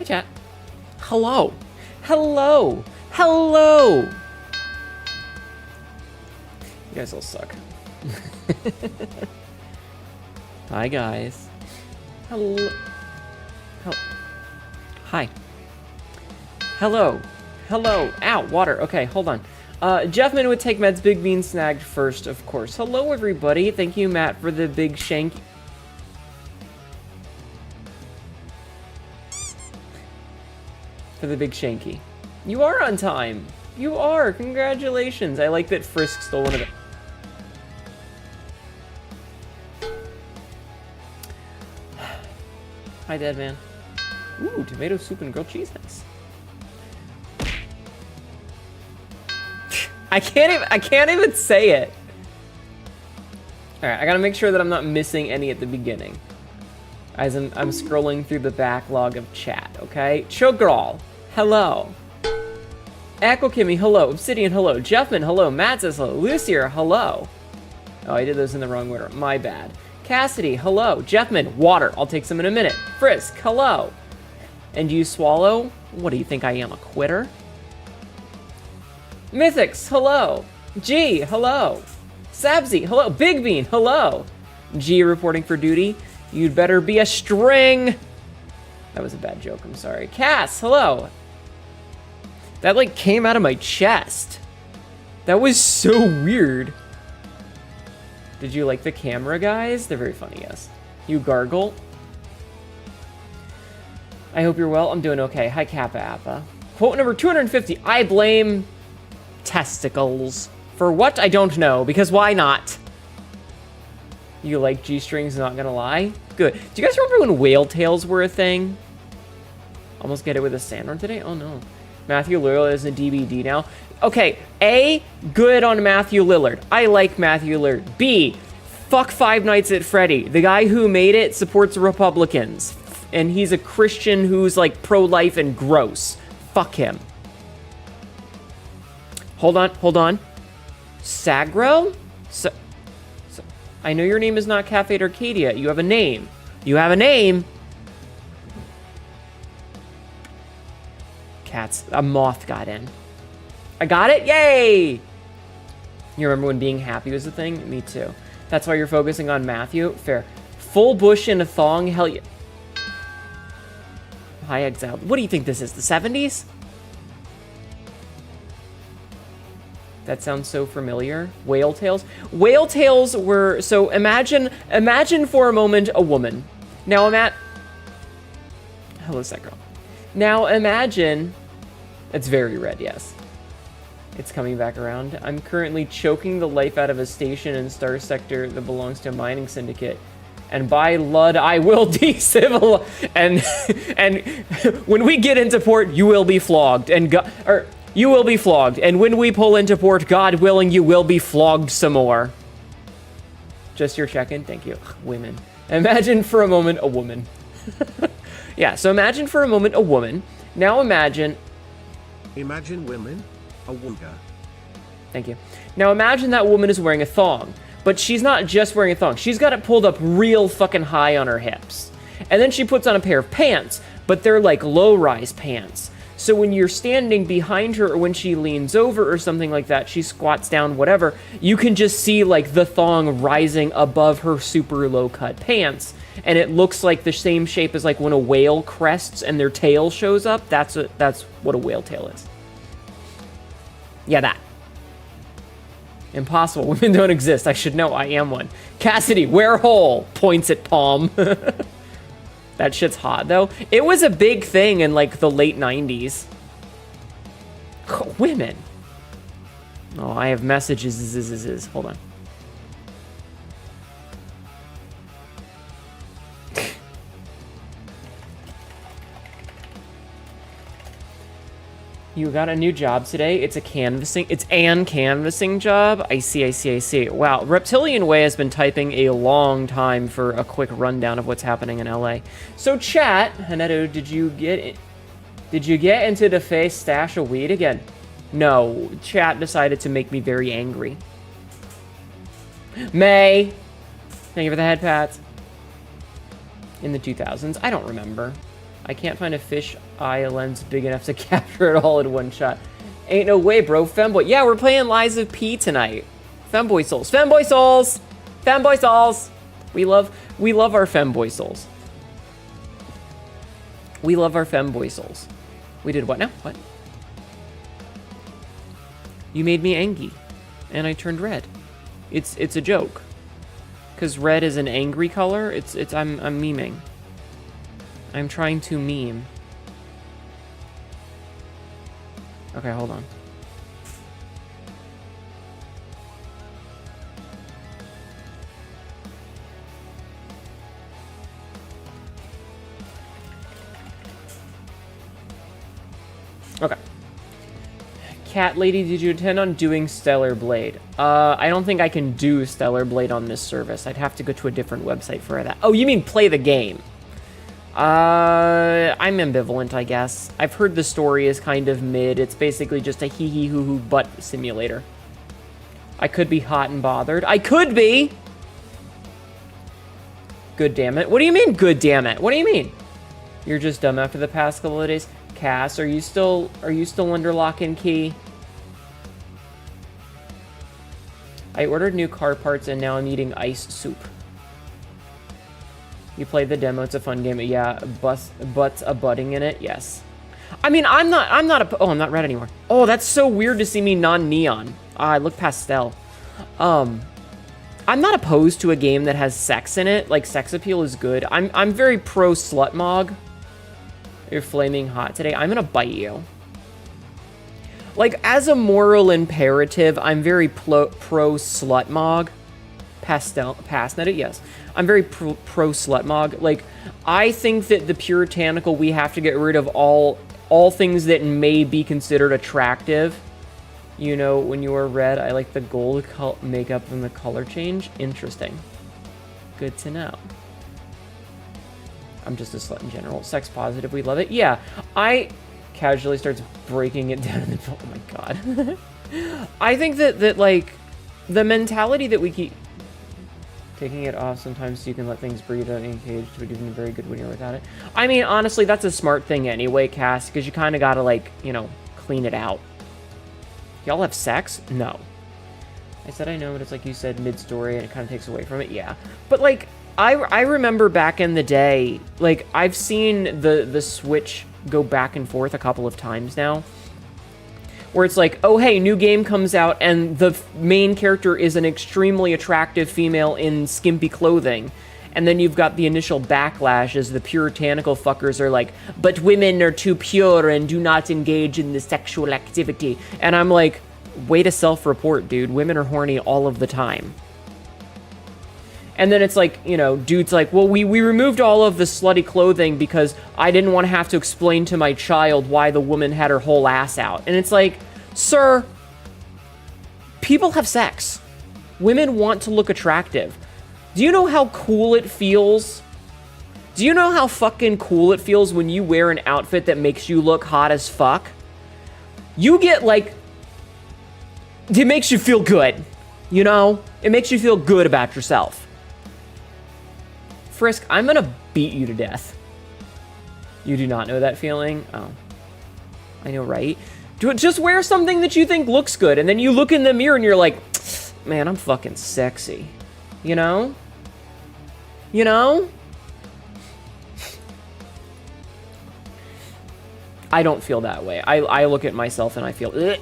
Hi, chat. Hello. Hello. Hello. You guys all suck. Hi, guys. Hello. Hi. Hello. Hello. Ow, water. Okay, hold on. Jeffman would take Med's Big Bean snagged first, of course. Hello, everybody. Thank you, Matt, for the big shank. For the big shanky. You are on time. You are. Congratulations. I like that Frisk stole one of it. Hi, Dead Man. Ooh, tomato soup and grilled cheese. Nice. I can't even say it. All right, I gotta make sure that I'm not missing any at the beginning. As I'm scrolling through the backlog of chat, okay? Chogral, hello. Echo Kimmy, hello. Obsidian, hello. Jeffman, hello. Matt says hello. Lucier, hello. Oh, I did those in the wrong order. My bad. Cassidy, hello. Jeffman, water. I'll take some in a minute. Frisk, hello. And you swallow? What do you think I am, a quitter? Mythics, hello. G, hello. Sabzi, hello. Big Bean, hello. G reporting for duty. You'd better be a string. That was a bad joke, I'm sorry. Cass, hello. That, like, came out of my chest. That was so weird. Did you like the camera, guys? They're very funny, yes. You gargle. I hope you're well. I'm doing okay. Hi, Kappa Appa. Quote number 250. I blame testicles. For what? I don't know, because why not? You like G-strings, not gonna lie? Good. Do you guys remember when whale tails were a thing? Almost get it with a sandworm today? Oh no. Matthew Lillard is a DBD now. Okay, A, good on Matthew Lillard. I like Matthew Lillard. B, fuck Five Nights at Freddy. The guy who made it supports Republicans. And he's a Christian who's like pro-life and gross. Fuck him. Hold on. Sagro? I know your name is not Cafe Arcadia. You have a name. Cats. A moth got in. I got it? Yay! You remember when being happy was a thing? Me too. That's why you're focusing on Matthew? Fair. Full bush in a thong? Hell yeah. Hi, Exiled. What do you think this is? The 70s? That sounds so familiar. Whale tails. Whale tails were... So imagine for a moment a woman. Now hello, that girl. Now imagine... It's very red, yes. It's coming back around. I'm currently choking the life out of a station in Star Sector that belongs to a mining syndicate. And by Lud, I will decivil... And when we get into port, you will be flogged. You will be flogged, and when we pull into port, God willing, you will be flogged some more. Just your check-in? Thank you. Ugh, women. Imagine for a moment a woman. Yeah, so imagine for a moment a woman. Now imagine... Imagine women? A wonga. Thank you. Now imagine that woman is wearing a thong. But she's not just wearing a thong. She's got it pulled up real fucking high on her hips. And then she puts on a pair of pants, but they're like low-rise pants. So when you're standing behind her or when she leans over or something like that, she squats down, whatever, you can just see like the thong rising above her super low cut pants. And it looks like the same shape as like when a whale crests and their tail shows up. That's what a whale tail is. Yeah, that. Impossible. Women don't exist. I should know. I am one. Cassidy, wear hole. Points at palm. That shit's hot, though. It was a big thing in, like, the late 90s. Women. Oh, I have messages. Hold on. You got a new job today. It's an canvassing job. I see. Wow, Reptilian Way has been typing a long time for a quick rundown of what's happening in LA. So chat, Haneto, did you get into the face stash of weed again? No, chat decided to make me very angry. May, thank you for the head pats. In the 2000s, I don't remember. I can't find a fish eye lens big enough to capture it all in one shot. Ain't no way, bro. Femboy. Yeah, we're playing Lies of P tonight. Femboy souls. Femboy souls! Femboy souls! We love our femboy souls. We love our femboy souls. We did what now? What? You made me angry, and I turned red. It's a joke. Cause red is an angry color. I'm memeing. I'm trying to meme. Okay, hold on. Okay. Cat Lady, did you intend on doing Stellar Blade? I don't think I can do Stellar Blade on this service. I'd have to go to a different website for that. Oh, you mean play the game? I'm ambivalent, I guess. I've heard the story is kind of mid. It's basically just a hee-hee-hoo-hoo butt simulator. I could be hot and bothered. I could be! Good damn it. What do you mean, good damn it? What do you mean? You're just dumb after the past couple of days? Cass, are you still under lock and key? I ordered new car parts and now I'm eating ice soup. You played the demo, it's a fun game. Yeah, butts a butting in it, yes. I mean, I'm not oh, I'm not red anymore. Oh, that's so weird to see me non-neon. I look pastel. I'm not opposed to a game that has sex in it. Like, sex appeal is good. I'm very pro slutmog. You're flaming hot today. I'm gonna bite you. Like, as a moral imperative, I'm very pro slutmog. Pasnet, yes. I'm very pro slutmog. Like, I think that the puritanical, we have to get rid of all things that may be considered attractive. You know, when you are red, I like the gold makeup and the color change. Interesting. Good to know. I'm just a slut in general. Sex positive, we love it. Yeah, I casually starts breaking it down in the oh my god. I think that like the mentality that we keep taking it off sometimes so you can let things breathe out in a cage would even be very good when you're without it. I mean, honestly, that's a smart thing anyway, Cass, because you kind of gotta, like, you know, clean it out. Y'all have sex? No. I said I know, but it's like you said, mid-story, and it kind of takes away from it. Yeah. But, like, I remember back in the day, like, I've seen the Switch go back and forth a couple of times now, where it's like, oh, hey, new game comes out, and the main character is an extremely attractive female in skimpy clothing. And then you've got the initial backlash as the puritanical fuckers are like, but women are too pure and do not engage in the sexual activity. And I'm like, way to self-report, dude. Women are horny all of the time. And then it's like, you know, dude's like, well, we removed all of the slutty clothing because I didn't want to have to explain to my child why the woman had her whole ass out. And it's like, sir, people have sex. Women want to look attractive. Do you know how cool it feels? Do you know how fucking cool it feels when you wear an outfit that makes you look hot as fuck? You get, like, it makes you feel good, you know? It makes you feel good about yourself. Frisk, I'm gonna beat you to death. You do not know that feeling? Oh. I know, right? Just wear something that you think looks good, and then you look in the mirror and you're like, man, I'm fucking sexy. You know? You know? I don't feel that way. I look at myself and I feel, ugh.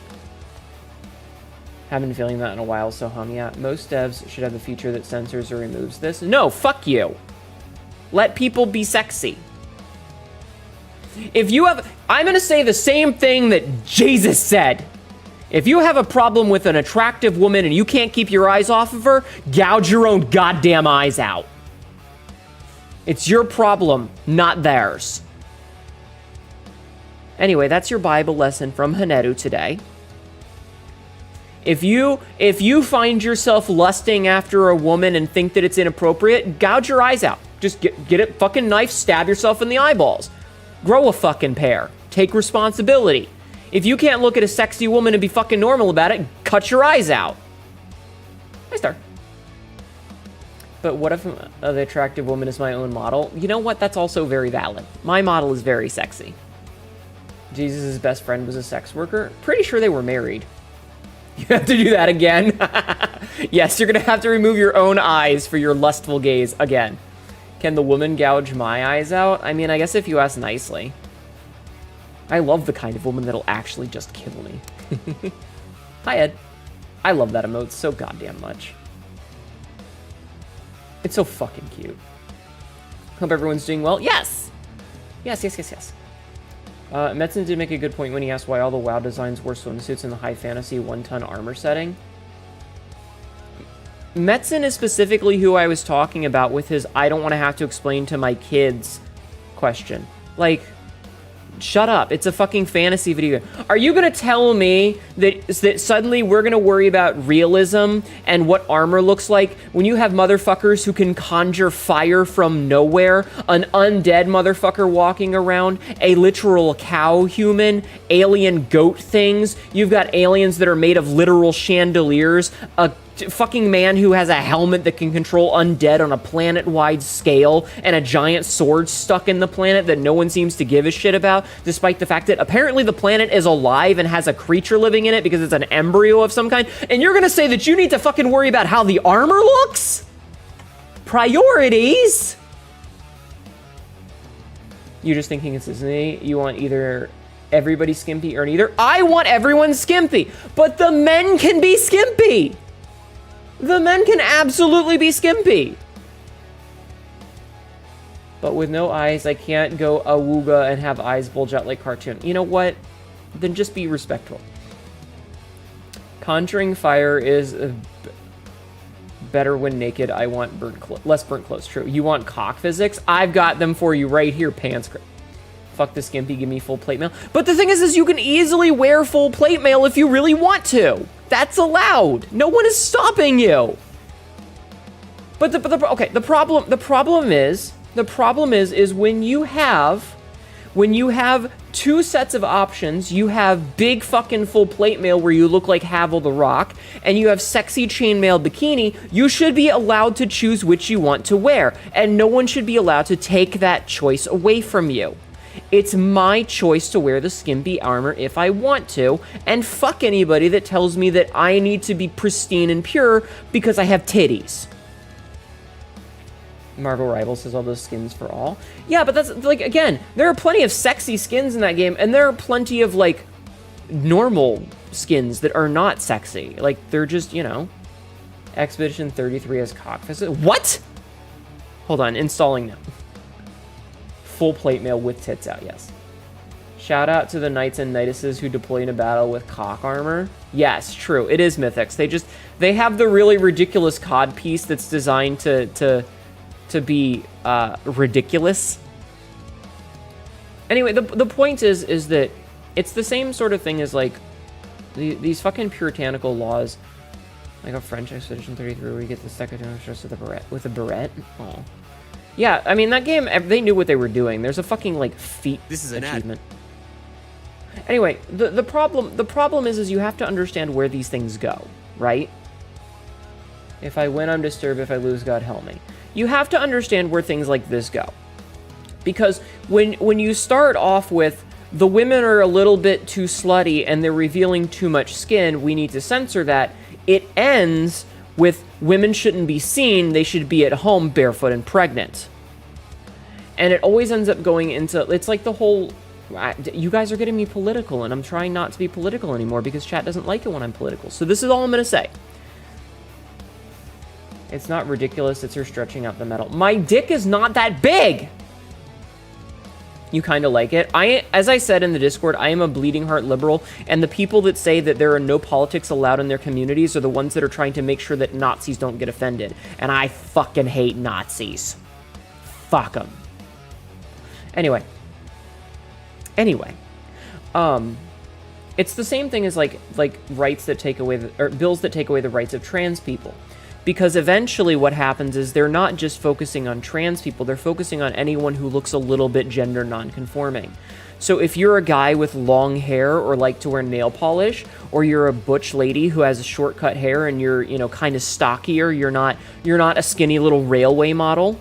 Haven't been feeling that in a while, so yeah. Most devs should have a feature that censors or removes this. No, fuck you. Let people be sexy. If you have, I'm gonna say the same thing that Jesus said. If you have a problem with an attractive woman and you can't keep your eyes off of her, gouge your own goddamn eyes out. It's your problem, not theirs. Anyway, that's your Bible lesson from Haneru today. If you find yourself lusting after a woman and think that it's inappropriate, gouge your eyes out. Just get a fucking knife, stab yourself in the eyeballs. Grow a fucking pair. Take responsibility. If you can't look at a sexy woman and be fucking normal about it, cut your eyes out. Hi, Star. But what if the attractive woman is my own model? You know what? That's also very valid. My model is very sexy. Jesus' best friend was a sex worker. Pretty sure they were married. You have to do that again. Yes, you're going to have to remove your own eyes for your lustful gaze again. Can the woman gouge my eyes out? I mean, I guess if you ask nicely. I love the kind of woman that'll actually just kill me. Hi, Ed. I love that emote so goddamn much. It's so fucking cute. Hope everyone's doing well. Yes! Yes. Metzen did make a good point when he asked why all the WoW designs wore swimsuits in the high fantasy 1-ton armor setting. Metzen is specifically who I was talking about with his I don't want to have to explain to my kids question. Like, shut up. It's a fucking fantasy video game. Are you going to tell me that suddenly we're going to worry about realism and what armor looks like when you have motherfuckers who can conjure fire from nowhere, an undead motherfucker walking around, a literal cow human, alien goat things, you've got aliens that are made of literal chandeliers, a fucking man who has a helmet that can control undead on a planet-wide scale, and a giant sword stuck in the planet that no one seems to give a shit about, despite the fact that apparently the planet is alive and has a creature living in it because it's an embryo of some kind, and you're gonna say that you need to fucking worry about how the armor looks? Priorities? You're just thinking it's Disney. You want either everybody skimpy or neither. I want everyone skimpy, but the men can be skimpy. The men can absolutely be skimpy. But with no eyes, I can't go awooga and have eyes bulge out like cartoon. You know what? Then just be respectful. Conjuring fire is better when naked. I want less burnt clothes. True. You want cock physics? I've got them for you right here, pants. Fuck the skimpy, give me full plate mail. But the thing is you can easily wear full plate mail if you really want to. That's allowed. No one is stopping you. But the problem is when you have two sets of options, you have big fucking full plate mail where you look like Havel the Rock, and you have sexy chainmail bikini, you should be allowed to choose which you want to wear, and no one should be allowed to take that choice away from you. It's my choice to wear the skimpy armor if I want to, and fuck anybody that tells me that I need to be pristine and pure because I have titties. Marvel Rivals says all those skins for all. Yeah, but that's, like, again, there are plenty of sexy skins in that game, and there are plenty of, like, normal skins that are not sexy. Like, they're just, you know, Expedition 33 has cockpits. What? Hold on, installing now. Full plate mail with tits out, yes. Shout out to the knights and knightesses who deploy in a battle with cock armor. Yes, true. It is Mythics. They have the really ridiculous cod piece that's designed to be ridiculous. Anyway, the point is that it's the same sort of thing as like these fucking puritanical laws, like a French Expedition 33 where you get the secretary dressed with a beret. Oh. Yeah, I mean, that game, they knew what they were doing. There's a fucking, like, feat achievement. Anyway, the problem is you have to understand where these things go, right? If I win, I'm disturbed. If I lose, God help me. You have to understand where things like this go. Because when you start off with, the women are a little bit too slutty and they're revealing too much skin, we need to censor that, it ends with women shouldn't be seen, they should be at home barefoot and pregnant. And it always ends up going into, it's like the whole, you guys are getting me political, and I'm trying not to be political anymore because chat doesn't like it when I'm political. So this is all I'm going to say. It's not ridiculous, it's her stretching out the metal. My dick is not that big! You kind of like it. As I said in the Discord, I am a bleeding heart liberal, and the people that say that there are no politics allowed in their communities are the ones that are trying to make sure that Nazis don't get offended. And I fucking hate Nazis. Fuck them. Anyway, it's the same thing as like rights that take away or bills that take away the rights of trans people. Because eventually what happens is they're not just focusing on trans people, they're focusing on anyone who looks a little bit gender non-conforming. So if you're a guy with long hair or like to wear nail polish, or you're a butch lady who has a shortcut hair and you're, you know, kind of stockier, you're not a skinny little runway model,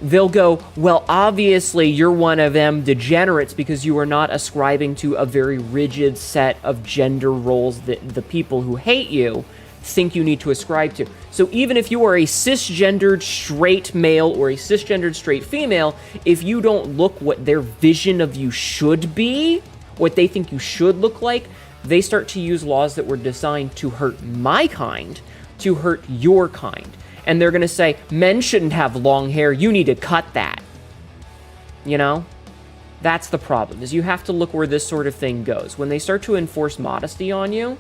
they'll go, well, obviously you're one of them degenerates because you are not ascribing to a very rigid set of gender roles that the people who hate you think you need to ascribe to. So even if you are a cisgendered straight male or a cisgendered straight female, if you don't look what their vision of you should be, what they think you should look like, they start to use laws that were designed to hurt my kind, to hurt your kind. And they're gonna say, men shouldn't have long hair, you need to cut that. You know? That's the problem, is you have to look where this sort of thing goes. When they start to enforce modesty on you,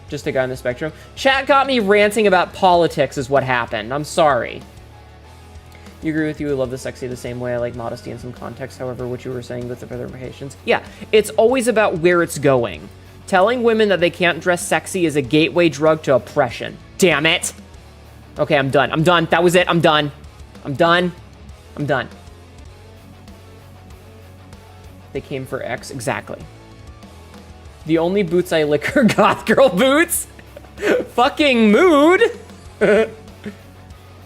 just a guy on the spectrum. Chat got me ranting about politics is what happened. I'm sorry. You agree with you, I love the sexy the same way I like modesty in some context, however, what you were saying with the other implications. Yeah, it's always about where it's going. Telling women that they can't dress sexy is a gateway drug to oppression. Damn it! Okay, I'm done. I'm done. That was it. I'm done. I'm done. I'm done. They came for X. Exactly. The only boots I lick are goth girl boots. Fucking mood. I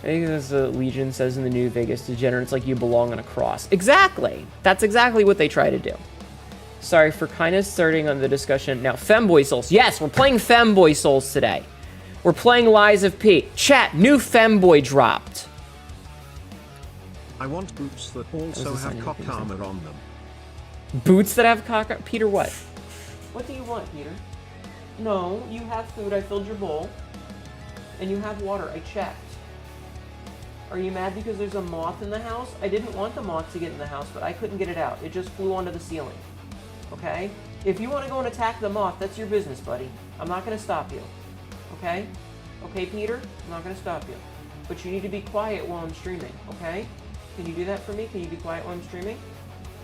think as Legion says in the New Vegas, degenerates like you belong on a cross. Exactly. That's exactly what they try to do. Sorry for kind of starting on the discussion. Now, Femboy Souls. Yes, we're playing Femboy Souls today. We're playing Lies of P. Chat, new Femboy dropped. I want boots that also have cock armor on them. Boots that have cock armor? Peter, what? What do you want, Peter? No, you have food. I filled your bowl. And you have water. I checked. Are you mad because there's a moth in the house? I didn't want the moth to get in the house, but I couldn't get it out. It just flew onto the ceiling. Okay? If you want to go and attack the moth, that's your business, buddy. I'm not going to stop you. Okay? Okay, Peter? I'm not going to stop you. But you need to be quiet while I'm streaming, okay? Can you do that for me? Can you be quiet while I'm streaming?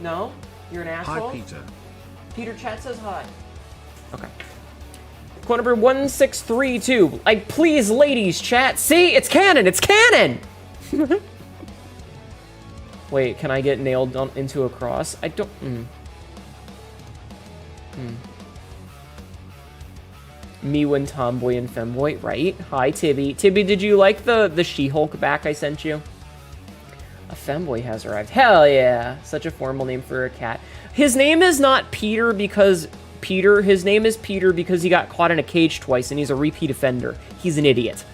No? You're an asshole? Hi, Peter. Peter, chat says hi. Okay. Quote number 1632. Like, please, ladies, chat. See? It's canon! It's canon! Wait, can I get nailed into a cross? I don't... Me when Tomboy and Femboy, right? Hi, Tibby. Tibby, did you like the She-Hulk back I sent you? A Femboy has arrived. Hell yeah! Such a formal name for a cat. His name is not Peter because... his name is Peter because he got caught in a cage twice and he's a repeat offender. He's an idiot.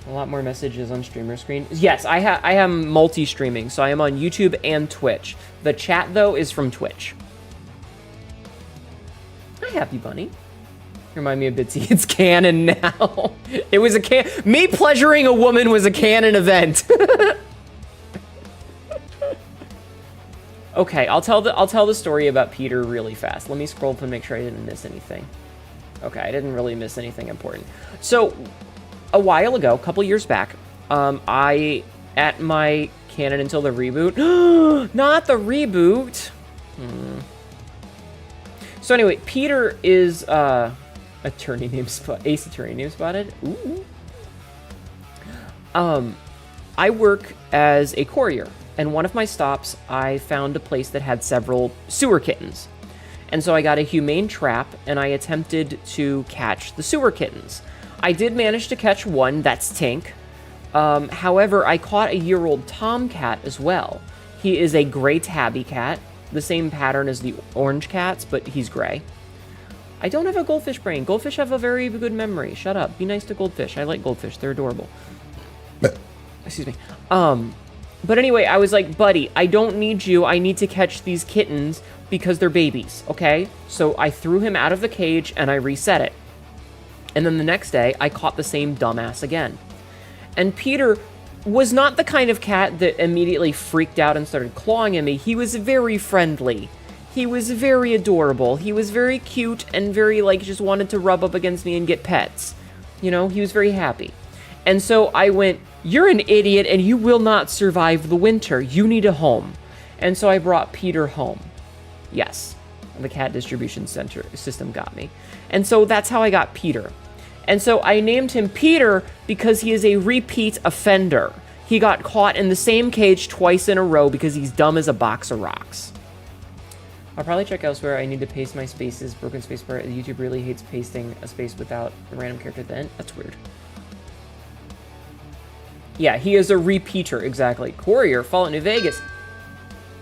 A lot more messages on streamer screen. Yes, I am multi-streaming, so I am on YouTube and Twitch. The chat, though, is from Twitch. Hi, Happy Bunny. Remind me of Bitsy. It's canon now. It was a me pleasuring a woman was a canon event. Okay, I'll tell the story about Peter really fast. Let me scroll up and make sure I didn't miss anything. Okay, I didn't really miss anything important. So, a while ago, a couple years back, at my canon until the reboot. Not the reboot. So anyway, Peter is attorney name spot. Ace attorney name spotted. Ooh. I work as a courier, and one of my stops, I found a place that had several sewer kittens. And so I got a humane trap, and I attempted to catch the sewer kittens. I did manage to catch one, that's Tink. However, I caught a year-old tomcat as well. He is a gray tabby cat, the same pattern as the orange cats, but he's gray. I don't have a goldfish brain. Goldfish have a very good memory. Shut up. Be nice to goldfish. I like goldfish. They're adorable. Excuse me. But anyway, I was like, buddy, I don't need you. I need to catch these kittens because they're babies, okay? So I threw him out of the cage and I reset it. And then the next day, I caught the same dumbass again. And Peter was not the kind of cat that immediately freaked out and started clawing at me. He was very friendly. He was very adorable. He was very cute and very, like, just wanted to rub up against me and get pets. You know, he was very happy. And so I went, you're an idiot and you will not survive the winter. You need a home. And so I brought Peter home. Yes, the cat distribution center system got me. And so that's how I got Peter. And so I named him Peter because he is a repeat offender. he got caught in the same cage twice in a row because he's dumb as a box of rocks. I'll probably check elsewhere. I need to paste my spaces. Broken space bar. YouTube really hates pasting a space without a random character at the end. That's weird. Yeah, he is a repeater, exactly. Courier, Fallout New Vegas.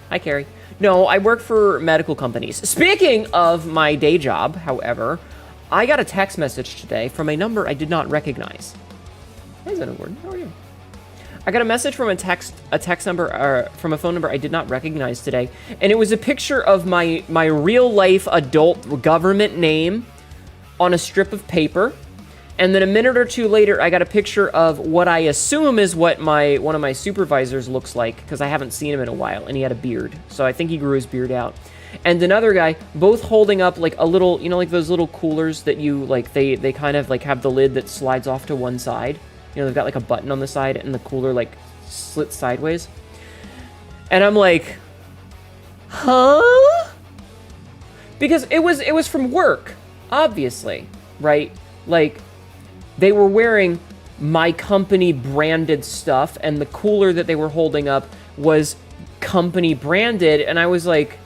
Hi, Carrie. No, I work for medical companies. Speaking of my day job, however, I got a text message today from a number I did not recognize. Hey, Zenogord, how are you? I got a message from a text number, from a phone number I did not recognize today, and it was a picture of my real-life adult government name on a strip of paper. And then a minute or two later, I got a picture of what I assume is what one of my supervisors looks like, because I haven't seen him in a while, and he had a beard. So I think he grew his beard out. And another guy, both holding up like a little, you know, like those little coolers that you, like, they kind of like have the lid that slides off to one side. You know, they've got like a button on the side, and the cooler like slits sideways. And I'm like, huh? Because it was from work, obviously, right? Like, they were wearing my company branded stuff, and the cooler that they were holding up was company branded, and I was like...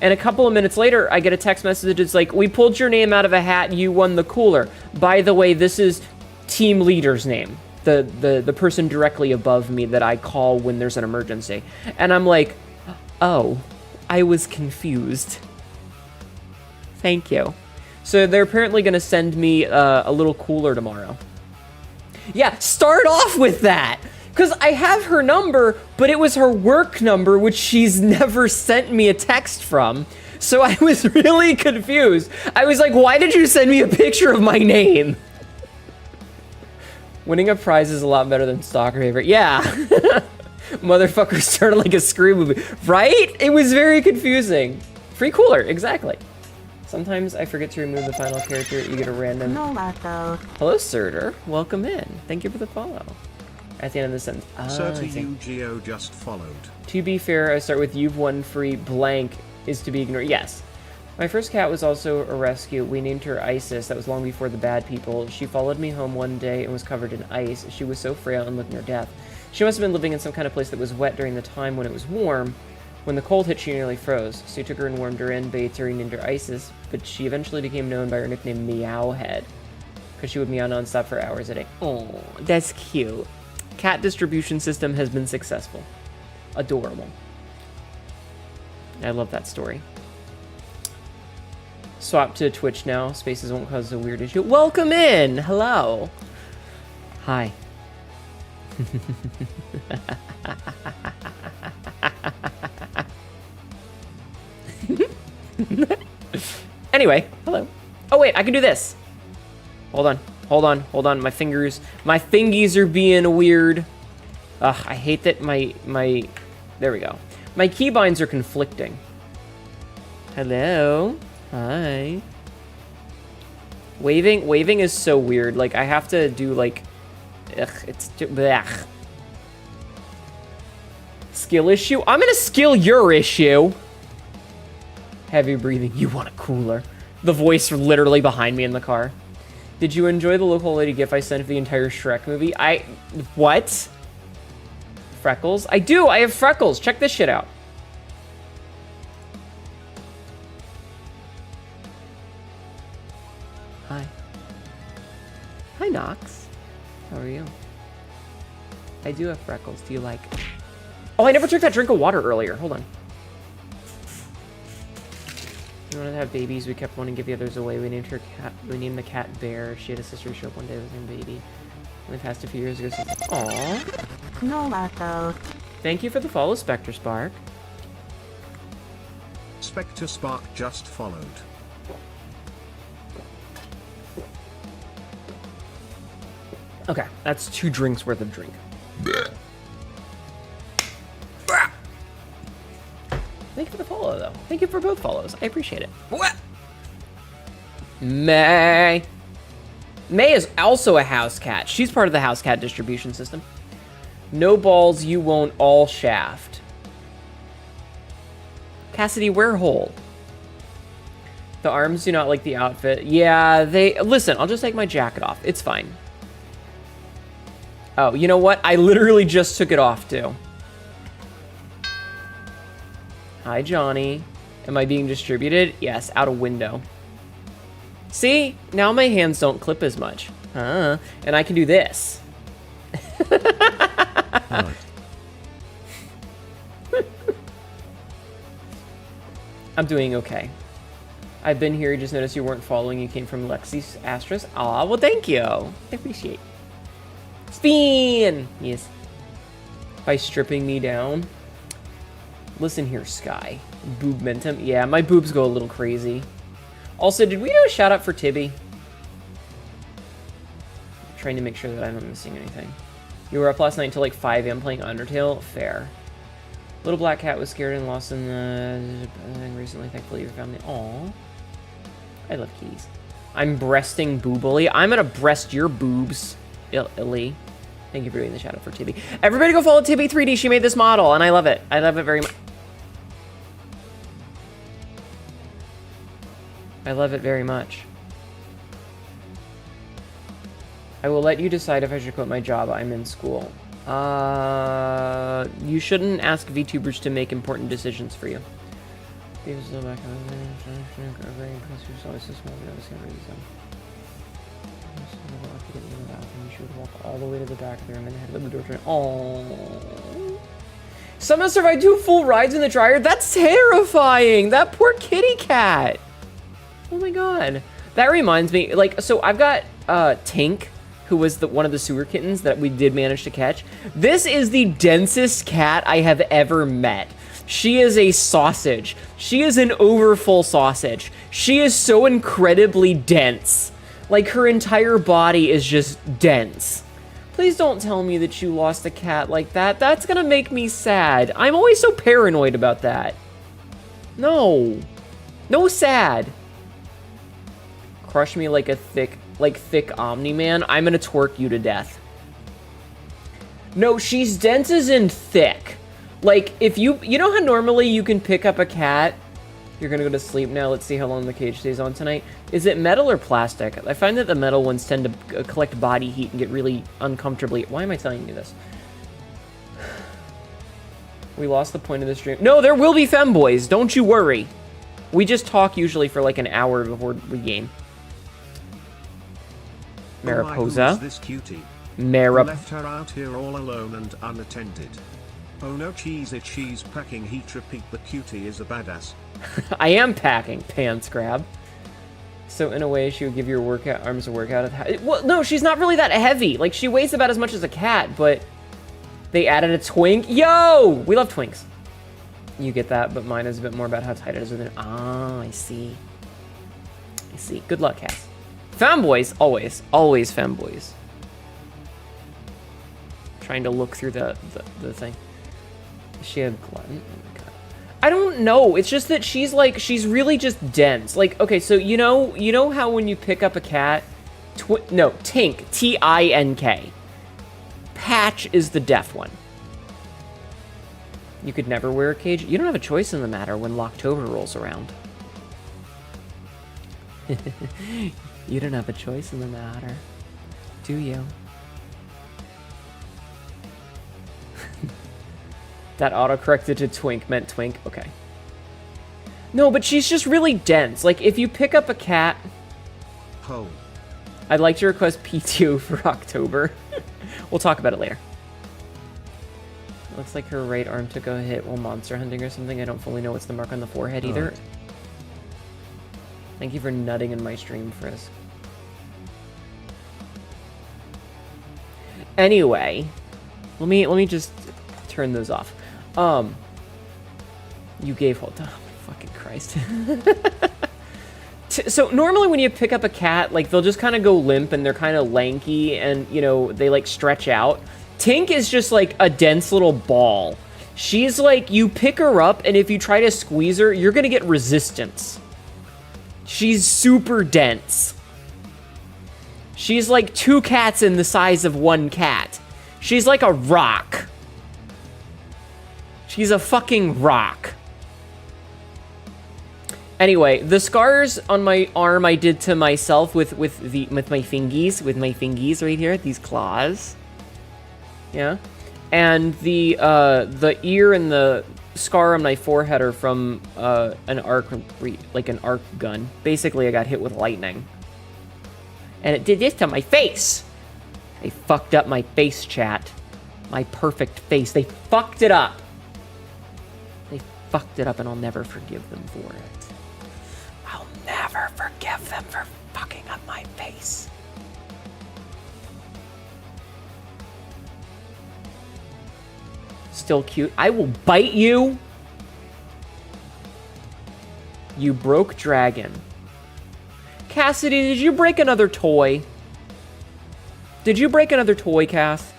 And a couple of minutes later, I get a text message that's like, we pulled your name out of a hat, you won the cooler. By the way, this is team leader's name, the person directly above me that I call when there's an emergency. And I'm like, oh, I was confused. Thank you. So they're apparently going to send me a little cooler tomorrow. Yeah, start off with that. Because I have her number, but it was her work number, which she's never sent me a text from. So I was really confused. I was like, why did you send me a picture of my name? Winning a prize is a lot better than stalker favorite. Yeah. Motherfucker started like a Scream movie. Right? It was very confusing. Free cooler, exactly. Sometimes I forget to remove the final character. You get a random... No, hello, Surtur. Welcome in. Thank you for the follow. At the end of the sentence. Surtur UGO just followed. To be fair, I start with you've won free blank is to be ignored. Yes. My first cat was also a rescue. We named her Isis. That was long before the bad people. She followed me home one day and was covered in ice. She was so frail and looked near death. She must have been living in some kind of place that was wet during the time when it was warm. When the cold hit, she nearly froze. So he took her and warmed her in, bathed her, and named her Isis. But she eventually became known by her nickname Meowhead, because she would meow nonstop for hours a day. Oh, that's cute. Cat distribution system has been successful. Adorable. I love that story. Swap to Twitch now. Spaces won't cause a weird issue. Welcome in! Hello. Hi. Anyway, hello. Oh wait, I can do this. Hold on. My fingies are being weird. Ugh, I hate that my, there we go. My keybinds are conflicting. Hello. Hi. Waving is so weird. Like, I have to do, like, blech. Skill issue? I'm gonna skill your issue. Heavy breathing. You want a cooler. The voice literally behind me in the car. Did you enjoy the local lady gif I sent of the entire Shrek movie? What? Freckles? I do! I have freckles! Check this shit out. Hi. Hi, Nox. How are you? I do have freckles. Do you like... Oh, I never took that drink of water earlier. Hold on. We wanted to have babies. We kept wanting to give the others away. We named her cat. We named the cat Bear. She had a sister show up one day with her baby. Only passed a few years ago. So... Aww. No, Marco. Thank you for the follow, Spectre Spark. Spectre Spark just followed. Okay, that's 2 drinks worth of drink. Thank you for the follow, though. Thank you for both follows. I appreciate it. What? May is also a house cat. She's part of the house cat distribution system. No balls, you won't all shaft. Cassidy Warehole. The arms do not like the outfit. Yeah, listen, I'll just take my jacket off. It's fine. Oh, you know what? I literally just took it off, too. Hi, Johnny. Am I being distributed? Yes, out a window. See? Now my hands don't clip as much. And I can do this. Right. I'm doing okay. I've been here, just noticed you weren't following. You came from Lexi's Astros. Aw, well, thank you. I appreciate it. Spin! Yes. By stripping me down. Listen here, Sky. Boob mentum. Yeah, my boobs go a little crazy. Also, did we do a shout out for Tibby? I'm trying to make sure that I'm not missing anything. You were up last night until like 5 a.m. playing Undertale? Fair. Little black cat was scared and lost in the thing recently. Thankfully, you found the. Aww. I love kitties. I'm breasting boobily. I'm gonna breast your boobs, Illy. Thank you for doing the shout out for Tibby. Everybody go follow Tibby 3D. She made this model, and I love it. I love it very much. I love it very much. I will let you decide if I should quit my job. I'm in school. You shouldn't ask VTubers to make important decisions for you. You should walk all the way to the back of the room and head to the door. Oh. Somehow survived 2 full rides in the dryer? That's terrifying! That poor kitty cat! Oh my god. That reminds me, like, so I've got Tink, who was one of the sewer kittens that we did manage to catch. This is the densest cat I have ever met. She is a sausage. She is an overfull sausage. She is so incredibly dense. Like, her entire body is just dense. Please don't tell me that you lost a cat like that. That's gonna make me sad. I'm always so paranoid about that. No. No sad. Crush me like a thick Omni-Man. I'm gonna twerk you to death. No, she's dense as in thick. Like, if you know how normally you can pick up a cat? You're gonna go to sleep now. Let's see how long the cage stays on tonight. Is it metal or plastic? I find that the metal ones tend to collect body heat and get really uncomfortably. Why am I telling you this? We lost the point of the stream. No, there will be femboys. Don't you worry. We just talk usually for like an hour before we game. Mariposa. Oh my, who is this cutie? Left her out here all alone and unattended. Oh no, she's packing heat. Repeat, the cutie is a badass. I am packing, pants grab. So in a way, she would give your arms a workout. Well, no, she's not really that heavy. Like, she weighs about as much as a cat, but they added a twink. Yo! We love twinks. You get that, but mine is a bit more about how tight it is within. Ah, I see. I see. Good luck, Cass. Femboys, always. Always femboys. Trying to look through the thing. Is she a glutton? Oh my god. I don't know. It's just that she's really just dense. Like, okay, so you know how when you pick up a cat, Tink, T-I-N-K. Patch is the deaf one. You could never wear a cage. You don't have a choice in the matter when Locktober rolls around. You don't have a choice in the matter, do you? That autocorrected to twink meant twink. Okay. No, but she's just really dense. Like, if you pick up a cat... Oh. I'd like to request PTO for October. We'll talk about it later. Looks like her right arm took a hit while monster hunting or something. I don't fully know what's the mark on the forehead either. Right. Thank you for nutting in my stream, Frisk. Anyway, let me just turn those off. You gave hold. Oh, my fucking Christ. So normally when you pick up a cat, like, they'll just kind of go limp and they're kind of lanky and, you know, they like stretch out. Tink is just like a dense little ball. She's like, you pick her up and if you try to squeeze her, you're gonna get resistance. She's super dense. She's like 2 cats in the size of 1 cat. She's like a rock. She's a fucking rock. Anyway, the scars on my arm I did to myself with my fingies right here, these claws. Yeah. And the ear and the scar on my forehead are from an arc gun. Basically, I got hit with lightning. And it did this to my face. They fucked up my face, chat. My perfect face. They fucked it up. They fucked it up, and I'll never forgive them for it. I'll never forgive them for fucking up my face. Still cute. I will bite you. You broke dragon. Cassidy, did you break another toy? Did you break another toy, Cass?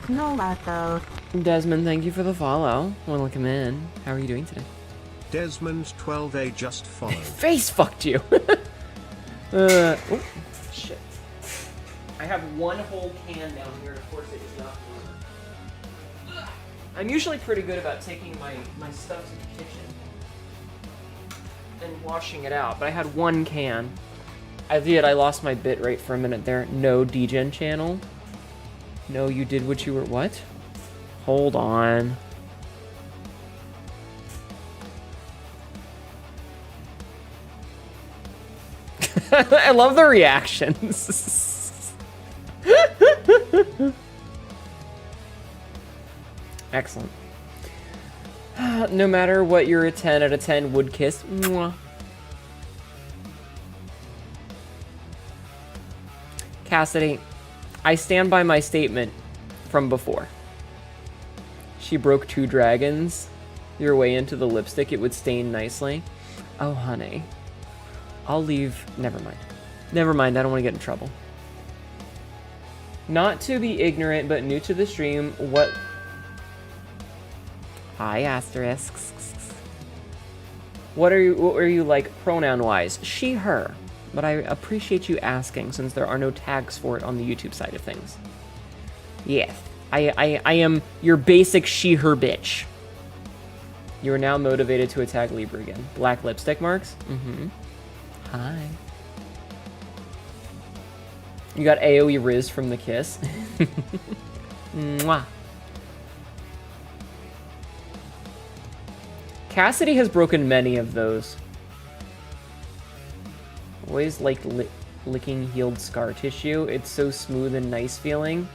No, Marco. Desmond, thank you for the follow. Welcome in. How are you doing today? Desmond 12A just followed. Face fucked you. Oh, shit. I have one whole can down here, and of course it is not water. I'm usually pretty good about taking my stuff to the kitchen and washing it out, but I had one can. I lost my bit rate for a minute there. No degen channel. No, you did what you were... What? Hold on. I love the reactions. Excellent. No matter what, you're a 10 out of 10 would kiss. Mwah. Cassidy, I stand by my statement from before. She broke 2 dragons. Your way into the lipstick, it would stain nicely. Oh, honey. I'll leave. Never mind. Never mind, I don't want to get in trouble. Not to be ignorant, but new to the stream, what... Hi, asterisks. What are you like pronoun-wise? She, her. But I appreciate you asking, since there are no tags for it on the YouTube side of things. Yes, I am your basic she, her bitch. You are now motivated to attack Libra again. Black lipstick marks? Mm-hmm. Hi. You got AoE Riz from the kiss. Mwah. Cassidy has broken many of those. Always like licking healed scar tissue. It's so smooth and nice feeling.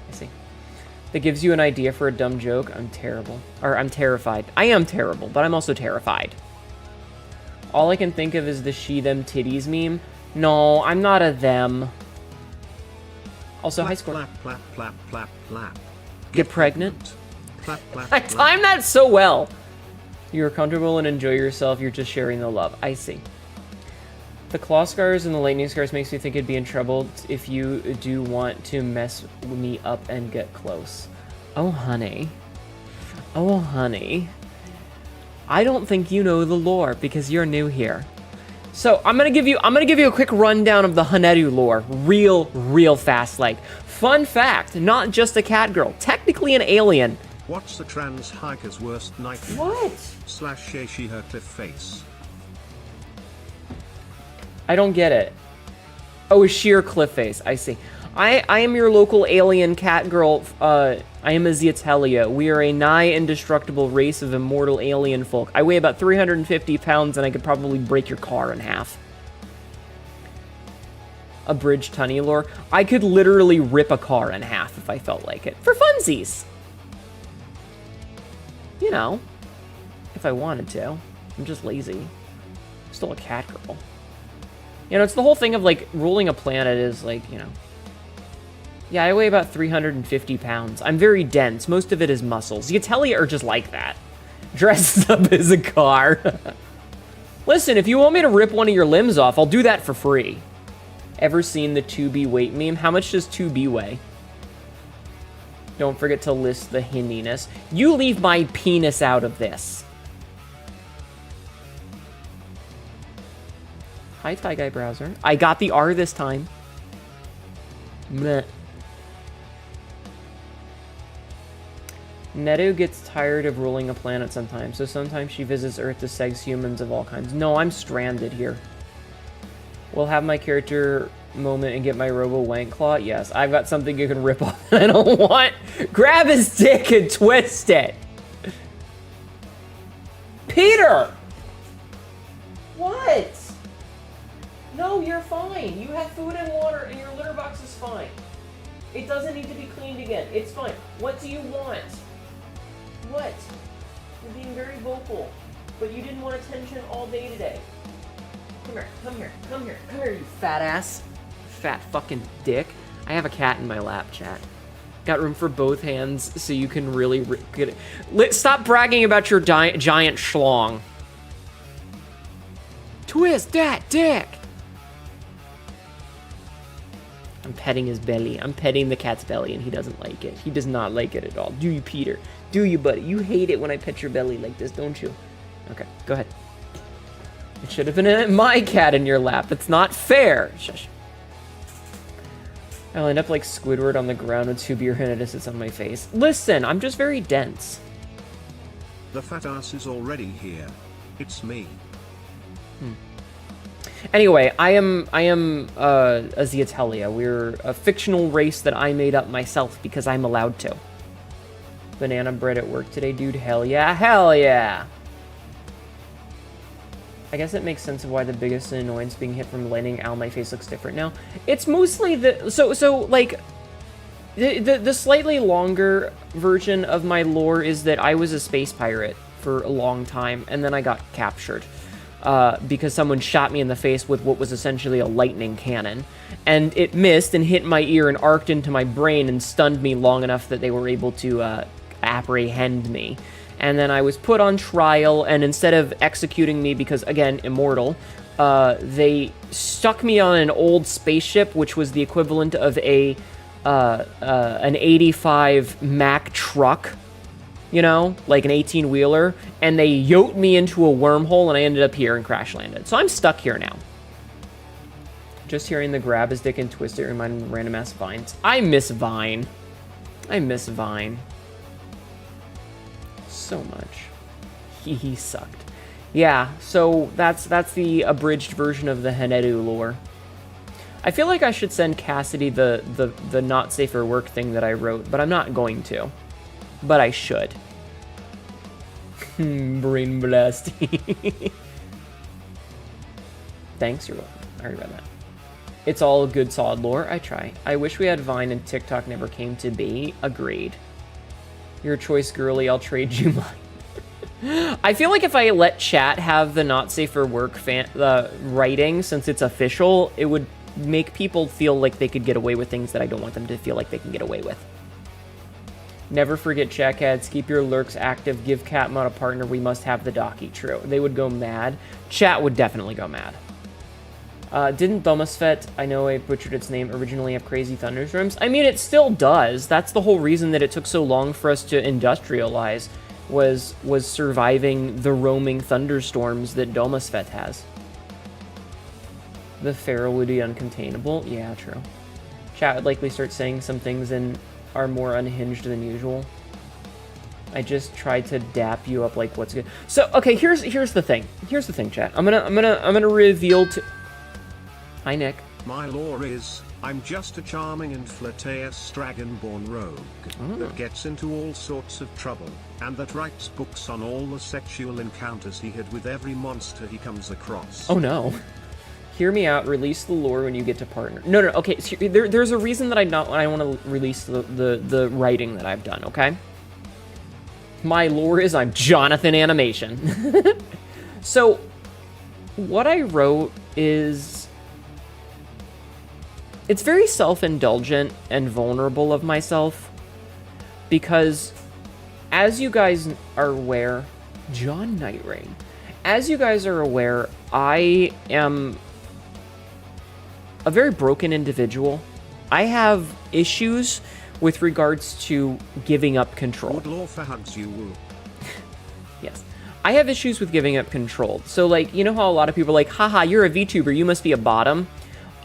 I see. That gives you an idea for a dumb joke. I'm terrible. Or I'm terrified. I am terrible, but I'm also terrified. All I can think of is the she them titties meme. No, I'm not a them. Also, Plap, high score. Plap, plap, plap, plap, plap. Get pregnant. Plap, plap, I plap. timed that so well. You're comfortable and enjoy yourself. You're just sharing the love. I see. The claw scars and the lightning scars makes me think it'd be in trouble if you do want to mess me up and get close. Oh, honey. Oh, honey. I don't think you know the lore because you're new here. So I'm gonna give you a quick rundown of the Haneru lore, real fast. Like, fun fact, not just a cat girl, technically an alien. What's the trans hiker's worst nightmare? What? / she her cliff face. I don't get it. Oh, a sheer cliff face. I see. I am your local alien cat girl. I am a Ziatelia. We are a nigh indestructible race of immortal alien folk. I weigh about 350 pounds, and I could probably break your car in half. Abridged Tunny lore. I could literally rip a car in half if I felt like it. For funsies. You know. If I wanted to. I'm just lazy. I'm still a cat girl. You know, it's the whole thing of, like, ruling a planet is, like, you know... Yeah, I weigh about 350 pounds. I'm very dense. Most of it is muscles. Ziatelia are just like that. Dressed up as a car. Listen, if you want me to rip one of your limbs off, I'll do that for free. Ever seen the 2B weight meme? How much does 2B weigh? Don't forget to list the hindiness. You leave my penis out of this. Hi, Tie Guy Browser. I got the R this time. Meh. Neto gets tired of ruling a planet sometimes, so sometimes she visits Earth to sex humans of all kinds. No, I'm stranded here. We'll have my character moment and get my Robo Wank Claw? Yes, I've got something you can rip off that I don't want. Grab his dick and twist it. Peter! What? No, you're fine. You have food and water and your litter box is fine. It doesn't need to be cleaned again. It's fine. What do you want? What? You're being very vocal, but you didn't want attention all day today. Come here, come here, come here, come here, you fat ass. Fat fucking dick. I have a cat in my lap, chat. Got room for both hands so you can really get it. Stop bragging about your giant schlong. Twist that dick. I'm petting his belly. I'm petting the cat's belly, and he doesn't like it. He does not like it at all. Do you, Peter? Do you, buddy? You hate it when I pet your belly like this, don't you? Okay, go ahead. It should have been my cat in your lap. It's not fair. Shush. I'll end up like Squidward on the ground with 2 beer and sits on my face. Listen, I'm just very dense. The fat ass is already here. It's me. Anyway, I am a Ziatelia. We're a fictional race that I made up myself because I'm allowed to. Banana bread at work today, dude. Hell yeah, hell yeah. I guess it makes sense of why the biggest annoyance being hit from lightning. Ow, my face looks different now. It's mostly the so like the slightly longer version of my lore is that I was a space pirate for a long time, and then I got captured. Because someone shot me in the face with what was essentially a lightning cannon. And it missed and hit my ear and arced into my brain and stunned me long enough that they were able to apprehend me. And then I was put on trial, and instead of executing me because, again, immortal, they stuck me on an old spaceship, which was the equivalent of an 85 Mack truck. You know, like an 18-wheeler, and they yoked me into a wormhole, and I ended up here and crash landed. So I'm stuck here now. Just hearing the grab his dick and twist it reminded me of random ass Vines. I miss Vine. I miss Vine. So much. He sucked. Yeah, so that's the abridged version of the Henedu lore. I feel like I should send Cassidy the not safe for work thing that I wrote, but I'm not going to. But I should. Brain blast. Thanks, you're welcome. I already read that. It's all good solid lore. I try. I wish we had Vine and TikTok never came to be. Agreed. Your choice, girly. I'll trade you mine. I feel like if I let chat have the not safe for work writing, since it's official, it would make people feel like they could get away with things that I don't want them to feel like they can get away with. Never forget checkheads. Keep your lurks active. Give Catmod a partner. We must have the docky. True. They would go mad. Chat would definitely go mad. Didn't Bomasfet, I know I butchered its name, originally have crazy thunderstorms? I mean, it still does. That's the whole reason that it took so long for us to industrialize, was surviving the roaming thunderstorms that Domasfet has. The feral would be uncontainable. Yeah, true. Chat would likely start saying some things and are more unhinged than usual. I just tried to dap you up like what's good. So okay, here's the thing. Here's the thing, chat. I'm gonna reveal to. Hi, Nick. My lore is, I'm just a charming and flirtatious dragonborn rogue that gets into all sorts of trouble, and that writes books on all the sexual encounters he had with every monster he comes across. Oh no. Hear me out. Release the lore when you get to partner. No. Okay. So there's a reason that I want to release the writing that I've done. Okay. My lore is I'm Jonathan Animation. So, what I wrote is it's very self-indulgent and vulnerable of myself because, as you guys are aware, John Nightring. As you guys are aware, I am a very broken individual. I have issues with regards to giving up control. Good law for hugs you will. Yes. I have issues with giving up control. So, like, you know how a lot of people are like, haha, you're a VTuber, you must be a bottom.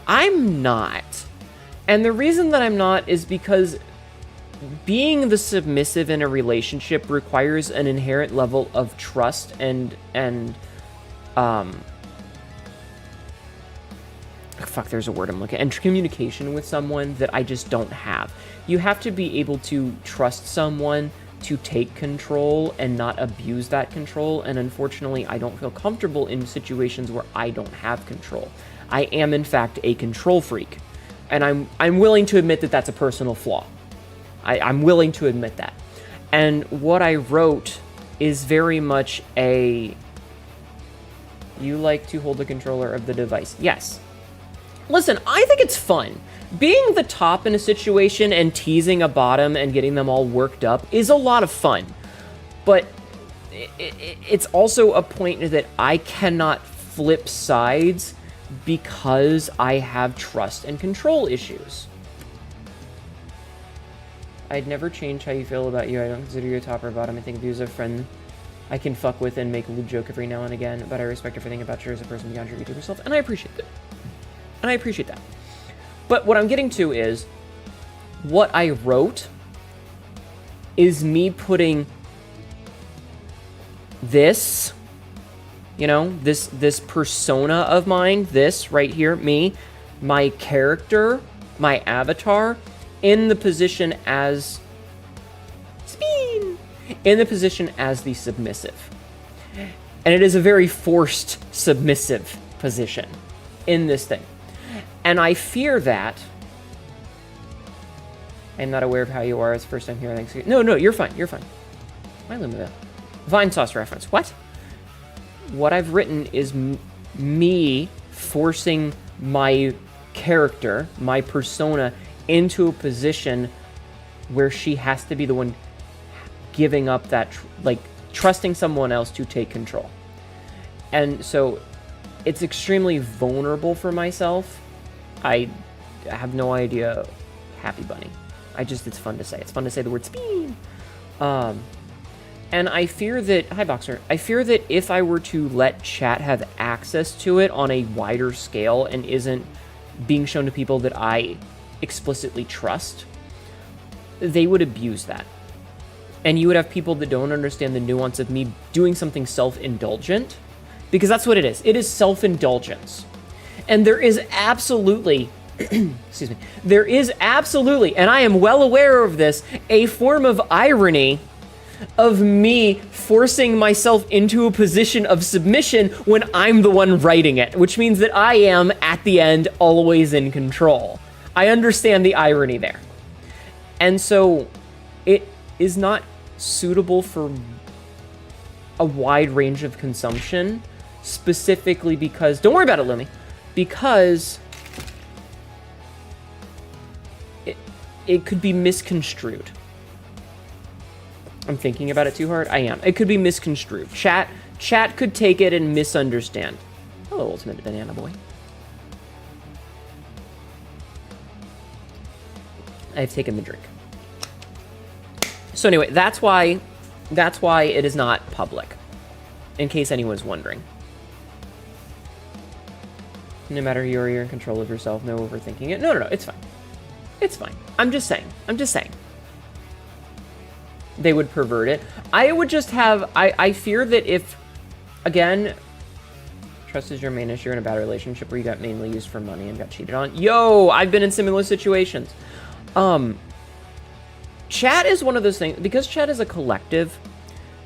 I'm not. And the reason that I'm not is because being the submissive in a relationship requires an inherent level of trust and fuck, there's a word I'm looking at, and communication with someone that I just don't have. You have to be able to trust someone to take control and not abuse that control, and unfortunately, I don't feel comfortable in situations where I don't have control. I am, in fact, a control freak, and I'm willing to admit that that's a personal flaw. I'm willing to admit that. And what I wrote is very much a... You like to hold the controller of the device. Yes. Listen, I think it's fun. Being the top in a situation and teasing a bottom and getting them all worked up is a lot of fun. But it's also a point that I cannot flip sides because I have trust and control issues. I'd never change how you feel about you. I don't consider you a top or bottom. I think of you as a friend I can fuck with and make a little joke every now and again, but I respect everything about you as a person beyond your YouTube yourself, and I appreciate that. And I appreciate that. But what I'm getting to is, what I wrote is me putting this, you know, this persona of mine, this right here, me, my character, my avatar, in the position as the submissive. And it is a very forced submissive position in this thing. And I fear that... I'm not aware of how you are. It's the first time here. Thanks. No, you're fine. You're fine. My limit. Vine sauce reference. What? What I've written is me forcing my character, my persona, into a position where she has to be the one giving up that, trusting someone else to take control. And so it's extremely vulnerable for myself. I have no idea. Happy bunny. It's fun to say. It's fun to say the word spin. And I fear that, hi Boxer, I fear that if I were to let chat have access to it on a wider scale and isn't being shown to people that I explicitly trust, they would abuse that. And you would have people that don't understand the nuance of me doing something self-indulgent, because that's what it is. It is self-indulgence. And there is absolutely, excuse me, there is absolutely, and I am well aware of this, a form of irony of me forcing myself into a position of submission when I'm the one writing it, which means that I am, at the end, always in control. I understand the irony there. And so it is not suitable for a wide range of consumption, specifically because, don't worry about it, Lumi, because it could be misconstrued. I'm thinking about it too hard. I am. It could be misconstrued. Chat could take it and misunderstand. Hello, Ultimate Banana Boy. I've taken the drink. So anyway, that's why it is not public, in case anyone's wondering. No matter who you are, you're in control of yourself. No overthinking it. No, it's fine. It's fine. I'm just saying. They would pervert it. I would just have... I fear that if... Again, trust is your main issue in a bad relationship where you got mainly used for money and got cheated on. Yo, I've been in similar situations. Chat is one of those things... Because chat is a collective...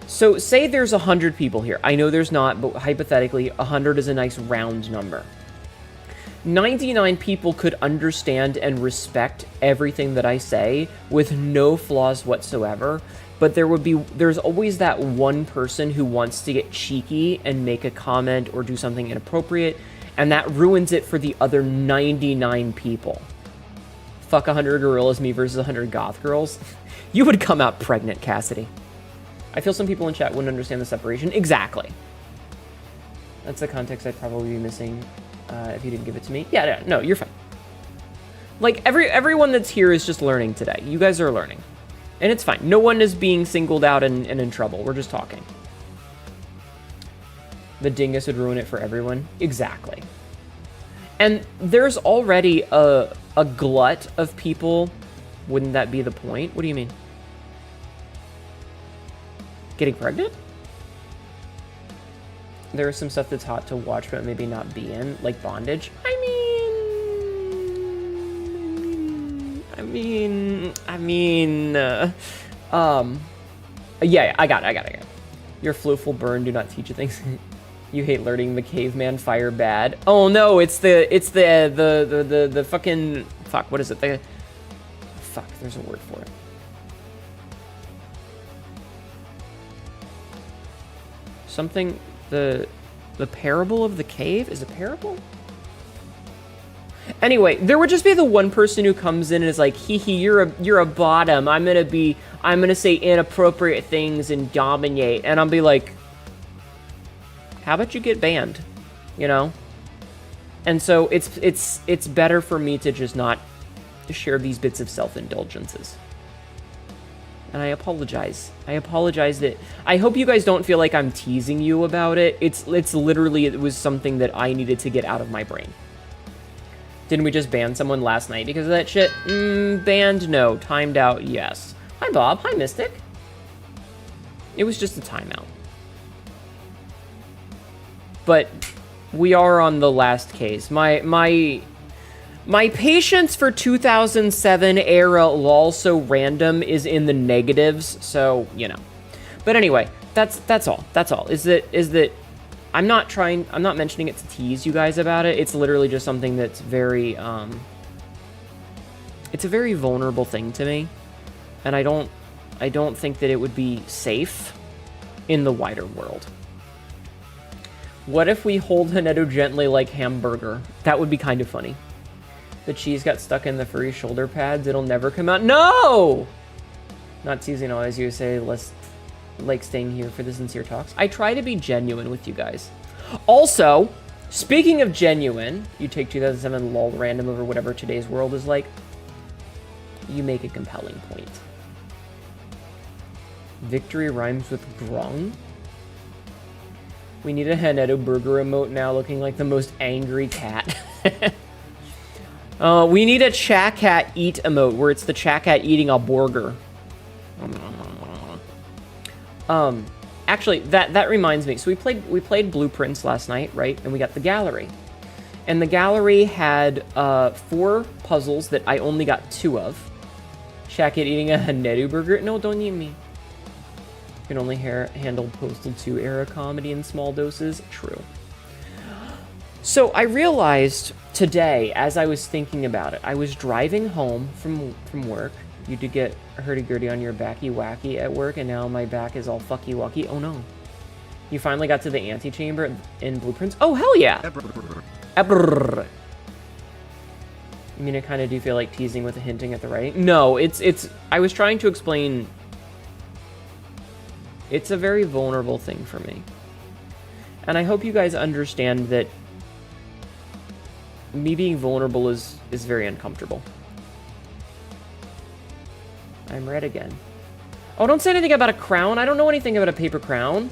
So, say there's 100 people here. I know there's not, but hypothetically, 100 is a nice round number. 99 people could understand and respect everything that I say with no flaws whatsoever, but there's always that one person who wants to get cheeky and make a comment or do something inappropriate, and that ruins it for the other 99 people. Fuck 100 gorillas, me versus 100 goth girls. You would come out pregnant, Cassidy. I feel some people in chat wouldn't understand the separation. Exactly. That's the context I'd probably be missing if you didn't give it to me. Yeah, no, you're fine. Like, everyone that's here is just learning today. You guys are learning. And it's fine. No one is being singled out and in trouble. We're just talking. The dingus would ruin it for everyone. Exactly. And there's already a glut of people. Wouldn't that be the point? What do you mean? Getting pregnant? There is some stuff that's hot to watch, but maybe not be in, like bondage. I Yeah, I got it. Your flooful burn, do not teach you things. You hate learning the caveman fire bad. Oh no, it's the fucking, fuck, what is it? Fuck, there's a word for it. Something, the parable of the cave? Is it parable? Anyway, there would just be the one person who comes in and is like, hee hee, you're a bottom. I'm gonna say inappropriate things and dominate. And I'll be like, how about you get banned? You know? And so it's better for me to just not share these bits of self-indulgences. And I apologize. I hope you guys don't feel like I'm teasing you about it. It's literally, it was something that I needed to get out of my brain. Didn't we just ban someone last night because of that shit? Banned, no. Timed out, yes. Hi, Bob. Hi, Mystic. It was just a timeout. But we are on the last case. My patience for 2007 era lol so random is in the negatives, so, you know. But anyway, that's all. That's all. Is that I'm not mentioning it to tease you guys about it. It's literally just something that's very it's a very vulnerable thing to me. And I don't think that it would be safe in the wider world. What if we hold Hanedo gently like hamburger? That would be kind of funny. The cheese got stuck in the furry shoulder pads. It'll never come out. No! Not teasing all, as you say, less like staying here for the sincere talks. I try to be genuine with you guys. Also, speaking of genuine, you take 2007 lol random over whatever today's world is like. You make a compelling point. Victory rhymes with grung. We need a Hanedo burger emote now, looking like the most angry cat. We need a chat cat eat emote where it's the chat cat eating a burger. Actually, that reminds me. So we played Blueprints last night, right? And we got the gallery. And the gallery had 4 puzzles that I only got 2 of. Chat cat eating a Hanedo burger. No, don't eat me. Can only handle Postal 2 era comedy in small doses. True. So I realized today, as I was thinking about it, I was driving home from work. You did get hurdy-gurdy on your backy wacky at work, and now my back is all fucky wucky. Oh no. You finally got to the antechamber in Blueprints? Oh, hell yeah! Ebrrr. I mean, I kind of do feel like teasing with a hinting at the writing. No, I was trying to explain. It's a very vulnerable thing for me. And I hope you guys understand that me being vulnerable is very uncomfortable. I'm red again. Oh, don't say anything about a crown. I don't know anything about a paper crown.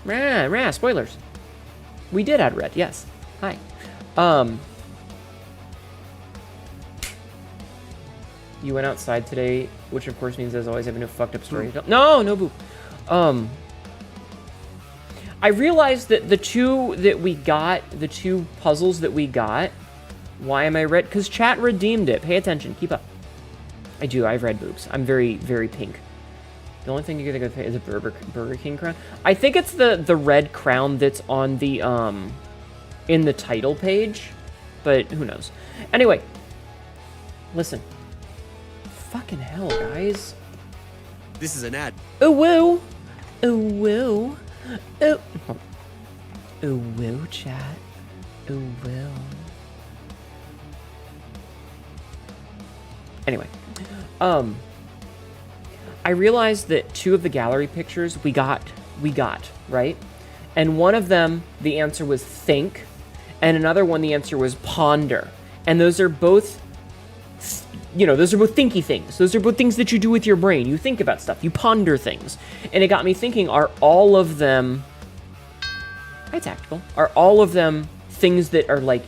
Spoilers. We did add red, yes. Hi. You went outside today, which of course means as always I have a fucked up story. No boo. I realized that the two puzzles that we got, why am I red? Because chat redeemed it. Pay attention. Keep up. I do. I have red boobs. I'm very, very pink. The only thing you're gonna go pay is a Burger King crown. I think it's the red crown that's on the in the title page, but who knows? Anyway, listen. Fucking hell, guys. This is an ad. Oh woo. Oh woo. Oh. Oh woo, chat. Oh woo. Anyway, I realized that 2 of the gallery pictures we got, right? And one of them, the answer was think, and another one, the answer was ponder. And those are both, those are both thinky things. Those are both things that you do with your brain. You think about stuff. You ponder things. And it got me thinking, are all of them, hi, Tactical, are all of them things that are like,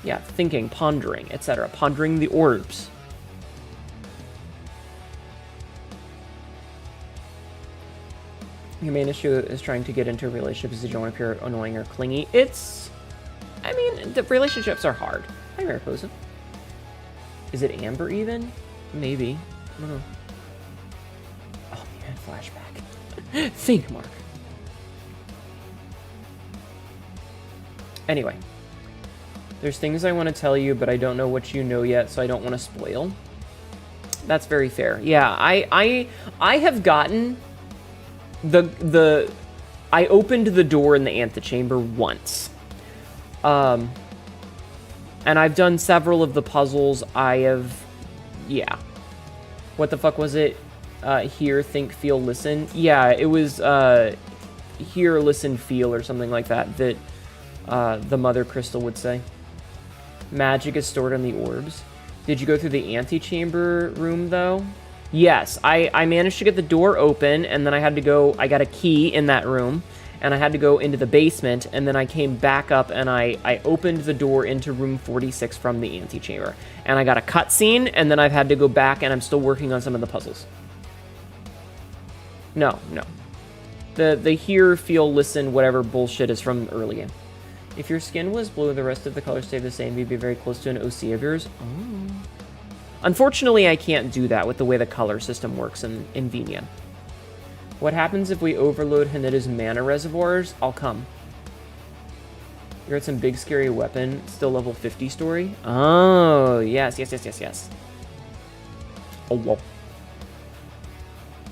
yeah, thinking, pondering, etc. Pondering the orbs. Your main issue is trying to get into a relationship because you don't want to appear annoying or clingy. The relationships are hard. Hi, Mariposa. Is it Amber even? Maybe. I don't know. Oh man, flashback. Think, Mark. Anyway. There's things I want to tell you, but I don't know what you know yet, so I don't want to spoil. That's very fair. Yeah, I have gotten I opened the door in the antechamber once. And I've done several of the puzzles. Yeah. What the fuck was it? Hear, think, feel, listen. Yeah, it was hear, listen, feel, or something like that the Mother Crystal would say. Magic is stored in the orbs. Did you go through the antechamber room, though? Yes, I managed to get the door open, and then I got a key in that room, and I had to go into the basement, and then I came back up, and I opened the door into room 46 from the antechamber. And I got a cutscene, and then I've had to go back, and I'm still working on some of the puzzles. No. The hear, feel, listen, whatever bullshit is from early game. If your skin was blue, the rest of the colors stay the same, you'd be very close to an OC of yours. Oh. Unfortunately, I can't do that with the way the color system works in Venia. What happens if we overload Haneda's mana reservoirs? I'll come. You're at some big scary weapon, still level 50 story? Oh, yes. Oh, whoa.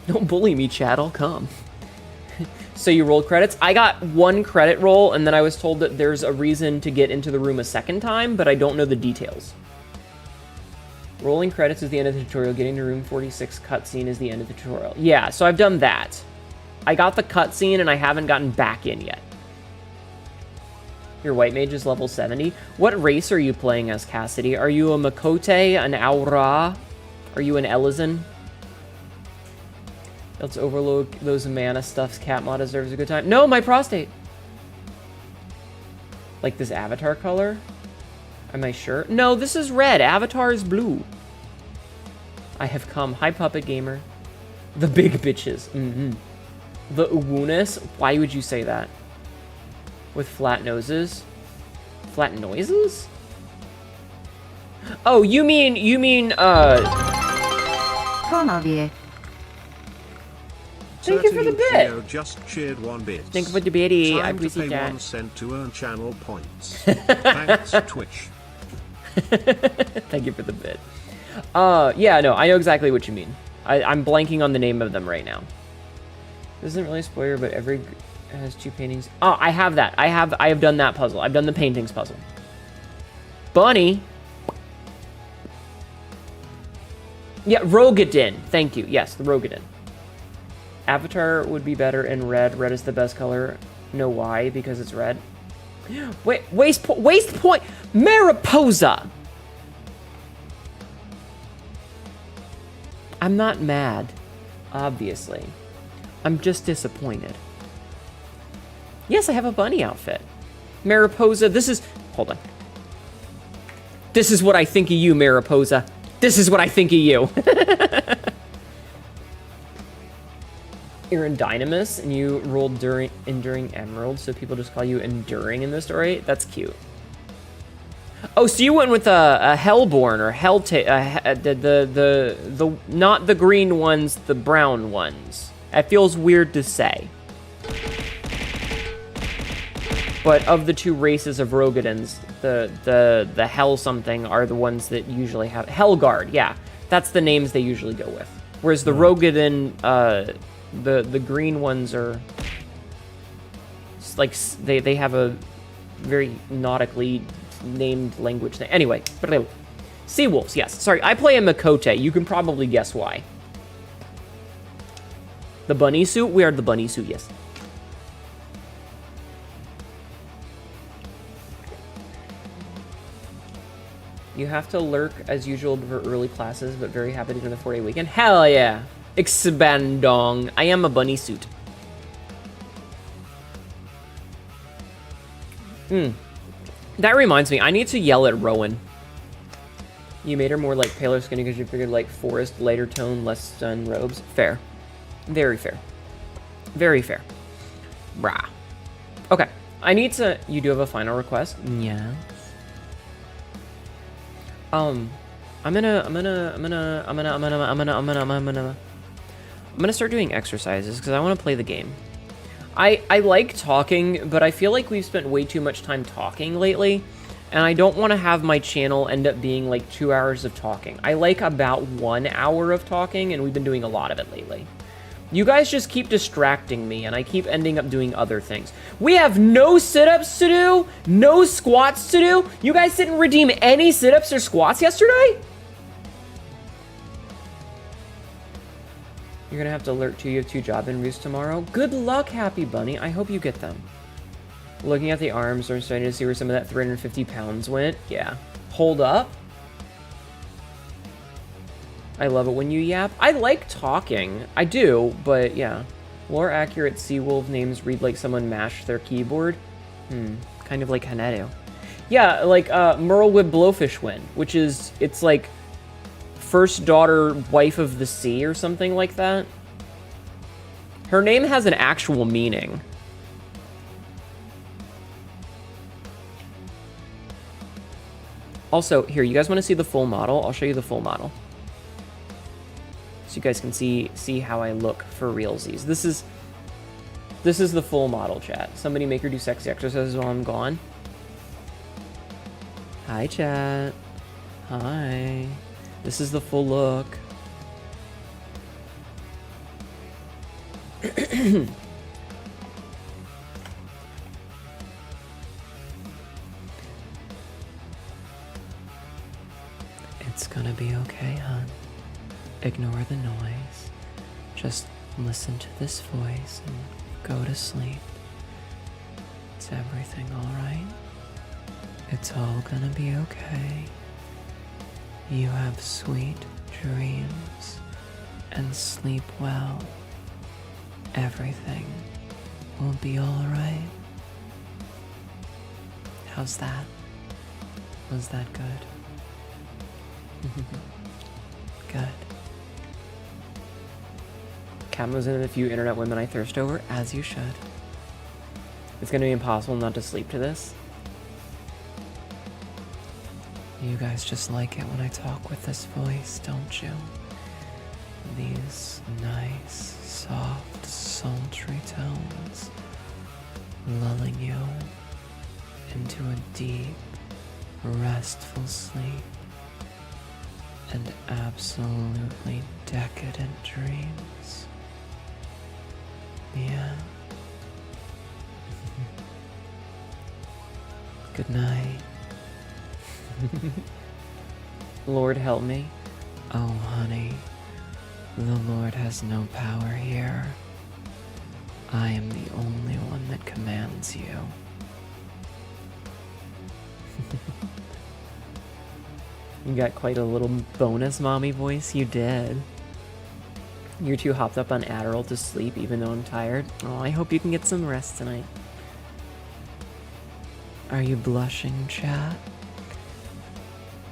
Don't bully me, Chad, I'll come. So you rolled credits? I got 1 credit roll, and then I was told that there's a reason to get into the room a second time, but I don't know the details. Rolling credits is the end of the tutorial. Getting to room 46 cutscene is the end of the tutorial. Yeah, so I've done that. I got the cutscene, and I haven't gotten back in yet. Your white mage is level 70. What race are you playing as, Cassidy? Are you a Makote, an Aura? Are you an Elizan? Let's overload those mana stuffs. Cat mod deserves a good time. No, my prostate. Like this avatar color? Am I sure? No, this is red. Avatar is blue. I have come. Hi, Puppet Gamer. The big bitches. The Uwunis? Why would you say that? With flat noses? Flat noises? Oh, you mean, Konovie. Thank you for the bit. Just cheered 1 bit. Thank you for the bitty. I Time to appreciate pay that. 1 cent to earn channel points. Thanks, Twitch. Thank you for the bit. Yeah, no, I know exactly what you mean. I'm blanking on the name of them right now. This isn't really a spoiler, but every has 2 paintings. Oh, I have that. I have done that puzzle. I've done the paintings puzzle. Bunny. Yeah, Rogadin. Thank you. Yes, the Rogadin. Avatar would be better in red. Red is the best color. Know why? Because it's red. Wait, waste point. Mariposa. I'm not mad, obviously. I'm just disappointed. Yes, I have a bunny outfit. Mariposa, this is... Hold on. This is what I think of you, Mariposa. This is what I think of you. You're in Dynamis, and you rolled Enduring Emerald, so people just call you Enduring in the story? That's cute. Oh, so you went with a Hellborn, or the not the green ones, the brown ones. It feels weird to say. But of the 2 races of Rogadins, the Hell something are the ones that usually have... Hellguard, yeah. That's the names they usually go with. Whereas the Rogadin... The green ones are like they have a very nautically named language thing. Anyway, sea wolves. Yes, sorry. I play a Makote. You can probably guess why. The bunny suit. We are the bunny suit. Yes. You have to lurk as usual for early classes, but very happy to do the 4-day weekend. Hell yeah. Expandong. I am a bunny suit. That reminds me, I need to yell at Rowan. You made her more like paler skinny because you figured like forest, lighter tone, less stun robes. Fair. Very fair. Very fair. Brah. Okay. I need to... You do have a final request? Yeah. I'm gonna start doing exercises because I want to play the game. I like talking, but I feel like we've spent way too much time talking lately, and I don't want to have my channel end up being like 2 hours of talking. I like about 1 hour of talking, and we've been doing a lot of it lately. You guys just keep distracting me, and I keep ending up doing other things. We have no sit-ups to do, no squats to do. You guys didn't redeem any sit-ups or squats yesterday? You're gonna have to alert 2. You have 2 job interviews tomorrow. Good luck, Happy Bunny. I hope you get them. Looking at the arms, I'm starting to see where some of that 350 pounds went. Yeah. Hold up. I love it when you yap. I like talking. I do, but yeah. More accurate Seawolf names read like someone mashed their keyboard. Kind of like Hanedo. Yeah, like Merlewib Blowfish Wind, which is, it's like first daughter, wife of the sea or something like that. Her name has an actual meaning. Also, here, you guys want to see the full model? I'll show you the full model. So you guys can see how I look for realsies. This is the full model, chat. Somebody make her do sexy exercises while I'm gone. Hi, chat. Hi. This is the full look. It's gonna be okay, hon. Ignore the noise. Just listen to this voice and go to sleep. Is everything alright? It's all gonna be okay. You have sweet dreams and sleep well. Everything will be alright. How's that? Was that good? Good. Cam was in a few internet women I thirst over, as you should. It's gonna be impossible not to sleep to this. You guys just like it when I talk with this voice, don't you? These nice, soft, sultry tones, lulling you into a deep, restful sleep and absolutely decadent dreams. Yeah. Good night. Lord help me. Oh, honey, the Lord has no power here. I am the only one that commands you. You got quite a little bonus mommy voice, you did. You're too hopped up on Adderall to sleep even though I'm tired. Oh, I hope you can get some rest tonight. Are you blushing, chat?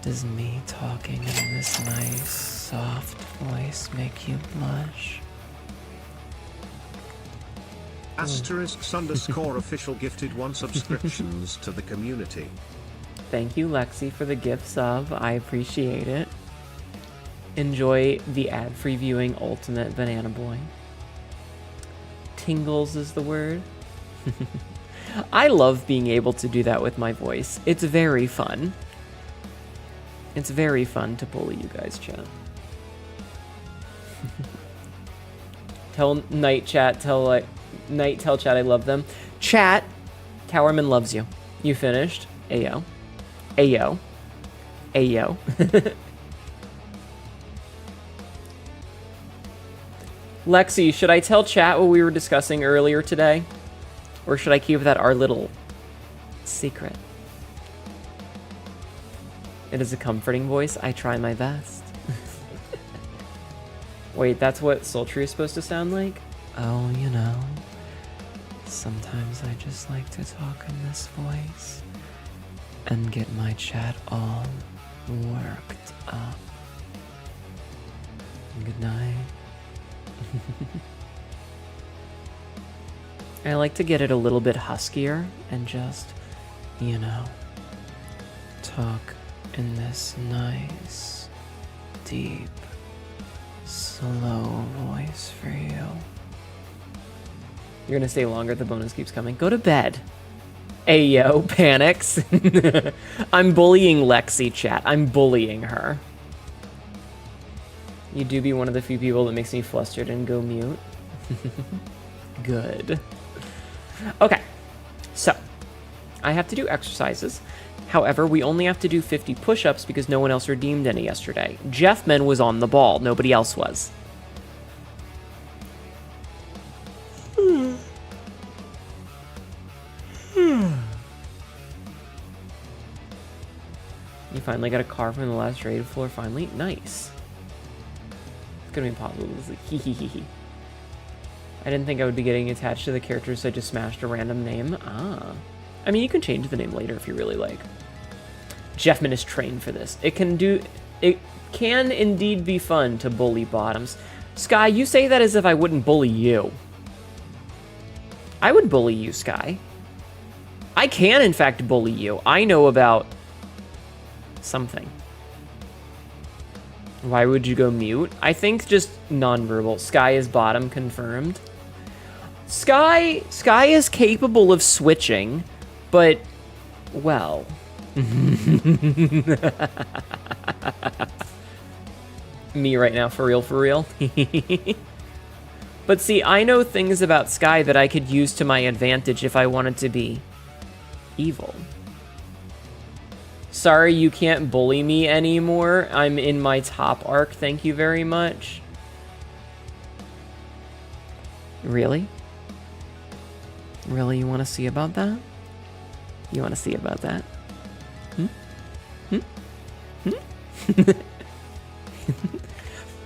Does me talking in this nice, soft voice make you blush? *_ official gifted 1 subscriptions to the community. Thank you, Lexi, for the gift sub. I appreciate it. Enjoy the ad-free viewing ultimate banana boy. Tingles is the word. I love being able to do that with my voice. It's very fun. It's very fun to bully you guys, chat. Tell Night chat, tell chat I love them. Chat, Towerman loves you. You finished? Ayo. Ayo. Ayo. Lexi, should I tell chat what we were discussing earlier today? Or should I keep that our little secret? It is a comforting voice. I try my best. Wait, that's what sultry is supposed to sound like? Oh, you know. Sometimes I just like to talk in this voice and get my chat all worked up. Good night. I like to get it a little bit huskier and just, you know, talk in this nice, deep, slow voice for you. You're gonna stay longer, the bonus keeps coming. Go to bed. Ayo, panics. I'm bullying Lexi, chat. I'm bullying her. You do be one of the few people that makes me flustered and go mute. Good. Okay, so I have to do exercises. However, we only have to do 50 push-ups because no one else redeemed any yesterday. Jeffman was on the ball. Nobody else was. You finally got a car from the last raid floor, finally? Nice. It's gonna be impossible. I didn't think I would be getting attached to the characters, so I just smashed a random name. Ah. I mean, you can change the name later if you really like. Jeffman is trained for this. It can indeed be fun to bully bottoms. Sky, you say that as if I wouldn't bully you. I would bully you, Sky. I can, in fact, bully you. I know about something. Why would you go mute? I think just nonverbal. Sky is bottom confirmed. Sky is capable of switching, but, well. Me right now, for real. But see, I know things about Sky that I could use to my advantage if I wanted to be evil. Sorry, you can't bully me anymore. I'm in my top arc, thank you very much. Really? Really, you want to see about that? You want to see about that?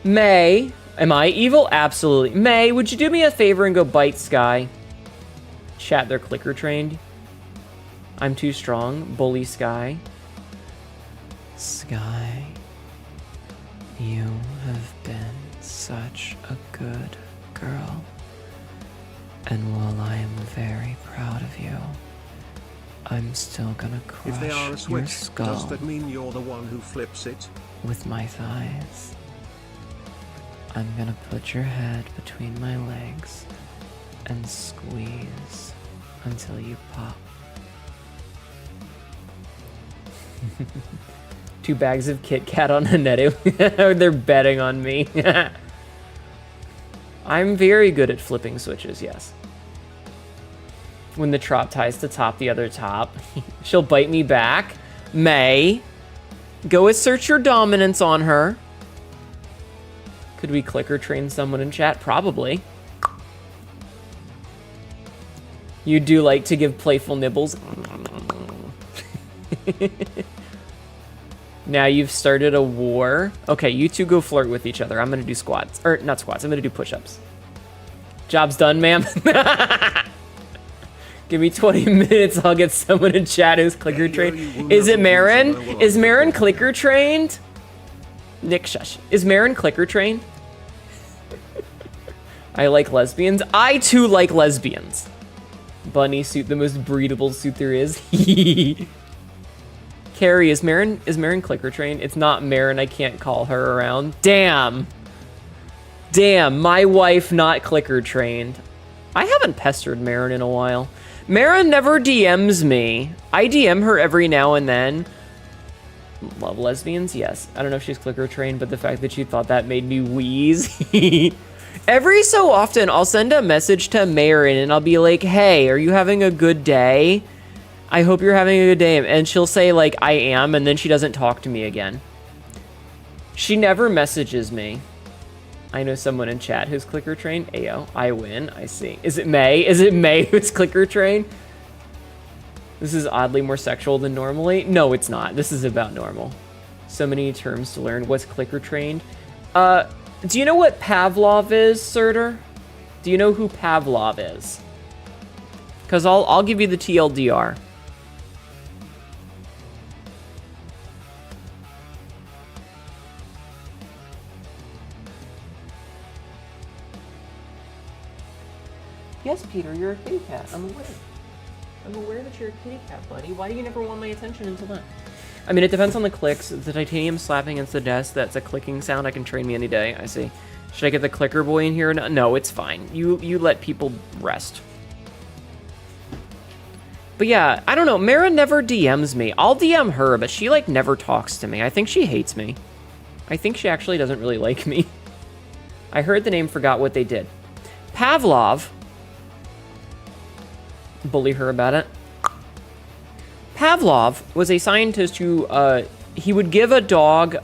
May, am I evil? Absolutely. May, would you do me a favor and go bite Sky? Chat, they're clicker trained. I'm too strong. Bully Sky. Sky, you have been such a good girl. And while I am very proud of you, I'm still gonna crush if they are a your switch, skull does that mean you're the one who flips it? with my thighs. I'm gonna put your head between my legs and squeeze until you pop. 2 bags of Kit Kat on Hanetu. They're betting on me. I'm very good at flipping switches, yes. When the trop ties to top the other top. She'll bite me back. May, go assert your dominance on her. Could we clicker train someone in chat? Probably. You do like to give playful nibbles. Now you've started a war. Okay, you two go flirt with each other. I'm gonna do squats. Or, not squats, I'm gonna do push-ups. Job's done, ma'am. Give me 20 minutes, I'll get someone in chat who's clicker trained. Is it Marin? Is Marin clicker trained? Nick, shush. Is Marin clicker trained? I like lesbians. I too like lesbians. Bunny suit, the most breedable suit there is. Carrie, is Marin clicker trained? It's not Marin, I can't call her around. Damn. Damn, my wife not clicker trained. I haven't pestered Marin in a while. Marin never DMs me. I DM her every now and then. Love lesbians? Yes. I don't know if she's clicker trained, but the fact that she thought that made me wheeze. Every so often, I'll send a message to Marin and I'll be like, hey, are you having a good day? I hope you're having a good day. And she'll say, like, I am, and then she doesn't talk to me again. She never messages me. I know someone in chat who's clicker trained. Ayo, I win. I see. Is it May? Is it May who's clicker trained? This is oddly more sexual than normally. No, it's not. This is about normal. So many terms to learn. What's clicker trained? Do you know what Pavlov is, Surtur? Do you know who Pavlov is? Because I'll give you the TLDR. Yes, Peter, you're a kitty cat. I'm aware. I'm aware that you're a kitty cat, buddy. Why do you never want my attention until then? I mean, it depends on the clicks. The titanium slapping against the desk, that's a clicking sound. I can train me any day. I see. Should I get the clicker boy in here? No, it's fine. You let people rest. But yeah, I don't know. Mara never DMs me. I'll DM her, but she, like, never talks to me. I think she hates me. I think she actually doesn't really like me. I heard the name, forgot what they did. Pavlov. Bully her about it. Pavlov was a scientist who, he would give a dog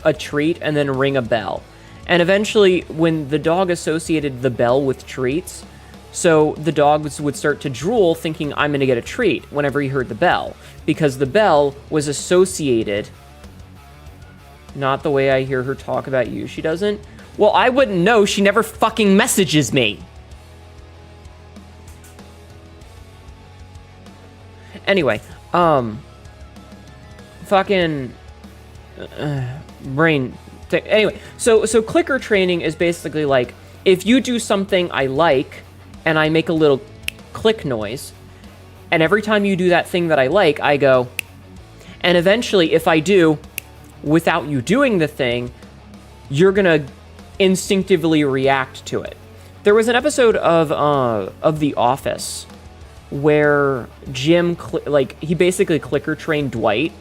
a treat and then ring a bell. And eventually, when the dog associated the bell with treats, so the dogs would start to drool thinking, I'm going to get a treat whenever he heard the bell. Because the bell was associated... Not the way I hear her talk about you. She doesn't? Well, I wouldn't know. She never fucking messages me. Anyway, fucking... brain... Anyway, so clicker training is basically like, if you do something I like, and I make a little click noise, and every time you do that thing that I like, I go, and eventually, if I do, without you doing the thing, you're gonna instinctively react to it. There was an episode of The Office where Jim, he basically clicker trained Dwight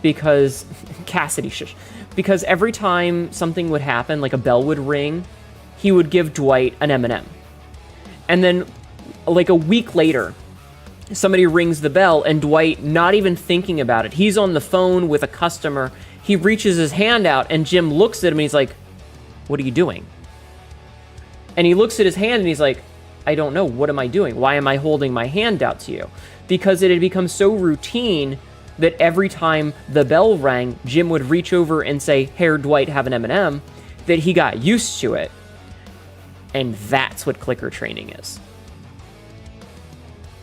because, Cassidy, shush. Because every time something would happen, like a bell would ring, he would give Dwight an M&M. And then, like a week later, somebody rings the bell, and Dwight, not even thinking about it, he's on the phone with a customer, he reaches his hand out, and Jim looks at him, and he's like, what are you doing? And he looks at his hand, and he's like, I don't know, what am I doing? Why am I holding my hand out to you? Because it had become so routine that every time the bell rang, Jim would reach over and say, "Here, Dwight, have an M&M," that he got used to it. And that's what clicker training is.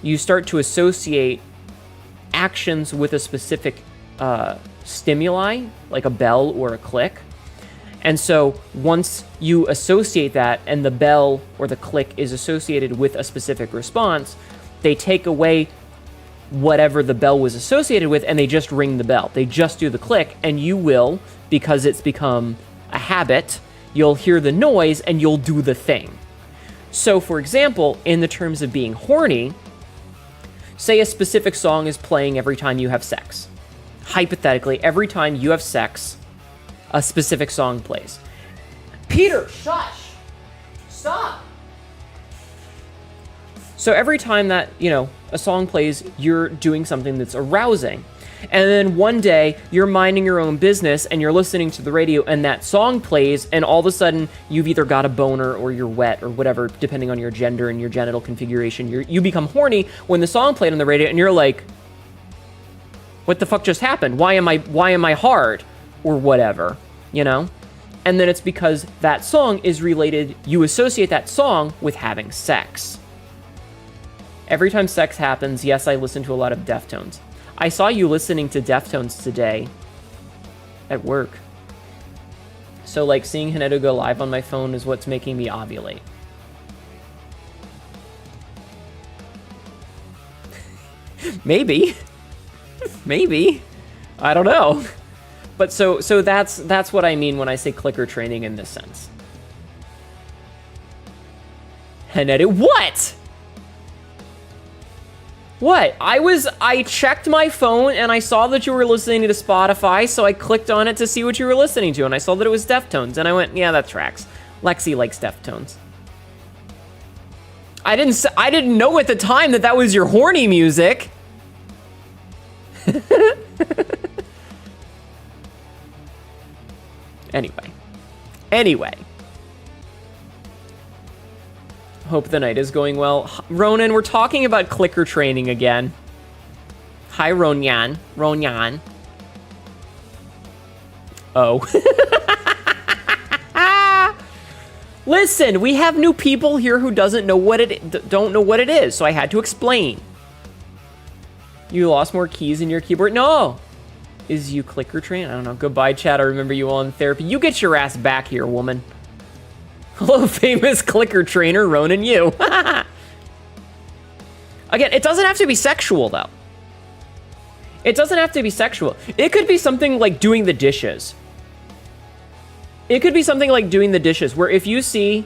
You start to associate actions with a specific stimuli, like a bell or a click. And so once you associate that and the bell or the click is associated with a specific response, they take away whatever the bell was associated with, and they just ring the bell. They just do the click, and you will, because it's become a habit, you'll hear the noise, and you'll do the thing. So, for example, in the terms of being horny, say a specific song is playing every time you have sex. Hypothetically, every time you have sex, a specific song plays. Peter, shush! Stop! So every time that, a song plays, you're doing something that's arousing. And then one day, you're minding your own business, and you're listening to the radio, and that song plays, and all of a sudden, you've either got a boner, or you're wet, or whatever, depending on your gender and your genital configuration. You become horny when the song played on the radio, and you're like, what the fuck just happened? Why am I hard? Or whatever, And then it's because that song is related, you associate that song with having sex. Every time sex happens, yes, I listen to a lot of Deftones. I saw you listening to Deftones today at work. So, like, seeing Hanedo go live on my phone is what's making me ovulate. Maybe. Maybe. I don't know. But so that's what I mean when I say clicker training in this sense. Hanedo, what? What? I checked my phone and I saw that you were listening to Spotify, so I clicked on it to see what you were listening to, and I saw that it was Deftones, and I went, yeah, that tracks. Lexi likes Deftones. I didn't know at the time that was your horny music. Anyway. Hope the night is going well. Ronan, we're talking about clicker training again. Hi, Ronyan. Oh. Listen, we have new people here who don't know what it is, so I had to explain. You lost more keys in your keyboard? No. Is you clicker train? I don't know. Goodbye, chat. I remember you all in therapy. You get your ass back here, woman. Hello, famous clicker trainer, Ronan Yu. Again, it doesn't have to be sexual, though. It doesn't have to be sexual. It could be something like doing the dishes. It could be something like doing the dishes, where if you see...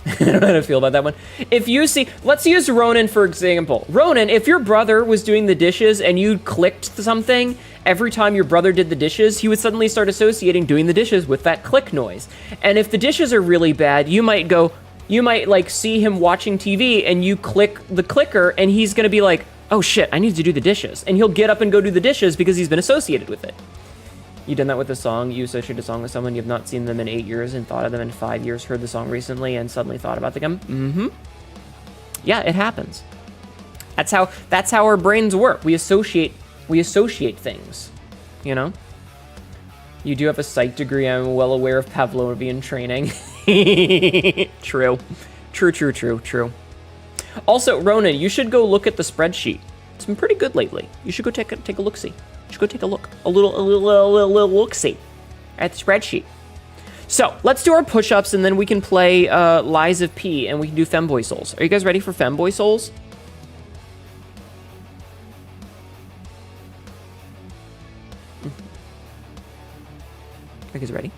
I don't know how to feel about that one. If you see... Let's use Ronan, for example. Ronan, if your brother was doing the dishes and you clicked something, every time your brother did the dishes, he would suddenly start associating doing the dishes with that click noise. And if the dishes are really bad, you might go... You might, like, see him watching TV and you click the clicker and he's gonna be like, oh shit, I need to do the dishes. And he'll get up and go do the dishes because he's been associated with it. You done that with a song? You associate a song with someone, you've not seen them in 8 years and thought of them in 5 years, heard the song recently and suddenly thought about them? Mm-hmm. Yeah, it happens. That's how our brains work. We associate things, you know? You do have a psych degree, I'm well aware of Pavlovian training. True. True. Also, Ronan, you should go look at the spreadsheet. It's been pretty good lately. You should go take a look-see. You should go take a look. A little look-see at the spreadsheet. So, let's do our push-ups, and then we can play Lies of P, and we can do Femboy Souls. Are you guys ready for Femboy Souls? Are you guys ready?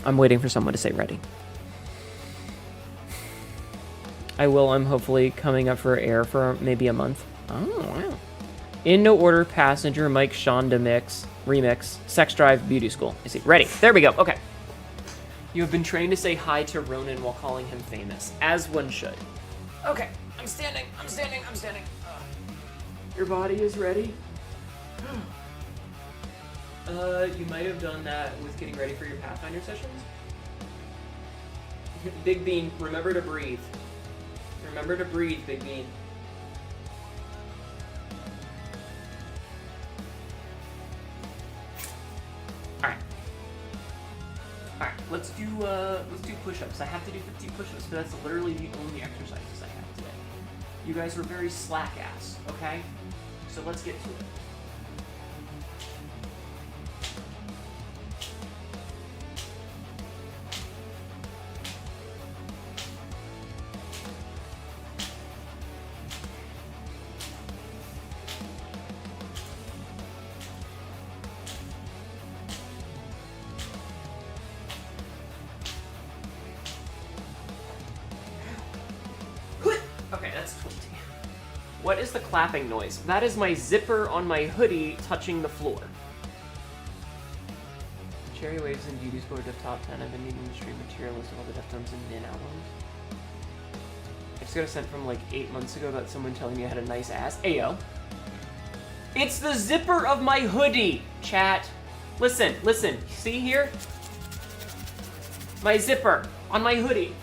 I'm waiting for someone to say ready. I will. I'm hopefully coming up for air for maybe a month. Oh, wow. In no order, Passenger, Mike Shonda remix, Sex Drive, Beauty School. I see. Ready. There we go. Okay. You have been trained to say hi to Ronan while calling him famous, as one should. Okay. I'm standing. Your body is ready? You might have done that with getting ready for your Pathfinder sessions. Big Bean, remember to breathe. Remember to breathe, Big Bean. Alright, let's do push-ups. I have to do 50 push-ups, but that's literally the only exercises I have today. You guys were very slack-ass, okay? So let's get to it. Okay, that's 20. What is the clapping noise? That is my zipper on my hoodie touching the floor. Cherry Waves and Beauty School are the top 10. I've been needing to stream material list of all the Deftones and Min albums. I just got a sent from like 8 months ago about someone telling me I had a nice ass. Ayo. It's the zipper of my hoodie, chat. Listen. See here? My zipper on my hoodie.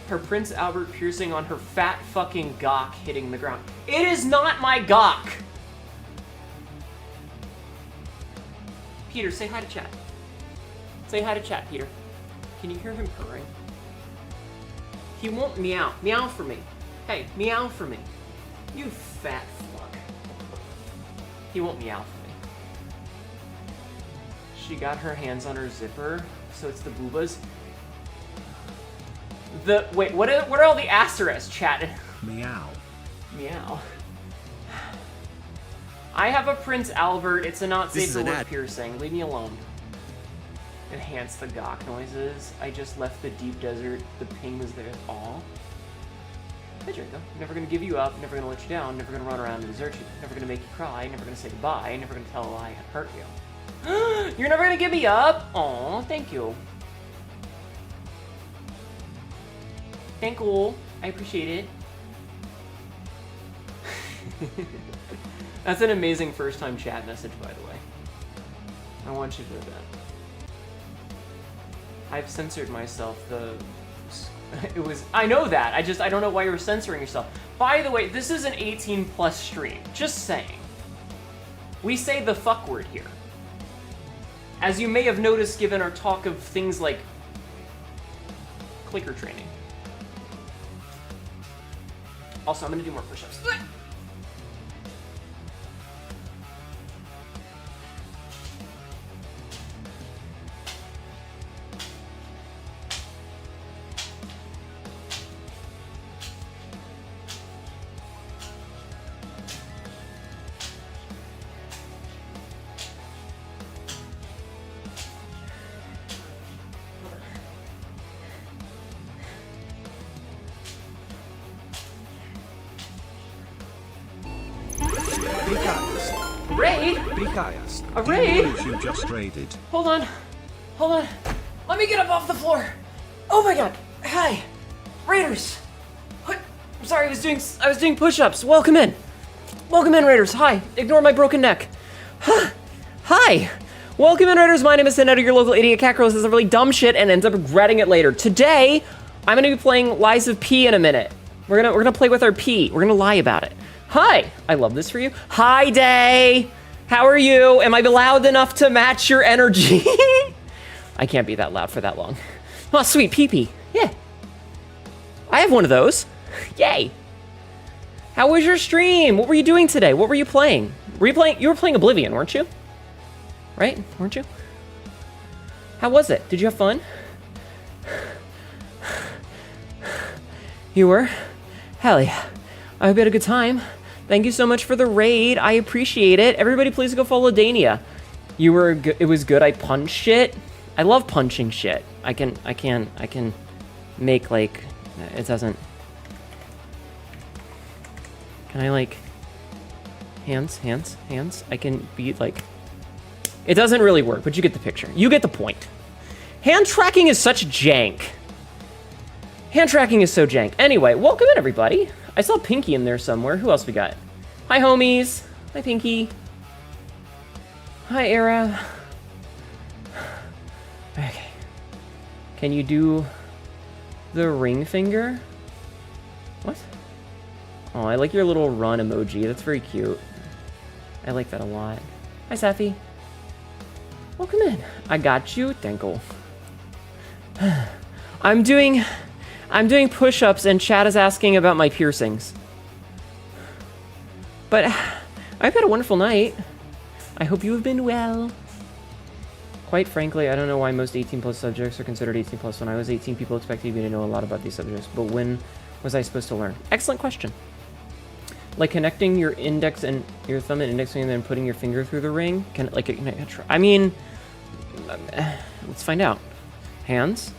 Her Prince Albert piercing on her fat fucking gawk hitting the ground. It is not my gawk! Peter, say hi to chat. Say hi to chat, Peter. Can you hear him purring? He won't meow. Meow for me. Hey, meow for me. You fat fuck. He won't meow for me. She got her hands on her zipper, so it's the boobas. Wait, what are all the asterisks, chat? Meow. Meow. I have a Prince Albert. It's a not safe for work piercing. Leave me alone. Enhance the gawk noises. I just left the deep desert. The pain was there. Aw. Hey, Draco. Never gonna give you up. Never gonna let you down. Never gonna run around and desert you. Never gonna make you cry. Never gonna say goodbye. Never gonna tell a lie and hurt you. You're never gonna give me up? Aw, thank you. Thank you. I appreciate it. That's an amazing first-time chat message, by the way. I want you to know that. I've censored myself. I know that. I don't know why you're censoring yourself. By the way, this is an 18+ stream. Just saying. We say the fuck word here. As you may have noticed given our talk of things like clicker training. Also, I'm gonna do more push-ups. Prikayast. Raid? Prikayast. A raid? Who you just raided? Hold on. Hold on. Let me get up off the floor. Oh my god. Hi. Raiders. What? I'm sorry, I was doing push-ups. Welcome in. Welcome in, Raiders. Hi. Ignore my broken neck. Hi. Welcome in, Raiders. My name is Senator, your local idiot cat girl who says some really dumb shit and ends up regretting it later. Today, I'm gonna be playing Lies of P in a minute. We're gonna play with our P. We're gonna lie about it. Hi. I love this for you. Hi, Day. How are you? Am I loud enough to match your energy? I can't be that loud for that long. Oh, sweet pee-pee. Yeah. I have one of those. Yay. How was your stream? What were you doing today? What were you playing? You were playing Oblivion, weren't you? Right? Weren't you? How was it? Did you have fun? You were? Hell yeah. I hope you had a good time. Thank you so much for the raid. I appreciate it. Everybody please go follow Dania. You were good. It was good. I punched shit. I love punching shit. I can make like, it doesn't. Can I like, hands? I can be like, it doesn't really work, but you get the picture. You get the point. Hand tracking is such jank. Hand tracking is so jank. Anyway, welcome in everybody. I saw Pinky in there somewhere. Who else we got? Hi, homies. Hi, Pinky. Hi, Era. Okay. Can you do the ring finger? What? Oh, I like your little run emoji. That's very cute. I like that a lot. Hi, Safi. Welcome in. I got you. Thank you. I'm doing push-ups and chat is asking about my piercings. But I've had a wonderful night. I hope you have been well. Quite frankly, I don't know why most 18+ subjects are considered 18+. When I was 18, people expected me to know a lot about these subjects, but when was I supposed to learn? Excellent question. Like connecting your index and your thumb and index finger and then putting your finger through the ring? I mean, let's find out. Hands.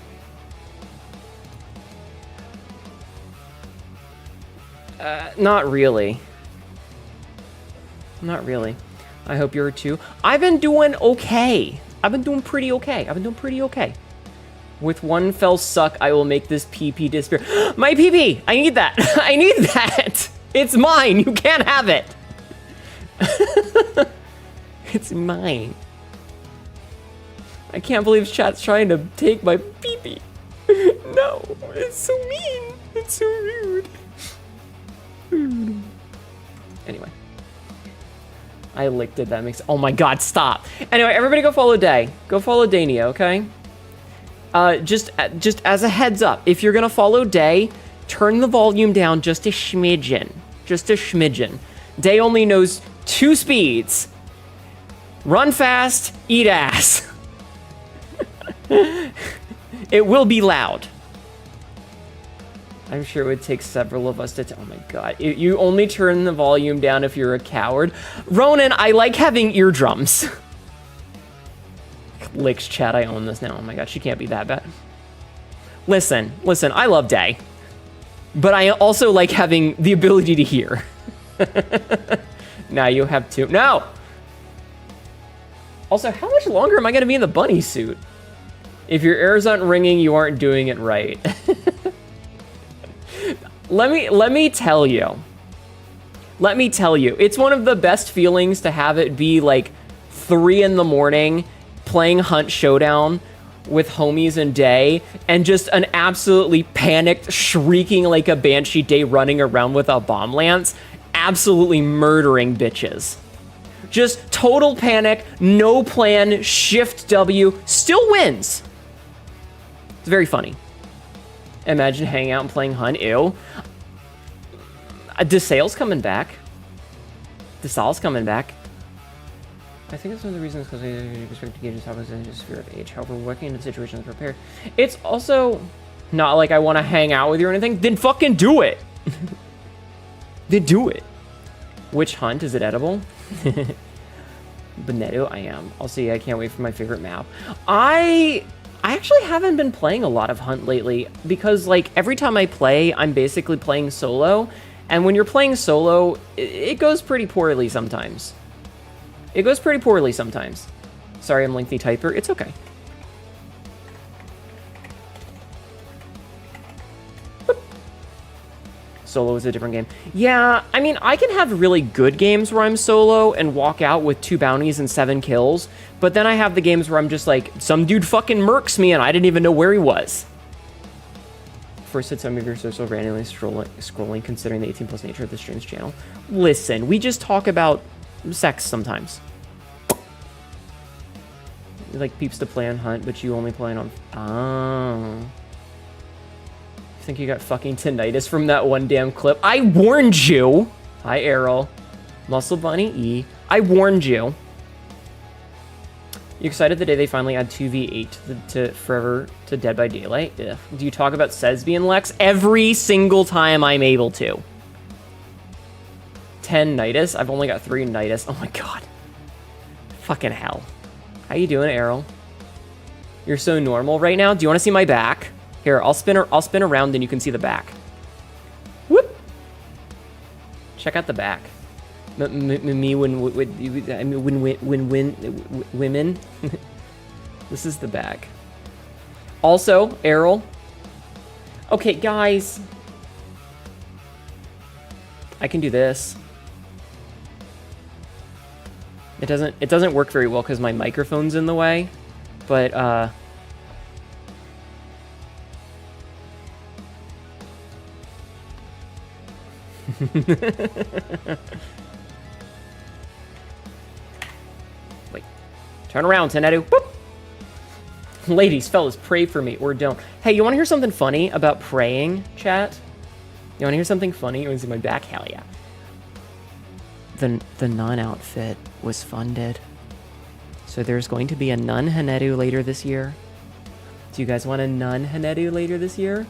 Not really. Not really. I hope you're too. I've been doing okay. I've been doing pretty okay. With one fell suck, I will make this PP disappear. My PP! I need that. I need that. It's mine. You can't have it. It's mine. I can't believe chat's trying to take my PP. No, it's so mean. It's so rude. Anyway. I licked it, that makes, oh my god, stop. Anyway, everybody go follow Day. Go follow Dania, okay? Just as a heads up, if you're gonna follow Day, turn the volume down just a schmidgen. Just a schmidgen. Day only knows 2 speeds. Run fast, eat ass. It will be loud. I'm sure it would take several of us to, oh my god. You only turn the volume down if you're a coward. Ronan, I like having eardrums. Licks chat, I own this now. Oh my god, she can't be that bad. Listen, I love Day. But I also like having the ability to hear. Now you have 2, no! Also, how much longer am I gonna be in the bunny suit? If your ears aren't ringing, you aren't doing it right. Let me tell you, it's one of the best feelings to have it be like 3 in the morning playing Hunt Showdown with homies and Day and just an absolutely panicked, shrieking like a banshee Day running around with a bomb lance, absolutely murdering bitches. Just total panic, no plan, shift W, still wins. It's very funny. Imagine hanging out and playing Hunt. Ew. DeSale's coming back. DeSale's coming back. I think that's one of the reasons because we expect to gauge his topics in his sphere of age. However, working in the situation is prepared. It's also not like I want to hang out with you or anything. Then fucking do it. Then do it. Which Hunt? Is it edible? Bonetto, I am. I'll see. I can't wait for my favorite map. I actually haven't been playing a lot of Hunt lately because like every time I play, I'm basically playing solo And when you're playing solo, it goes pretty poorly sometimes. It goes pretty poorly sometimes. Sorry, I'm lengthy typer. It's okay. Solo is a different game. Yeah, I mean, I can have really good games where I'm solo and walk out with 2 bounties and 7 kills, but then I have the games where I'm just like, some dude fucking murks me and I didn't even know where he was. First hit some of your social randomly scrolling considering the 18+ nature of the stream's channel. Listen, we just talk about sex sometimes. Like peeps to play on Hunt, but you only play on... Oh. I think you got fucking tinnitus from that one damn clip. I warned you! Hi, Errol. Muscle Bunny E. I warned you. You excited the day they finally add 2v8 to Forever to Dead by Daylight? Ugh. Do you talk about Sesby and Lex? Every single time I'm able to. 10 nitus? I've only got 3 nitus. Oh my god. Fucking hell. How you doing, Errol? You're so normal right now. Do you want to see my back? Here, I'll spin around and you can see the back. Whoop! Check out the back. Me when women. This is the back. Also, Errol. Okay, guys. I can do this. It doesn't work very well because my microphone's in the way, but wait. Turn around, Tenedu. Boop. Ladies, fellas, pray for me or don't. Hey, you want to hear something funny about praying, chat? You want to hear something funny? You want to see my back? Hell yeah. The nun outfit was funded. So there's going to be a nun Hanedu later this year. Do you guys want a nun Hanedu later this year?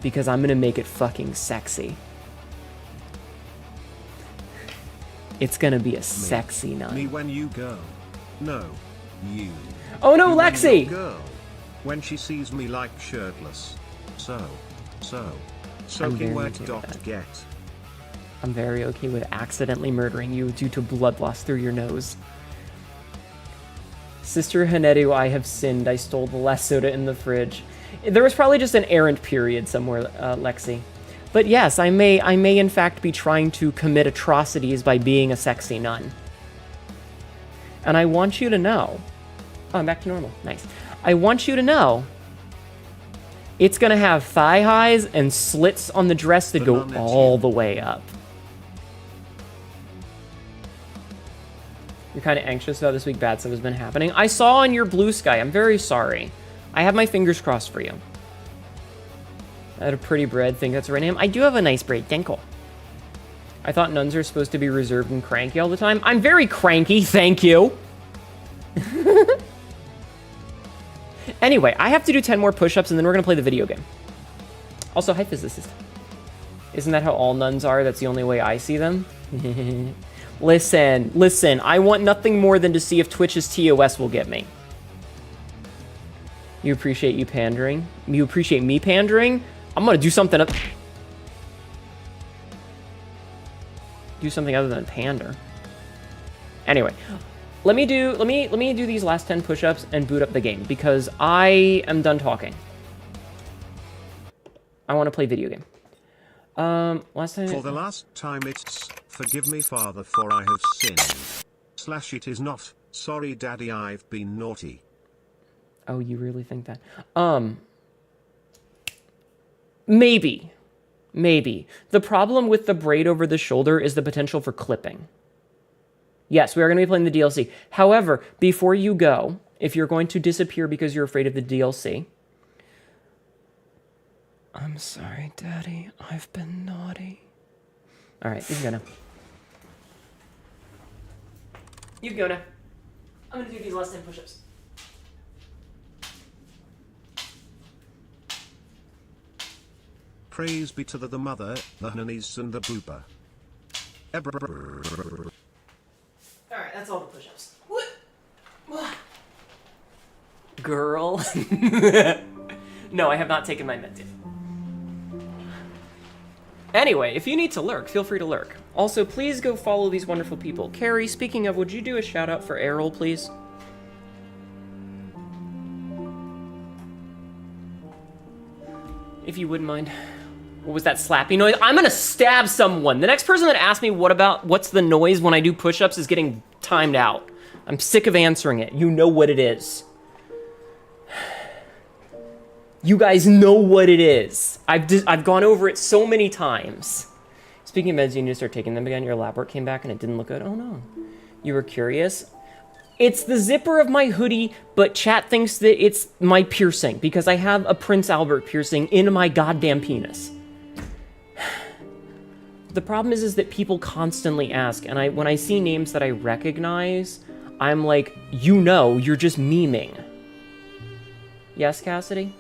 Because I'm going to make it fucking sexy. It's going to be a sexy nun. Me when you go. No, you. Oh no, You Lexi! girl. When she sees me like shirtless. So. I'm Soaking very wet okay with dot that. get. I'm very okay with accidentally murdering you due to blood loss through your nose. Sister Hanedu, I have sinned. I stole the last soda in the fridge. There was probably just an errant period somewhere, Lexi. But yes, I may in fact be trying to commit atrocities by being a sexy nun. And I want you to know... Oh, I'm back to normal. Nice. I want you to know... It's gonna have thigh highs and slits on the dress that go all the way up. You're kind of anxious about this week. Bad stuff has been happening. I saw on your blue sky. I'm very sorry. I have my fingers crossed for you. I had a pretty bread. Think that's the right name. I do have a nice braid. Dinkle. I thought nuns are supposed to be reserved and cranky all the time. I'm very cranky. Thank you. Anyway, I have to do 10 more push-ups and then we're going to play the video game. Also, hi, physicist. Isn't that how all nuns are? That's the only way I see them? Listen. I want nothing more than to see if Twitch's TOS will get me. You appreciate you pandering? You appreciate me pandering? I'm going to do something... Do something other than pander. Anyway... Let me do these last 10 push-ups and boot up the game because I am done talking. I want to play video game. Last time. For the last time, it's forgive me, Father, for I have sinned. / it is not. Sorry, Daddy, I've been naughty. Oh, you really think that? Maybe. The problem with the braid over the shoulder is the potential for clipping. Yes, we are going to be playing the DLC. However, before you go, if you're going to disappear because you're afraid of the DLC... I'm sorry, Daddy. I've been naughty. Alright, you can go now. You can go now. I'm going to do these last 10 push-ups. Praise be to the mother, the Hanis, and the booper. Alright, that's all the push-ups. What? Girl. No, I have not taken my meds yet. Anyway, if you need to lurk, feel free to lurk. Also, please go follow these wonderful people. Carrie, speaking of, would you do a shout out for Errol, please? If you wouldn't mind. What was that slappy noise? I'm gonna stab someone. The next person that asks me what's the noise when I do push-ups is getting timed out. I'm sick of answering it. You know what it is. You guys know what it is. I've gone over it so many times. Speaking of meds, you need to start taking them again. Your lab work came back and it didn't look good. Oh no. You were curious? It's the zipper of my hoodie, but chat thinks that it's my piercing because I have a Prince Albert piercing in my goddamn penis. The problem is that people constantly ask, and when I see names that I recognize, I'm like, you know, you're just memeing. Yes, Cassidy?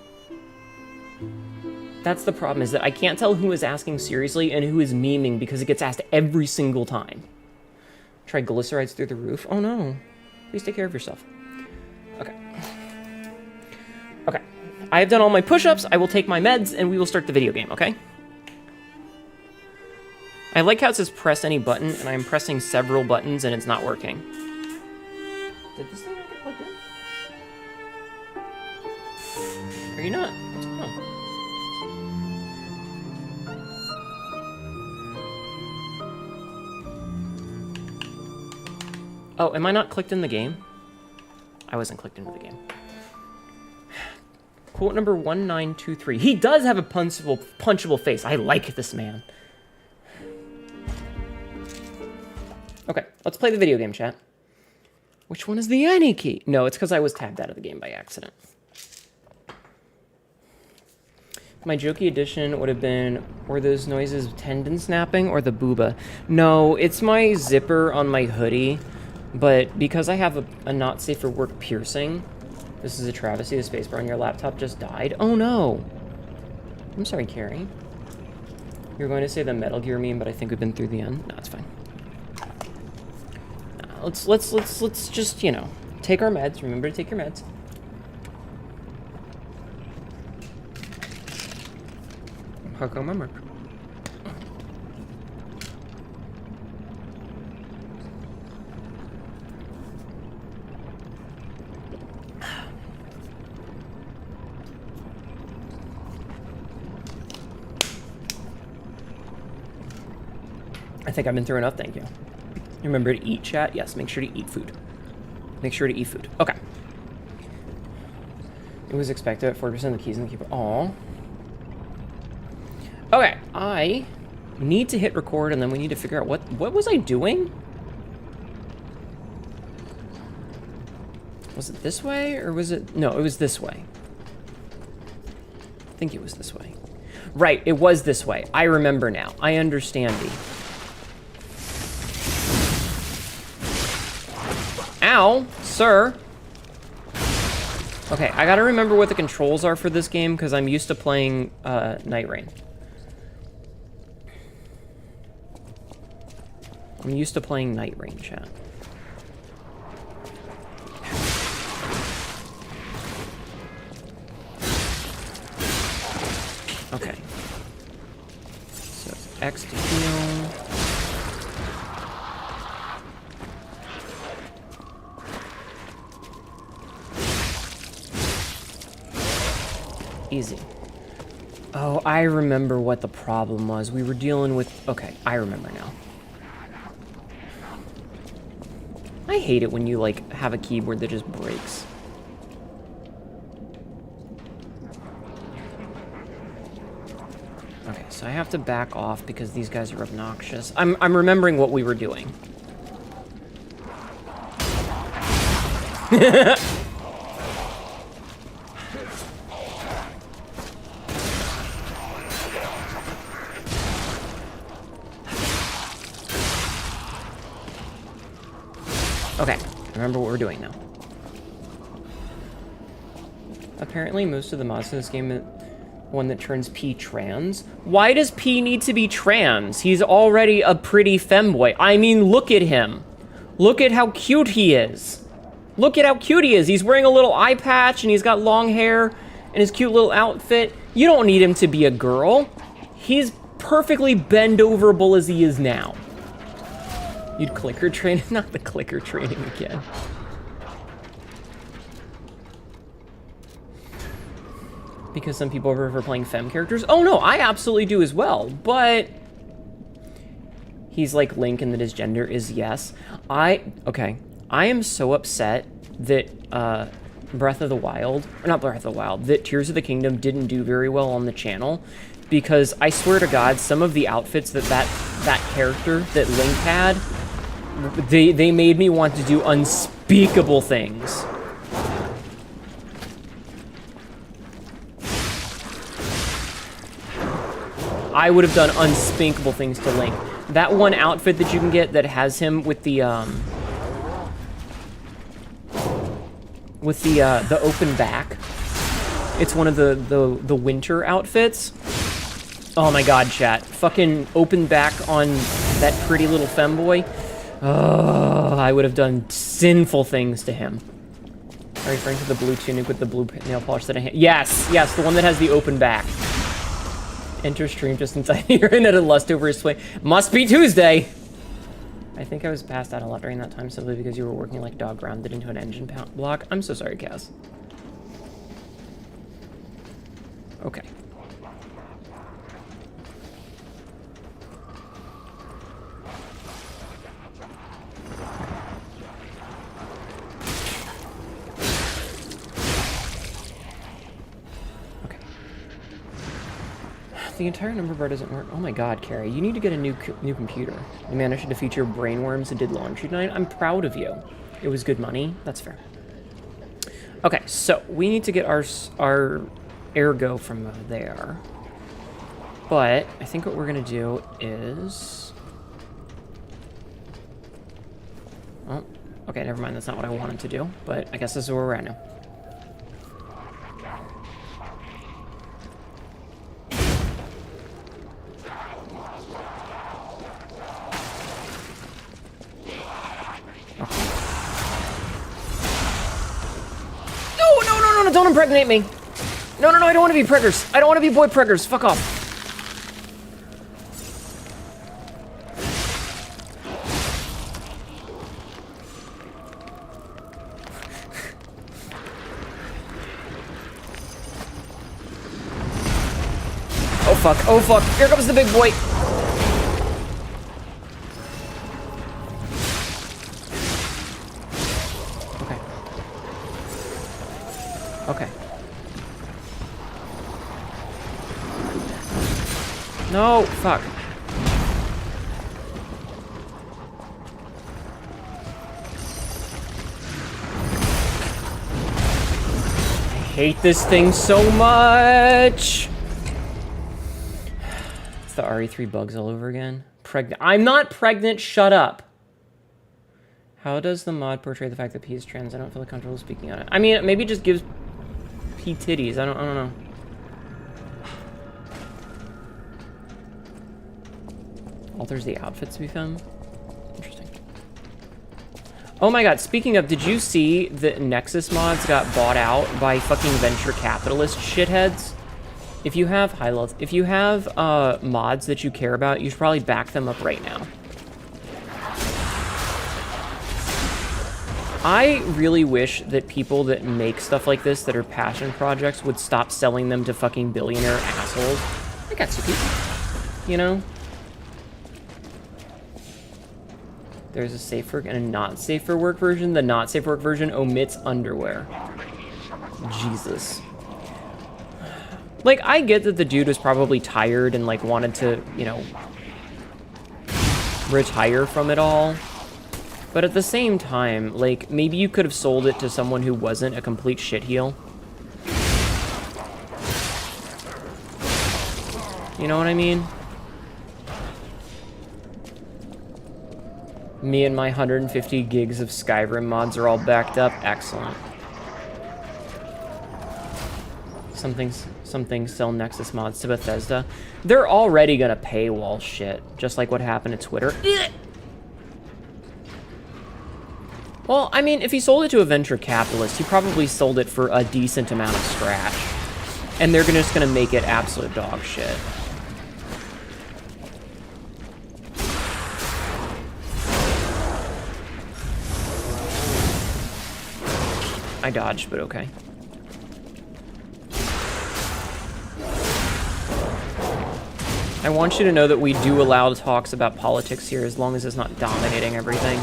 That's the problem, is that I can't tell who is asking seriously and who is memeing because it gets asked every single time. Triglycerides through the roof? Oh no. Please take care of yourself. Okay. Okay. I have done all my push-ups, I will take my meds, and we will start the video game, okay? I like how it says press any button, and I'm pressing several buttons and it's not working. Did this thing not get plugged in? Are you not? Oh, am I not clicked in the game? I wasn't clicked into the game. Quote number 1923. He does have a punchable face. I like this man. Okay, let's play the video game, chat. Which one is the any key? No, it's because I was tabbed out of the game by accident. My jokey addition would have been, were those noises tendon snapping or the booba? No, it's my zipper on my hoodie, but because I have a not safe for work piercing, this is a travesty, the spacebar on your laptop just died. Oh no! I'm sorry, Carrie. You're going to say the Metal Gear meme, but I think we've been through the end. No, it's fine. Let's just, you know, take our meds. Remember to take your meds. How come I'm I think I've been through enough, thank you. Remember to eat, chat? Yes, make sure to eat food. Make sure to eat food. Okay. It was expected at 40% of the keys in the keyboard. Aw. Okay, I need to hit record and then we need to figure out what was I doing? Was it this way or was it... No, it was this way. I think it was this way. Right, it was this way. I remember now. I understand thee. Ow, sir. Okay, I gotta remember what the controls are for this game because I'm used to playing Night Rain. I'm used to playing Night Rain, chat. Okay. So it's X to heal. Easy. Oh, I remember what the problem was. We were dealing with... Okay, I remember now. I hate it when you, like, have a keyboard that just breaks. Okay, so I have to back off because these guys are obnoxious. I'm remembering what we were doing. Okay, I remember what we're doing now. Apparently most of the mods in this game are one that turns P trans. Why does P need to be trans? He's already a pretty femboy. I mean, look at him. Look at how cute he is. Look at how cute he is. He's wearing a little eye patch and he's got long hair and his cute little outfit. You don't need him to be a girl. He's perfectly bend-overable as he is now. You'd clicker train? Not the clicker training again. Because some people prefer playing femme characters. Oh no, I absolutely do as well, but he's like Link and that his gender is yes. Okay. I am so upset that Breath of the Wild, or not Breath of the Wild, that Tears of the Kingdom didn't do very well on the channel, because I swear to God, some of the outfits that character that Link had, they made me want to do unspeakable things. I would have done unspeakable things to Link. That one outfit that you can get that has him with the open back. It's one of the winter outfits. Oh my god, chat. Fucking open back on that pretty little femboy. Oh, I would have done sinful things to him. Are you referring to the blue tunic with the blue nail polish that I had? Yes, the one that has the open back. Enter stream just inside here and at a lust over his swing. Must be Tuesday! I think I was passed out a lot during that time simply because you were working like dog grounded into an engine block. I'm so sorry, Cass. Okay. The entire number bar doesn't work. Oh my god, Carrie. You need to get a new computer. You managed to defeat your brainworms and did laundry tonight. I'm proud of you. It was good money. That's fair. Okay, so we need to get our ergo from there. But I think what we're going to do is... Oh, okay, never mind. That's not what I wanted to do. But I guess this is where we're at now. Don't impregnate me. No, I don't want to be preggers. I don't want to be boy preggers. Fuck off. Oh fuck. Here comes the big boy. Okay. No, fuck. I hate this thing so much. It's the RE3 bugs all over again. Pregnant. I'm not pregnant, shut up. How does the mod portray the fact that P is trans? I don't feel comfortable speaking on it. I mean, maybe it just gives P titties. I don't know. Alters the outfits to be femme. Interesting. Oh my god, speaking of, did you see that Nexus mods got bought out by fucking venture capitalist shitheads? If you have if you have mods that you care about, you should probably back them up right now. I really wish that people that make stuff like this that are passion projects would stop selling them to fucking billionaire assholes. I got Suki. You know? There's a safe for work and a not safe for work version. The not safe for work version omits underwear. Jesus. Like, I get that the dude was probably tired and, like, wanted to, you know, retire from it all. But at the same time, like, maybe you could have sold it to someone who wasn't a complete shitheel. You know what I mean? Me and my 150 gigs of Skyrim mods are all backed up. Excellent. Some things sell Nexus mods to Bethesda. They're already gonna paywall shit, just like what happened to Twitter. Well, I mean, if he sold it to a venture capitalist, he probably sold it for a decent amount of scratch. And they're just gonna make it absolute dog shit. I dodged, but okay. I want you to know that we do allow talks about politics here as long as it's not dominating everything.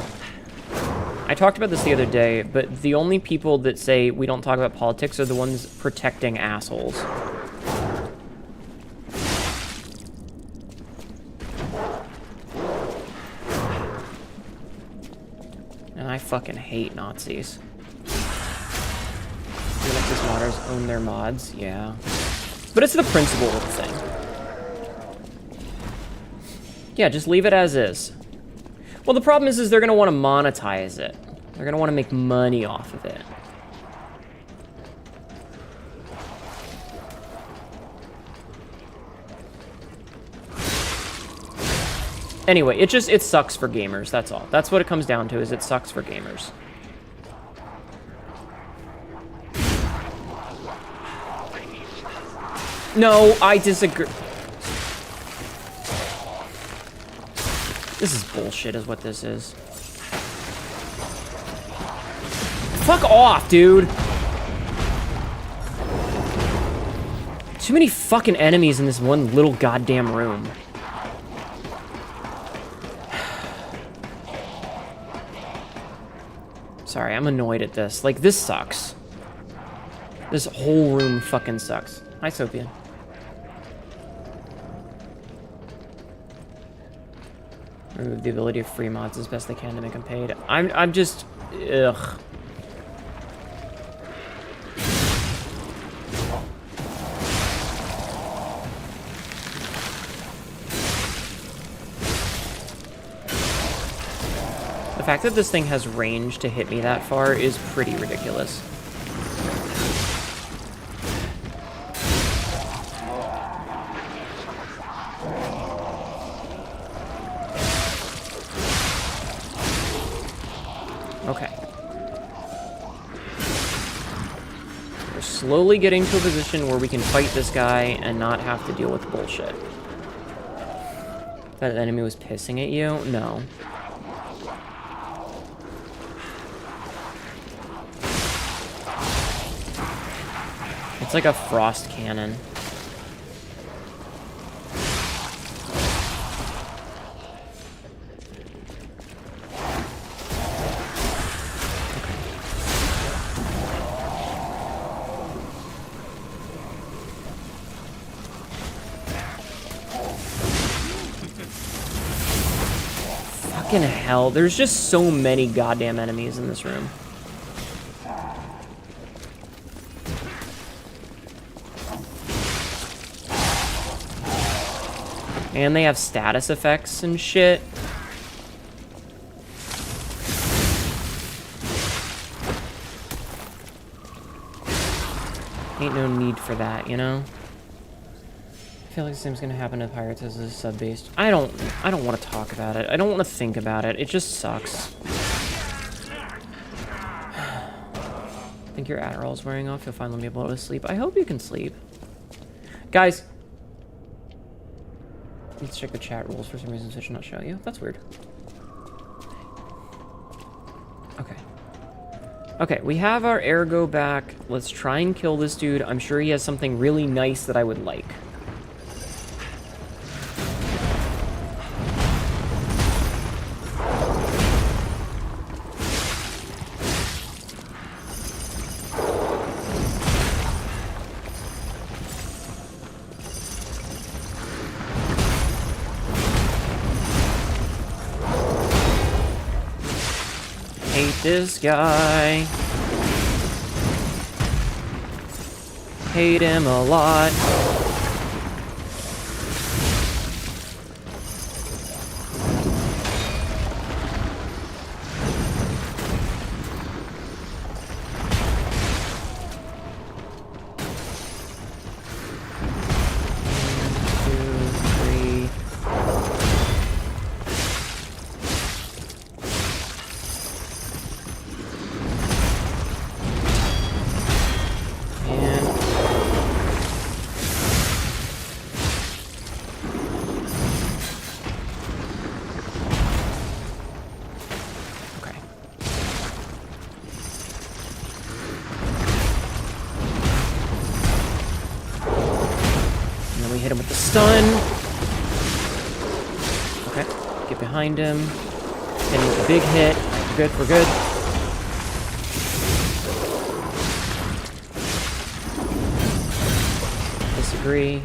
I talked about this the other day, but the only people that say we don't talk about politics are the ones protecting assholes. And I fucking hate Nazis. Do Nexus modders own their mods? Yeah. But it's the principle of the thing. Yeah, just leave it as is. Well, the problem is they're going to want to monetize it. They're going to want to make money off of it. Anyway, it sucks for gamers, that's all. That's what it comes down to, is it sucks for gamers. No, I disagree. This is bullshit, is what this is. Fuck off, dude! Too many fucking enemies in this one little goddamn room. Sorry, I'm annoyed at this. Like, this sucks. This whole room fucking sucks. Hi, Sophia. Remove the ability of free mods as best they can to make them paid. I'm just... Ugh. The fact that this thing has range to hit me that far is pretty ridiculous. Okay. We're slowly getting to a position where we can fight this guy and not have to deal with bullshit. That enemy was pissing at you? No. It's like a frost cannon. Fucking hell, there's just so many goddamn enemies in this room. And they have status effects and shit. Ain't no need for that, you know? I feel like the same's gonna happen to Pirates as a sub-based. I don't want to talk about it. I don't want to think about it. It just sucks. Think your Adderall's wearing off? You'll finally be able to sleep. I hope you can sleep. Guys, let's check the chat rules. For some reason, it should not show you. That's weird. Okay. Okay, we have our ergo back. Let's try and kill this dude. I'm sure he has something really nice that I would like. This guy. Hate him a lot. the stun. Okay, get behind him. Hit him with a big hit. We're good, we're good. Disagree.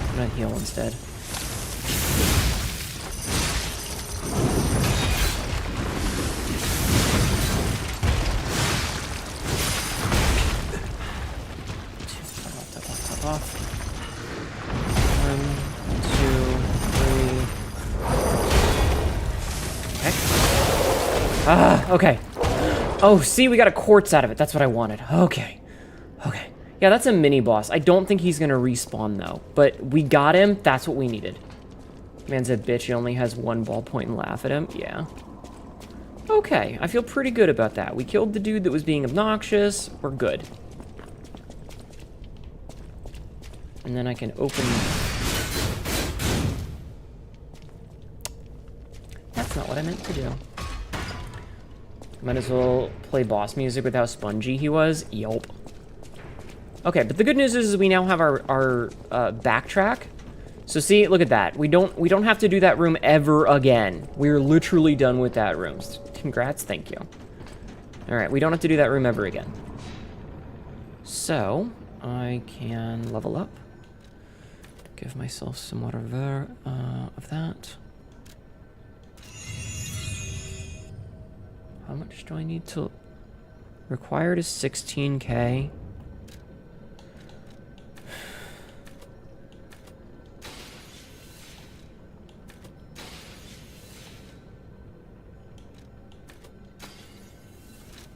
I'm gonna heal instead. Top off. 1, 2, 3. Okay. Okay. Oh, see, we got a quartz out of it. That's what I wanted. Okay. Okay. Yeah, that's a mini boss. I don't think he's gonna respawn though. But we got him. That's what we needed. Man's a bitch. He only has one ballpoint and laugh at him. Yeah. Okay. I feel pretty good about that. We killed the dude that was being obnoxious. We're good. And then I can open... That's not what I meant to do. Might as well play boss music with how spongy he was. Yup. Okay, but the good news is we now have our backtrack. So see, look at that. We don't have to do that room ever again. We're literally done with that room. Congrats, thank you. All right, we don't have to do that room ever again. So I can level up. Give myself some more of that. How much do I need to... Required is 16k.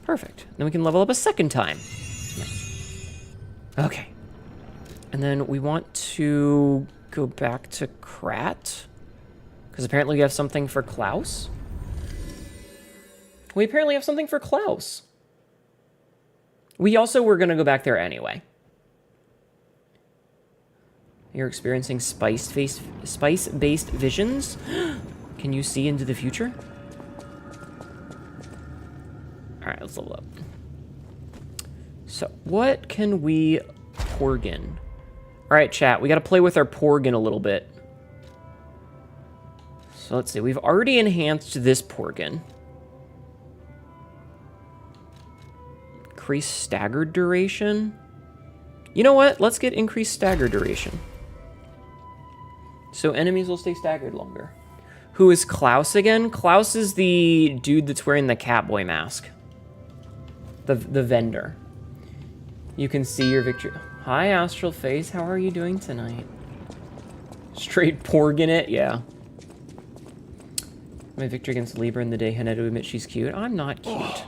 Perfect. Then we can level up a second time. Nice. Okay. And then we want to go back to Krat. Because apparently we have something for Klaus. We apparently have something for Klaus. We also were going to go back there anyway. You're experiencing spice-based visions? Can you see into the future? Alright, let's level up. So, what can we Porgin? Alright, chat, we gotta play with our Porgin a little bit. So, let's see. We've already enhanced this Porgin. Increase staggered duration. You know what? Let's get increased stagger duration. So, enemies will stay staggered longer. Who is Klaus again? Klaus is the dude that's wearing the Catboy mask. The vendor. You can see your victory. Hi, Astral Face. How are you doing tonight? Straight Porgin it? Yeah. My victory against Libra in the day, Hannah, to admit she's cute. I'm not cute. Oh,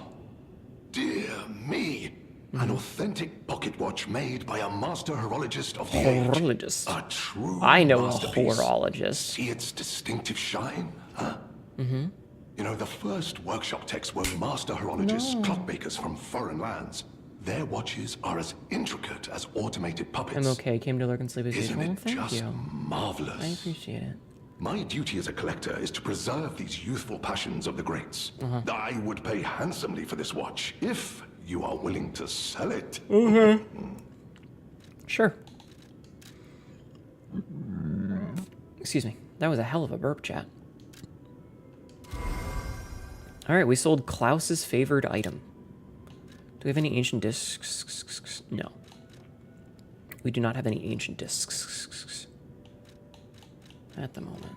dear me. An authentic pocket watch made by a master horologist of the Horologist. age. A true I know a masterpiece. horologist. See its distinctive shine? Huh? Mm-hmm. You know, the first workshop techs were master horologists, clockmakers from foreign lands. Their watches are as intricate as automated puppets. I'm okay. Came to lurk and sleep as Isn't usual. it Thank just you. marvelous? I appreciate it. My duty as a collector is to preserve these youthful passions of the greats. I would pay handsomely for this watch if you are willing to sell it. Sure. Excuse me. That was a hell of a burp, chat. All right, we sold Klaus's favored item. Do we have any ancient discs? No. We do not have any ancient discs at the moment.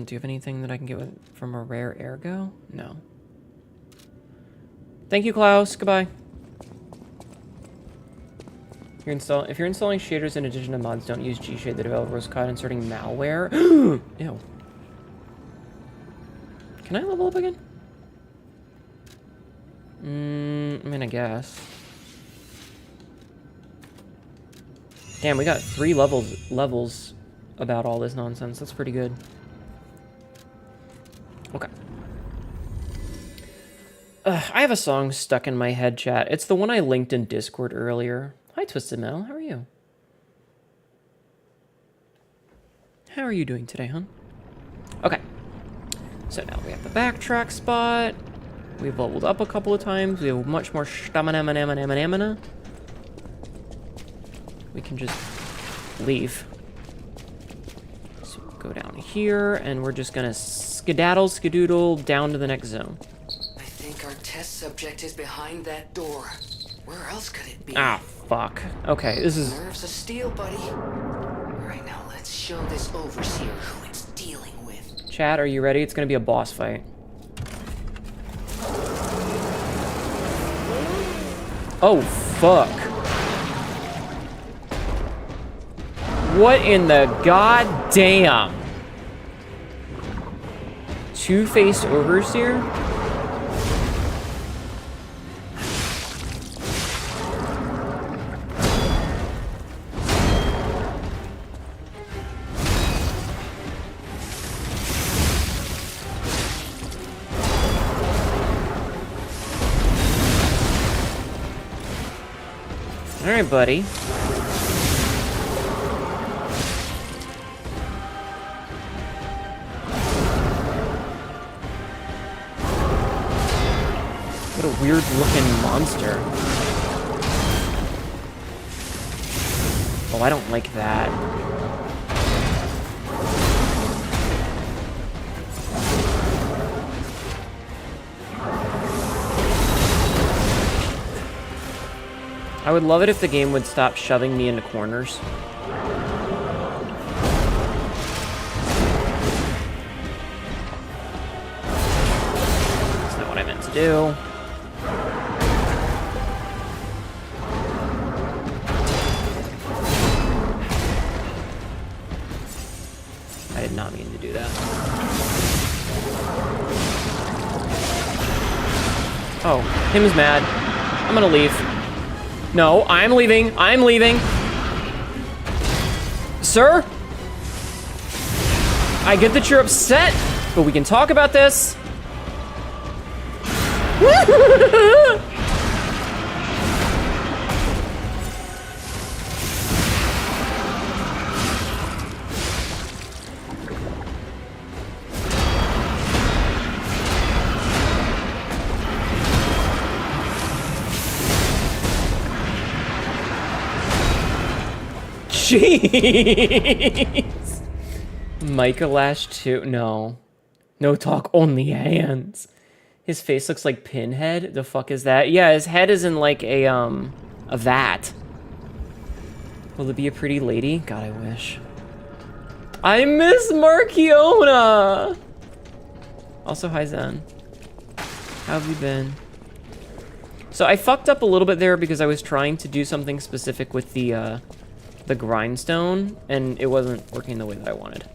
Do you have anything that I can get from a rare ergo? No. Thank you, Klaus. Goodbye. If you're installing shaders in addition to mods, don't use G-Shade. The developer was caught inserting malware. Ew. Can I level up again? I mean, I guess. Damn, we got 3 levels about all this nonsense. That's pretty good. Okay. I have a song stuck in my head, chat. It's the one I linked in Discord earlier. Hi, Twisted Metal. How are you? How are you doing today, hon? Okay. So now we have the backtrack spot. We've leveled up a couple of times. We have much more stamina. We can just leave. So go down here, and we're just gonna skedaddle down to the next zone. I think our test subject is behind that door. Where else could it be? Ah, fuck. Okay, this is... Nerves of steel, buddy. All right, now let's show this overseer who it's dealing with. Chad, are you ready? It's gonna be a boss fight. Oh, fuck. What in the goddamn? Two-faced overseer? Alright, buddy. What a weird looking monster. Oh, I don't like that. I would love it if the game would stop shoving me into corners. That's not what I meant to do. I did not mean to do that. Oh, him's mad. I'm gonna leave. No, I'm leaving. I'm leaving. Sir? I get that you're upset, but we can talk about this. Jeez. Micah Lash 2. No. No talk, only hands. His face looks like Pinhead. The fuck is that? Yeah, his head is in like a vat. Will it be a pretty lady? God, I wish. I miss Markiona. Also, hi Zen. How have you been? So I fucked up a little bit there because I was trying to do something specific with the grindstone, and it wasn't working the way that I wanted.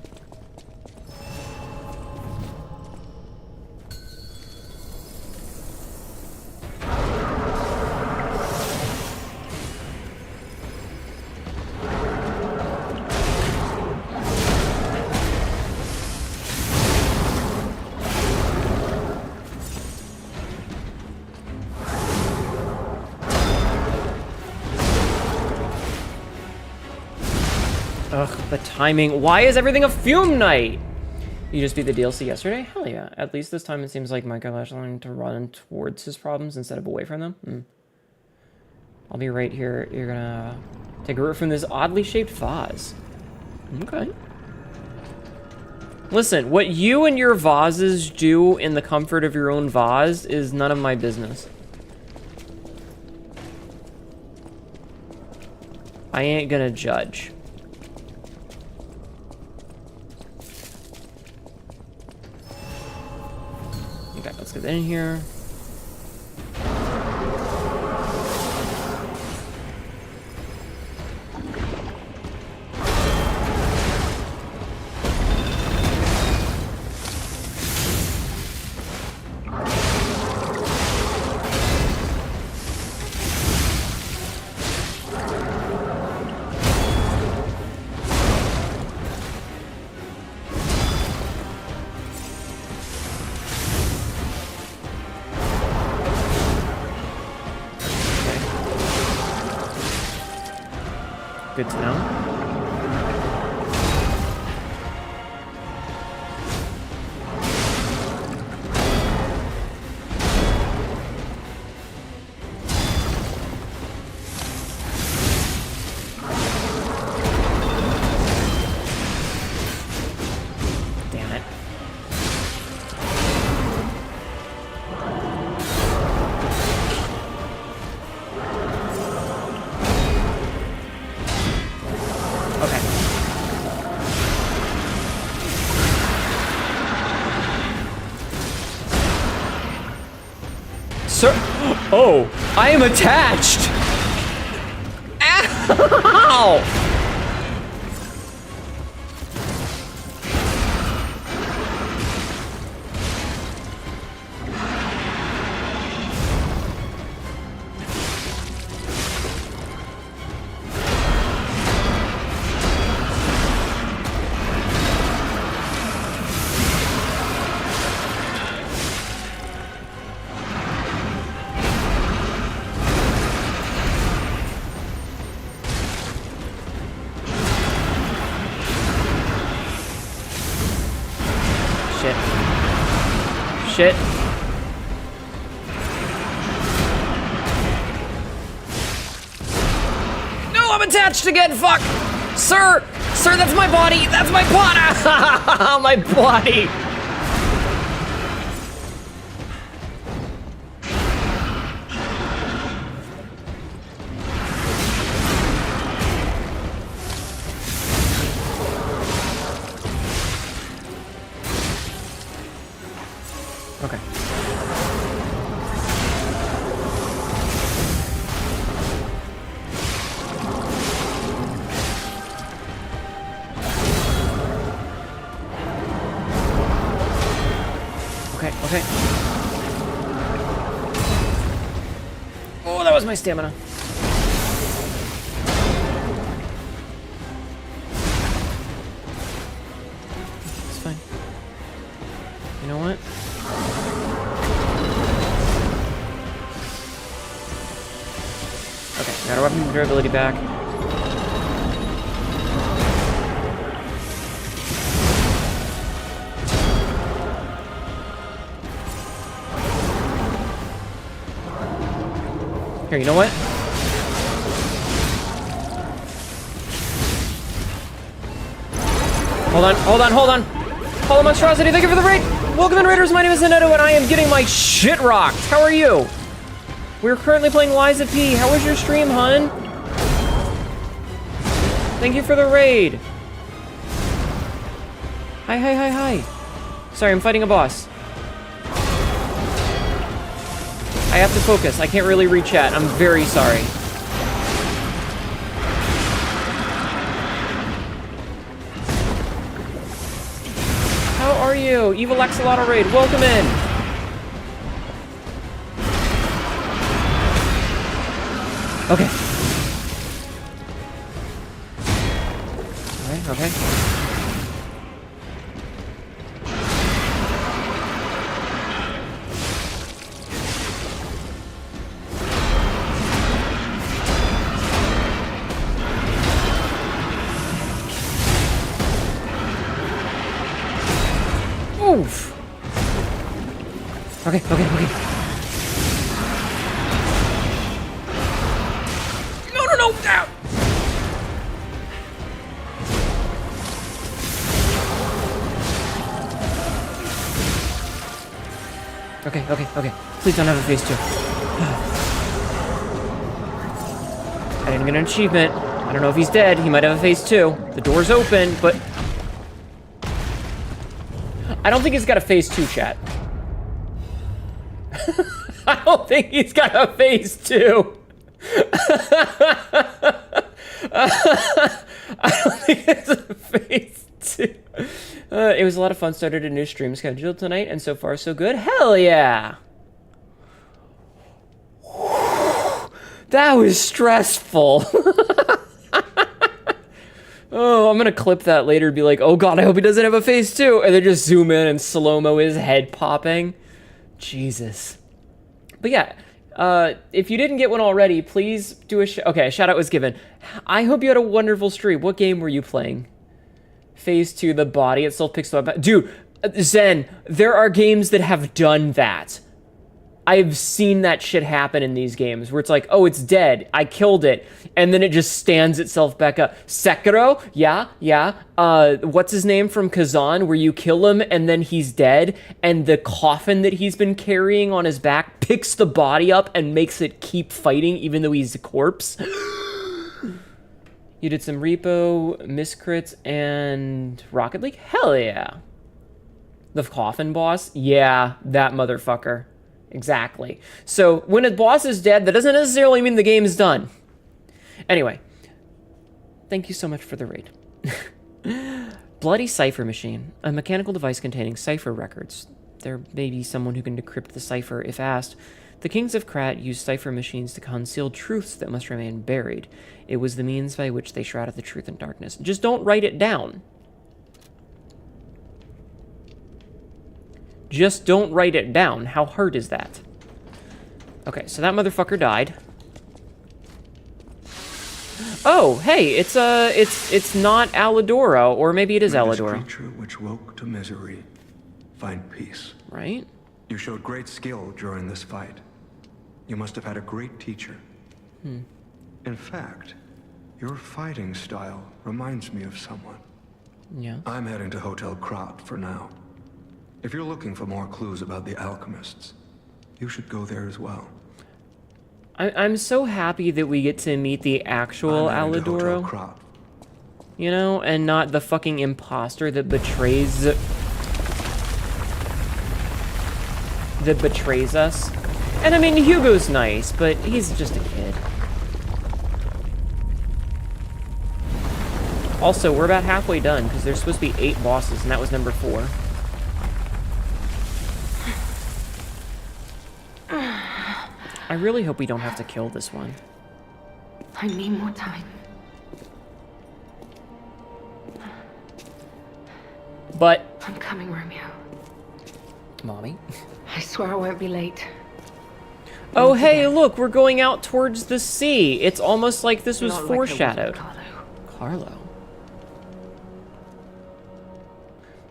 Ugh, the timing. Why is everything a fume night? You just beat the DLC yesterday? Hell yeah. At least this time it seems like Micah Lash learned to run towards his problems instead of away from them. I'll be right here. You're gonna take a root from this oddly shaped vase. Okay. Listen, what you and your vases do in the comfort of your own vase is none of my business. I ain't gonna judge. Okay, let's get that in here. Good to know. Sir. Oh, I am attached. Ow! Shit. No, I'm attached again, fuck! Sir! Sir, that's my body! That's my body! My body! Okay. Okay. Oh, that was my stamina. It's fine. You know what? Okay, got our weapon durability back. Here, you know what? Hold on. Hello, Monstrosity, thank you for the raid! Welcome in, Raiders, my name is Zeneto, and I am getting my shit rocked. How are you? We're currently playing Liza P. How was your stream, hun? Thank you for the raid. Hi. Sorry, I'm fighting a boss. I have to focus. I can't really read chat. I'm very sorry. How are you? Evil Axolotl raid. Welcome in. Okay. Okay. Oof. Okay. No! Down! Okay. Please don't have a phase 2. I didn't get an achievement. I don't know if he's dead. He might have a phase 2. The door's open, but... I don't think he's got a phase 2, chat. I don't think he's got a phase 2. I don't think it's a phase 2. It was a lot of fun. Started a new stream schedule tonight, and so far so good. Hell yeah! That was stressful. Oh, I'm gonna clip that later and be like, oh god, I hope he doesn't have a phase 2. And then just zoom in and slow-mo his head popping. Jesus. But yeah, if you didn't get one already, please do a okay, a shout out was given. I hope you had a wonderful stream. What game were you playing? Phase 2, the body itself picks up. Dude, Zen, there are games that have done that. I've seen that shit happen in these games where it's like, oh, it's dead. I killed it. And then it just stands itself back up. Sekiro? Yeah. What's his name from Kazan, where you kill him and then he's dead and the coffin that he's been carrying on his back picks the body up and makes it keep fighting even though he's a corpse. You did some Repo, Miscrits, and Rocket League? Hell yeah. The coffin boss? Yeah, that motherfucker. Exactly. So when a boss is dead, that doesn't necessarily mean the game is done. Anyway, thank you so much for the raid. Bloody cipher machine, a mechanical device containing cipher records. There may be someone who can decrypt the cipher if asked. The kings of Krat used cipher machines to conceal truths that must remain buried. It was the means by which they shrouded the truth in darkness. Just don't write it down. Just don't write it down. How hard is that? Okay, so that motherfucker died. Oh, hey, it's not Alidoro, or maybe it is May this Alidoro. creature which woke to misery find peace. Right? You showed great skill during this fight. You must have had a great teacher. In fact, your fighting style reminds me of someone. Yeah. I'm heading to Hotel Krat for now. If you're looking for more clues about the alchemists, you should go there as well. I'm so happy that we get to meet the actual I'm heading to Hotel Alidoro, Krat. you know, and not the fucking imposter that betrays us. And I mean, Hugo's nice, but he's just a kid. Also, we're about halfway done, because there's supposed to be 8 bosses, and that was number 4. I really hope we don't have to kill this one. I need more time. But, I'm coming, Romeo. Mommy. I swear I won't be late. Oh, hey, look, we're going out towards the sea. It's almost like this was Not like I was with foreshadowed. Carlo.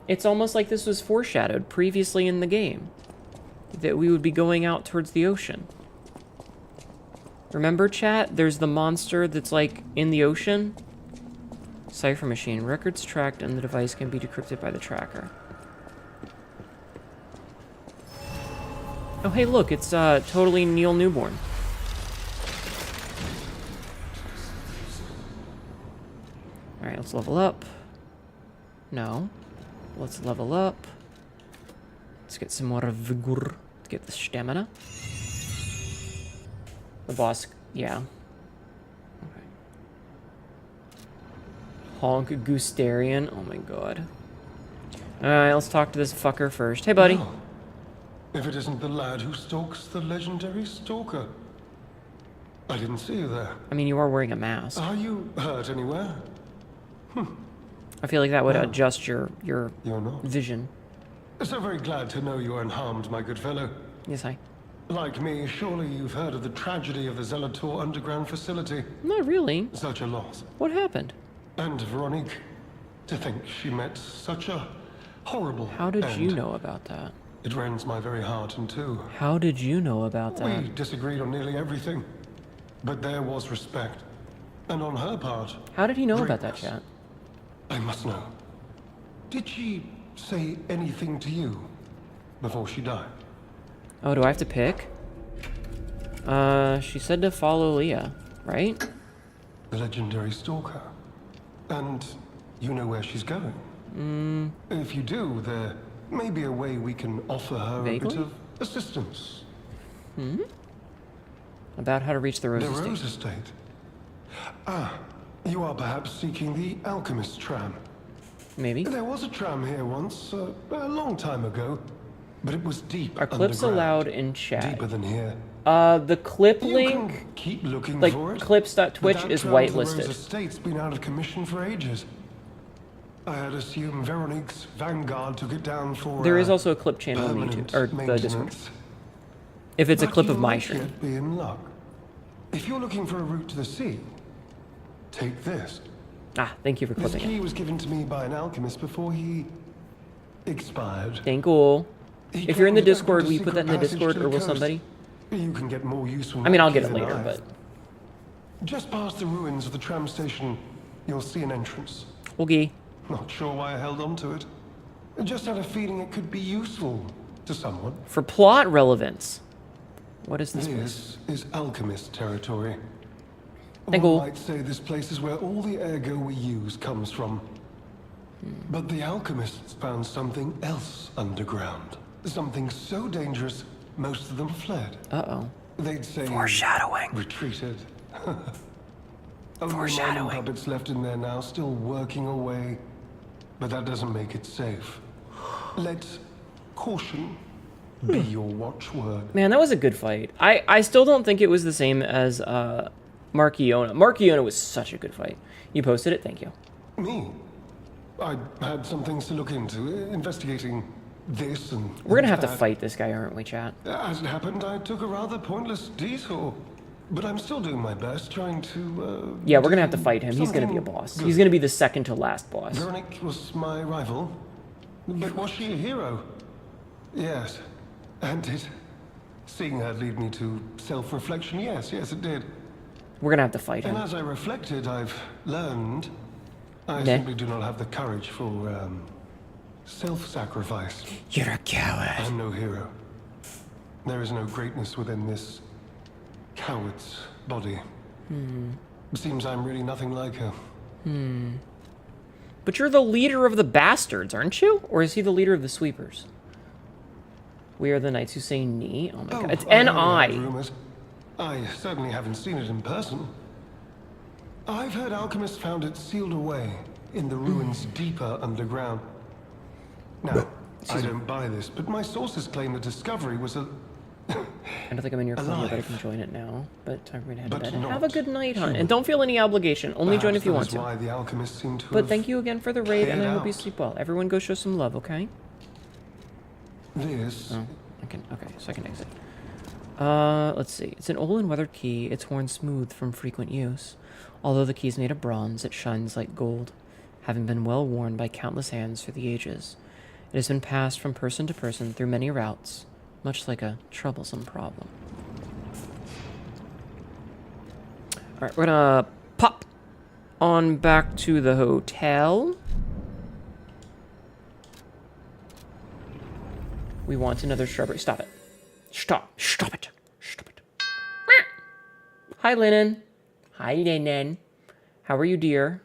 It's almost like this was foreshadowed previously in the game. That we would be going out towards the ocean. Remember, chat? There's the monster that's, like, in the ocean. Cipher machine. Records tracked and the device can be decrypted by the tracker. Oh, hey, look, it's totally Neil Newborn. Alright, let's level up. No. Let's level up. Let's get some more vigor. Let's get the stamina. The boss, yeah. Okay. Honk Goosterian. Oh my god. Alright, let's talk to this fucker first. Hey, buddy. Well, if it isn't the lad who stalks the legendary stalker. I didn't see you there. I mean, you are wearing a mask. Are you hurt anywhere? I feel like that would adjust your You're not. vision. So very glad to know you are unharmed, my good fellow. Yes, I. Like me, surely you've heard of the tragedy of the Zelator underground facility. Not really. Such a loss. What happened? And Veronique, to think she met such a horrible How did end. you know about that? It rends my very heart in two. How did you know about that? We disagreed on nearly everything, but there was respect. And on her part, How did he know about that, greatness. chat? I must know. Did she say anything to you before she died? Oh, do I have to pick? She said to follow Leah, right? The legendary stalker. And you know where she's going? If you do, there may be a way we can offer her a Vaguely? bit of assistance. About how to reach the Rose The Estate. Rose Estate. Ah, you are perhaps seeking the alchemist tram. Maybe. There was a tram here once, a long time ago, but it was deep Are clips underground. allowed in chat? Deeper than here. The clip You link, can keep looking like for it. clips.twitch but that is tram to the Rose whitelisted. Estate's been out of commission for ages. I had assumed Veronique's Vanguard took it down for There is also a clip channel on permanent YouTube, or the Discord. maintenance. If it's a But clip you of my might stream. yet be in luck. If you're looking for a route to the sea, take this. Ah, thank you for This clipping it. key was given to me by an alchemist before he expired. Thank you. He If you're in the claimed it Discord, opened will a you put that in the secret passage Discord, to or the will coast. somebody? You can get more use from I mean, that I'll get key it than later, I. but Just past the ruins of the tram station, you'll see an entrance. okay. Not sure why I held on to it. I just had a feeling it could be useful to someone. For plot relevance. What is this place? This is alchemist territory. Thank One you. might say this place is where all the ergo we use comes from. But the alchemists found something else underground. Something so dangerous, most of them fled. Uh-oh. They'd say Foreshadowing. retreated. Only mining puppets left in there now, still working away. But that doesn't make it safe. Let caution be your watchword. Man, that was a good fight. I still don't think it was the same as Markiona. Markiona was such a good fight. You posted it? Thank you. Me? I had some things to look into, investigating this and We're gonna have to that. fight this guy, aren't we, chat? As it happened, I took a rather pointless detour. But I'm still doing my best, trying to, Yeah, we're gonna have to fight him. He's gonna be a something boss. good. He's gonna be the second to last boss. Veronique was my rival. But was she a hero? Yes. And did seeing her lead me to self-reflection? Yes, it did. We're gonna have to fight him. And as I reflected, I've learned I Nah. simply do not have the courage for, self-sacrifice. You're a coward. I'm no hero. There is no greatness within this coward's body. Seems I'm really nothing like her. But you're the leader of the bastards, aren't you? Or is he the leader of the sweepers? We are the knights who say knee. Oh my god. It's I only N-I. heard rumors. I certainly haven't seen it in person. I've heard alchemists found it sealed away in the ruins deeper underground. Now, I don't buy this, but my sources claim the discovery was a... I don't think I'm in your corner, but I can join it now. But time for me to head to But bed. not Have a good night, hon. human. And don't feel any obligation. Only join if you want Perhaps that is to. why the alchemists seem to But have thank you again for the raid, and I cleared hope you out. sleep well. Everyone go show some love, okay? This Oh, okay, so I can exit. Let's see. It's an old and weathered key. It's worn smooth from frequent use. Although the key is made of bronze, it shines like gold, having been well worn by countless hands through the ages. It has been passed from person to person through many routes, much like a troublesome problem. Alright, we're gonna pop on back to the hotel. We want another strawberry. Stop it. Stop it. Stop it. Hi, Lennon. Hi, Lennon. How are you, dear?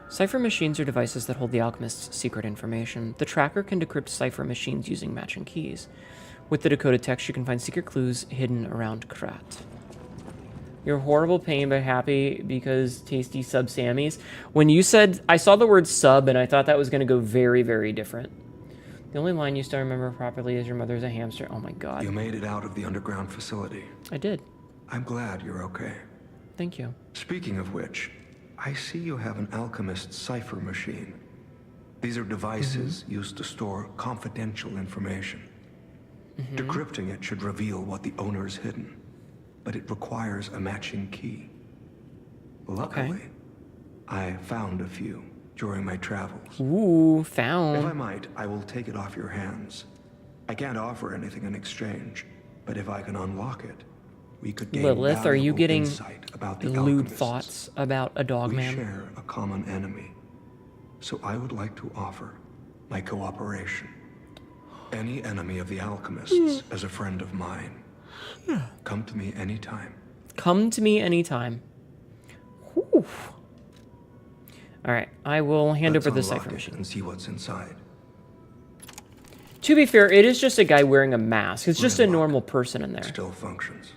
Cipher machines are devices that hold the alchemist's secret information. The tracker can decrypt cipher machines using matching keys. With the decoded text, you can find secret clues hidden around Krat. You're horrible pain, but happy because tasty sub Sammys. When you said, I saw the word sub, and I thought that was going to go very, very different. The only line you still remember properly is your mother's a hamster. Oh my god. You made it out of the underground facility. I did. I'm glad you're okay. Thank you. Speaking of which, I see you have an alchemist cipher machine. These are devices used to store confidential information. Decrypting it should reveal what the owner is hidden, but it requires a matching key. Luckily, I found a few during my travels. Ooh, If I found. might, I will take it off your hands. I can't offer anything in exchange, but if I can unlock it, we could gain Lilith, are you valuable getting insight about the lewd alchemists. thoughts about a dog We man? share a common enemy, so I would like to offer my cooperation. Any enemy of the alchemists as a friend of mine. Come to me anytime. Come to me anytime. Whew. Alright, I will hand Let's over the unlock cipher it machine. and see what's inside. To be fair, it is just a guy wearing a mask. It's just a Grimlock. normal person in It there. still functions.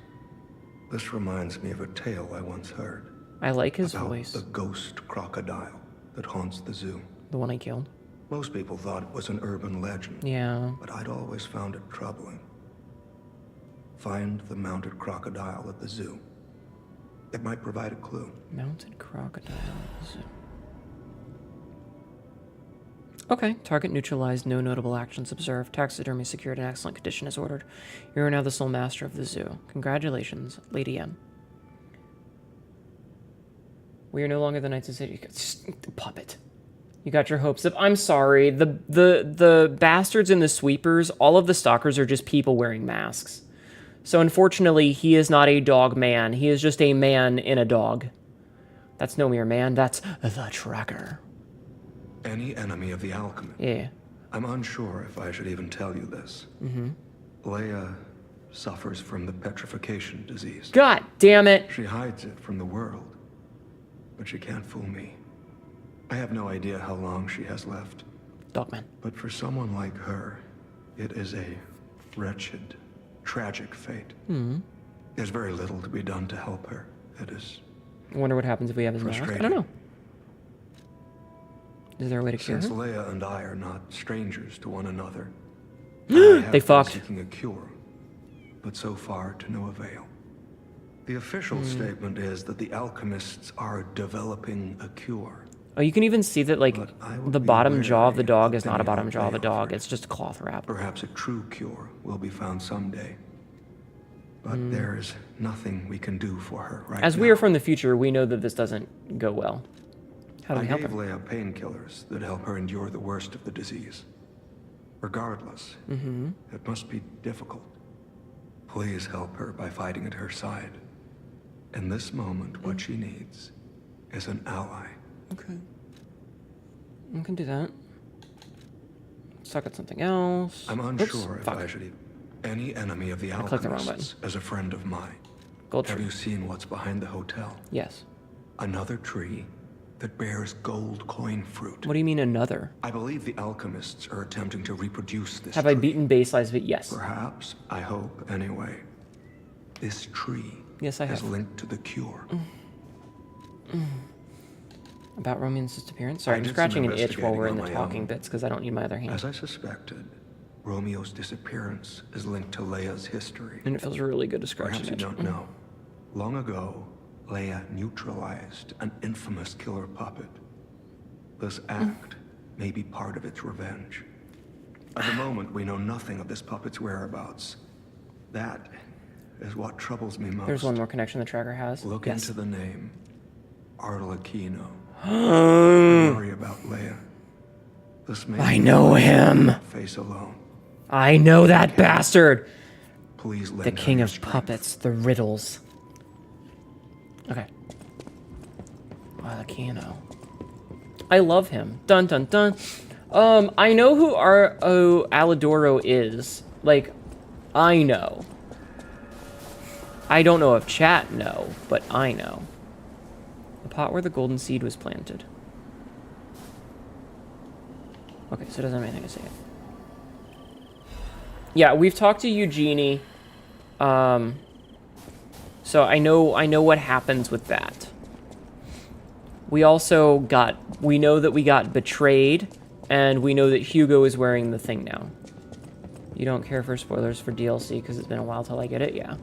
This reminds me of a tale I once heard I like his about voice. the ghost crocodile that haunts the zoo. The one I killed. Most people thought it was an urban legend, Yeah. but I'd always found it troubling. Find the mounted crocodile at the zoo. It might provide a clue. Mounted crocodiles. Okay, target neutralized, no notable actions observed. Taxidermy secured in excellent condition as ordered. You are now the sole master of the zoo. Congratulations, Lady M. We are no longer the Knights of City. Puppet. You got your hopes up. I'm sorry. The bastards and the sweepers, all of the stalkers are just people wearing masks. So unfortunately, he is not a dog man. He is just a man in a dog. That's no mere man. That's the tracker. Any enemy of the alchemist. Yeah. I'm unsure if I should even tell you this. Leia suffers from the petrification disease. God damn it. She hides it from the world, but she can't fool me. I have no idea how long she has left. Dogman. But for someone like her, it is a wretched, tragic fate. There's very little to be done to help her. It is I wonder what happens if we have his mask. I don't know. Is there a way to cure Since her? Leia and I are not strangers to one another, They fucked. seeking a cure, but so far to no avail. The official statement is that the alchemists are developing a cure. Oh, you can even see that, like, But I would the be bottom jaw of the wary dog of is not a any bottom hope jaw of they a dog. offer. It's just a cloth wrap. Perhaps a true cure will be found someday. But there is nothing we can do for her right As now. we are from the future, we know that this doesn't go well. How do I we help gave her? Leia painkillers that help her endure the worst of the disease. Regardless, it must be difficult. Please help her by fighting at her side. In this moment, what she needs is an ally. Okay. We can do that. Suck at something else. I'm Oops, unsure if fuck. I should any enemy of the clicked the wrong alchemists as a friend of mine. Gold Have tree. you seen what's behind the hotel? Yes. Another tree that bears gold coin fruit. What do you mean another? I believe the alchemists are attempting to reproduce this Have tree. I beaten Bayslice of it? Yes. Perhaps, I hope anyway. This tree Yes, I is have. linked to the cure. About Romeo's disappearance? Sorry, I I'm did some scratching an itch while investigating we're in on the my talking own. bits because I don't need my other hand. As I suspected, Romeo's disappearance is linked to Leia's history. And it feels really good to scratch Perhaps an you itch. don't know. Long ago, Leia neutralized an infamous killer puppet. This act may be part of its revenge. At the moment, we know nothing of this puppet's whereabouts. That is what troubles me most. There's one more connection the tracker has. Look Yes. into the name. Arlecchino. Worry about Leia. This may I be know my him. face alone. I know that bastard! Please lend The her king your of strength. puppets, the riddles. Okay. Arlecchino. I love him. Dun dun dun. I know who Alidoro is. Like, I know. I don't know if chat know, but I know. The pot where the golden seed was planted. Okay, so it doesn't have anything to say. Yeah, we've talked to Eugenie. So I know what happens with that. We know that we got betrayed, and we know that Hugo is wearing the thing now. You don't care for spoilers for DLC because it's been a while till I get it? Yeah.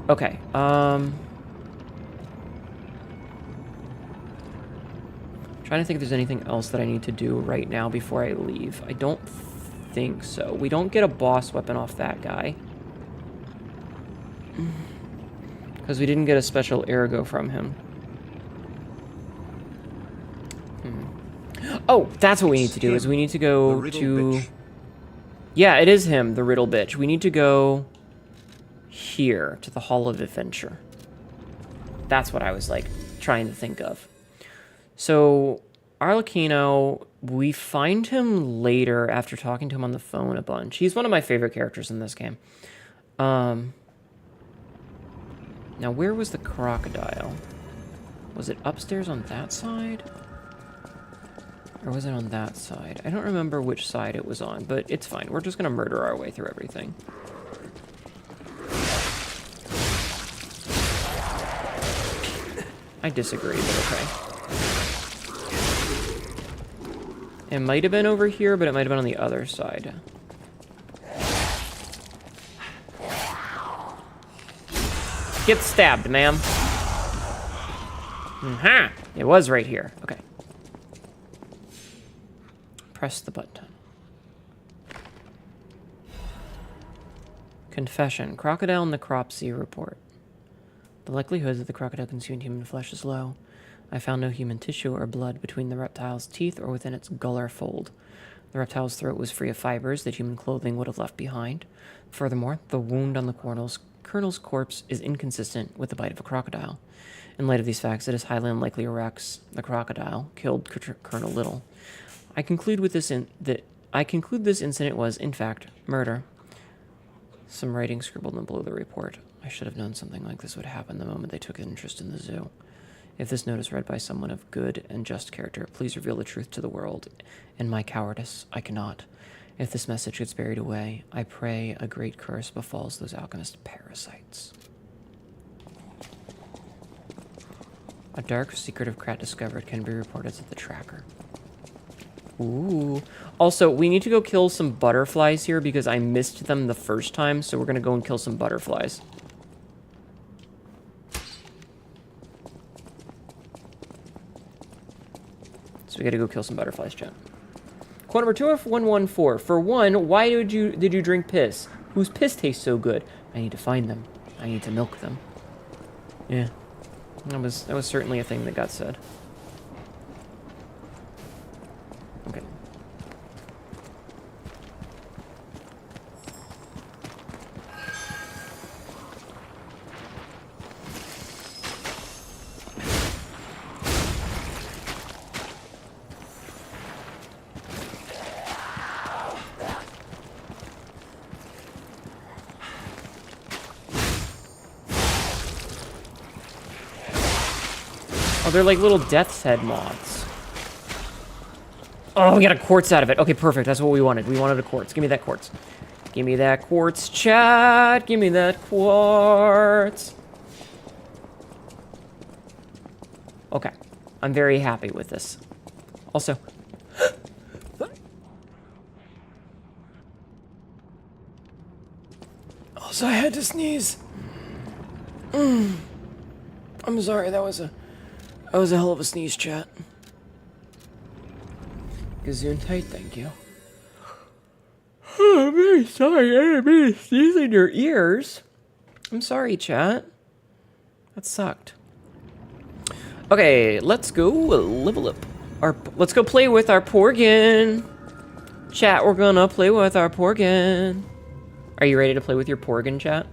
Okay, trying to think if there's anything else that I need to do right now before I leave. I don't think so. We don't get a boss weapon off that guy. Because we didn't get a special ergo from him. Oh, that's what we need to do, is we need to The go riddle to... bitch. Yeah, it is him, the riddle bitch. We need to go here, to the Hall of Adventure. That's what I was, like, trying to think of. So, Arlecchino, we find him later after talking to him on the phone a bunch. He's one of my favorite characters in this game. Now, where was the crocodile? Was it upstairs on that side? Or was it on that side? I don't remember which side it was on, but it's fine. We're just going to murder our way through everything. I disagree, but okay. It might have been over here, but it might have been on the other side. Get stabbed, ma'am. Aha! It was right here. Okay. Press the button. Confession. Crocodile necropsy report. The likelihood that the crocodile consumed human flesh is low. I found no human tissue or blood between the reptile's teeth or within its gullar fold. The reptile's throat was free of fibers that human clothing would have left behind. Furthermore, the wound on the colonel's corpse is inconsistent with the bite of a crocodile. In light of these facts, it is highly unlikely Rex, the crocodile, killed Colonel Little. I conclude this incident was, in fact, murder. Some writing scribbled in below the report. I should have known something like this would happen the moment they took an interest in the zoo. If this note is read by someone of good and just character, please reveal the truth to the world. In my cowardice, I cannot. If this message gets buried away, I pray a great curse befalls those alchemist parasites. A dark secret of Krat discovered can be reported to the tracker. Ooh. Also, we need to go kill some butterflies here because I missed them the first time, so we're going to go and kill some butterflies. So we got to go kill some butterflies, chat. Quote number 2F114. For one, why did you drink piss? Whose piss tastes so good? I need to find them. I need to milk them. Yeah. That was certainly a thing that got said. Okay. Oh, they're like little death's head moths. Oh, we got a quartz out of it. Okay, perfect. That's what we wanted. We wanted a quartz. Give me that quartz. Give me that quartz, chat. Give me that quartz. Okay. I'm very happy with this. Also... also, I had to sneeze. I'm sorry, that was a hell of a sneeze, chat. Gesundheit, thank you. Oh, I'm very sorry. I didn't mean to sneeze in your ears. I'm sorry, chat. That sucked. Okay, let's go level up. Let's go play with our Porgin. Chat, we're gonna play with our Porgin. Are you ready to play with your Porgin, chat?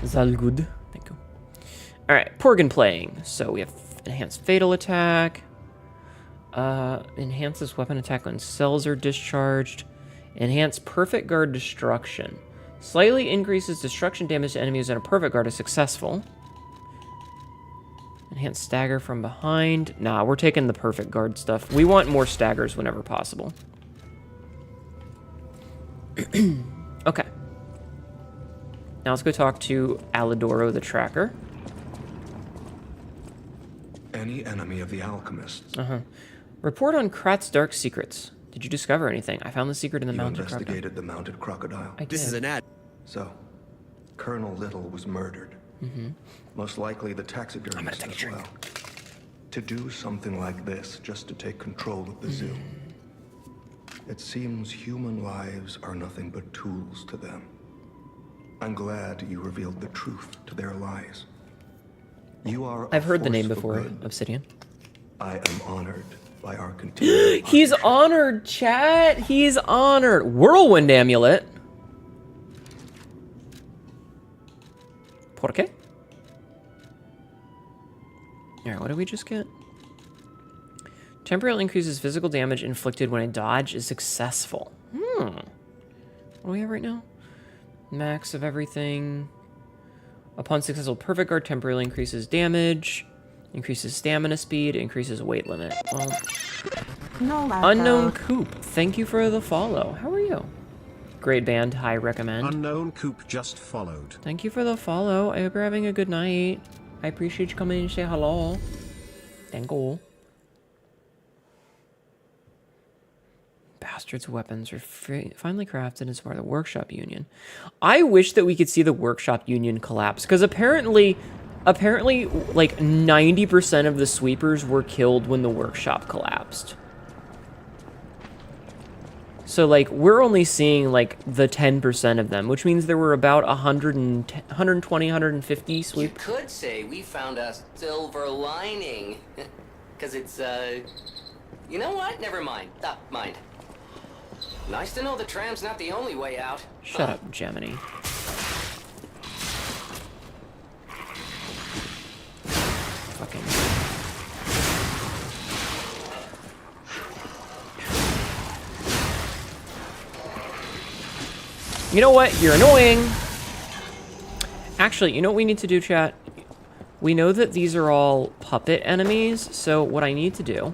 Is that good? Thank you. Alright, Porgin playing. So we have enhanced fatal attack. Enhances weapon attack when cells are discharged. Enhance perfect guard destruction. Slightly increases destruction damage to enemies when a perfect guard is successful. Enhance stagger from behind. Nah, we're taking the perfect guard stuff. We want more staggers whenever possible. Okay. Now let's go talk to Alidoro the Tracker. Any enemy of the alchemists. Report on Krat's dark secrets. Did you discover anything? I found the secret in the You mounted crocodile. investigated the mounted crocodile. I did. This is an ad. So, Colonel Little was murdered. Most likely the taxidermist as well. To do something like this just to take control of the zoo. It seems human lives are nothing but tools to them. I'm glad you revealed the truth to their lies. You are I've heard the name force for before, good. Obsidian. I am honored by our continued He's partnership. honored, chat. He's honored. Whirlwind amulet. ¿Por qué? Alright, what did we just get? Temporarily increases physical damage inflicted when a dodge is successful. What do we have right now? Max of everything. Upon successful perfect guard, temporarily increases damage. Increases stamina speed. Increases weight limit. Well, No, Unknown Coop, thank you for the follow. How are you? Great band, high recommend. Unknown Coop just followed. Thank you for the follow. I hope you're having a good night. I appreciate you coming and say hello. Thank you. Bastard's weapons are finally crafted as part of the workshop union. I wish that we could see the workshop union collapse, because apparently like 90% of the sweepers were killed when the workshop collapsed. So like we're only seeing like the 10% of them, which means there were about 120, 150 sweep. You could say we found a silver lining. Because it's, you know what? Never mind. Mind. Nice to know the tram's not the only way out. Shut up, Gemini. Fucking. You know what? You're annoying. Actually, you know what we need to do, chat? we know that these are all puppet enemies, so what I need to do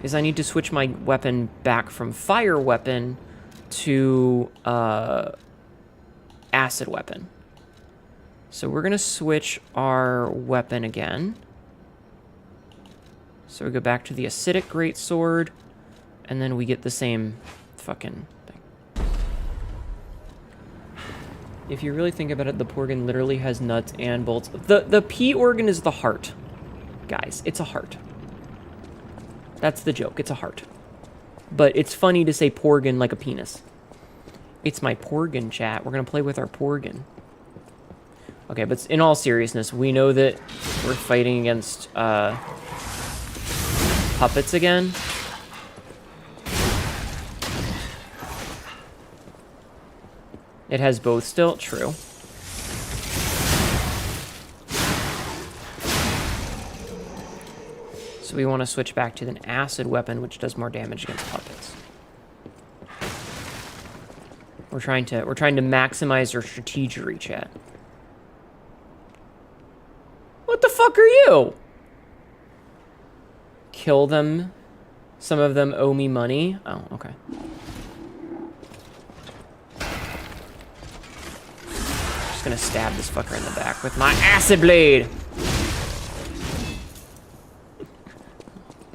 is I need to switch my weapon back from fire weapon to acid weapon. So we're gonna switch our weapon again. So we go back to the acidic greatsword, and then we get the same fucking thing. If you really think about it, the Porgan literally has nuts and bolts. The P organ is the heart. Guys, it's a heart. That's the joke, it's a heart. But it's funny to say Porgan like a penis. It's my Porgan, chat. We're gonna play with our Porgan. Okay, but in all seriousness, we know that we're fighting against puppets again. It has both still, true. So we want to switch back to an acid weapon, which does more damage against puppets. We're trying to maximize our strategery, chat. What the fuck are you? Kill them. Some of them owe me money. Oh, okay. Just gonna stab this fucker in the back with my acid blade.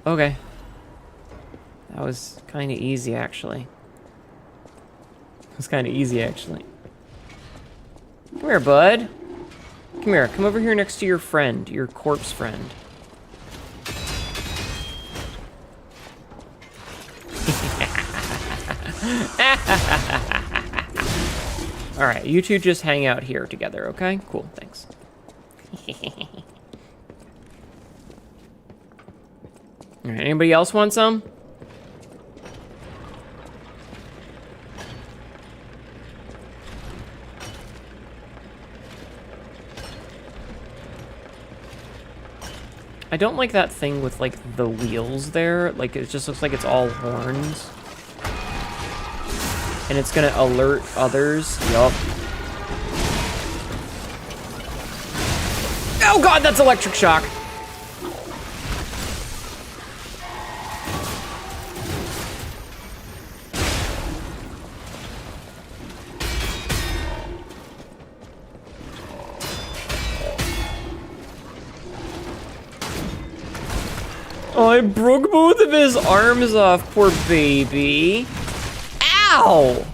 Okay. That was kind of easy, actually. It was kind of easy, actually. Come here, bud. Come here. Come over here next to your friend, your corpse friend. Alright, you two just hang out here together, okay? Cool, thanks. Alright, anybody else want some? I don't like that thing with, like, the wheels there. Like, it just looks like it's all horns. And it's gonna alert others. Yup. Oh god, that's electric shock! I broke both of his arms off, poor baby. Ow!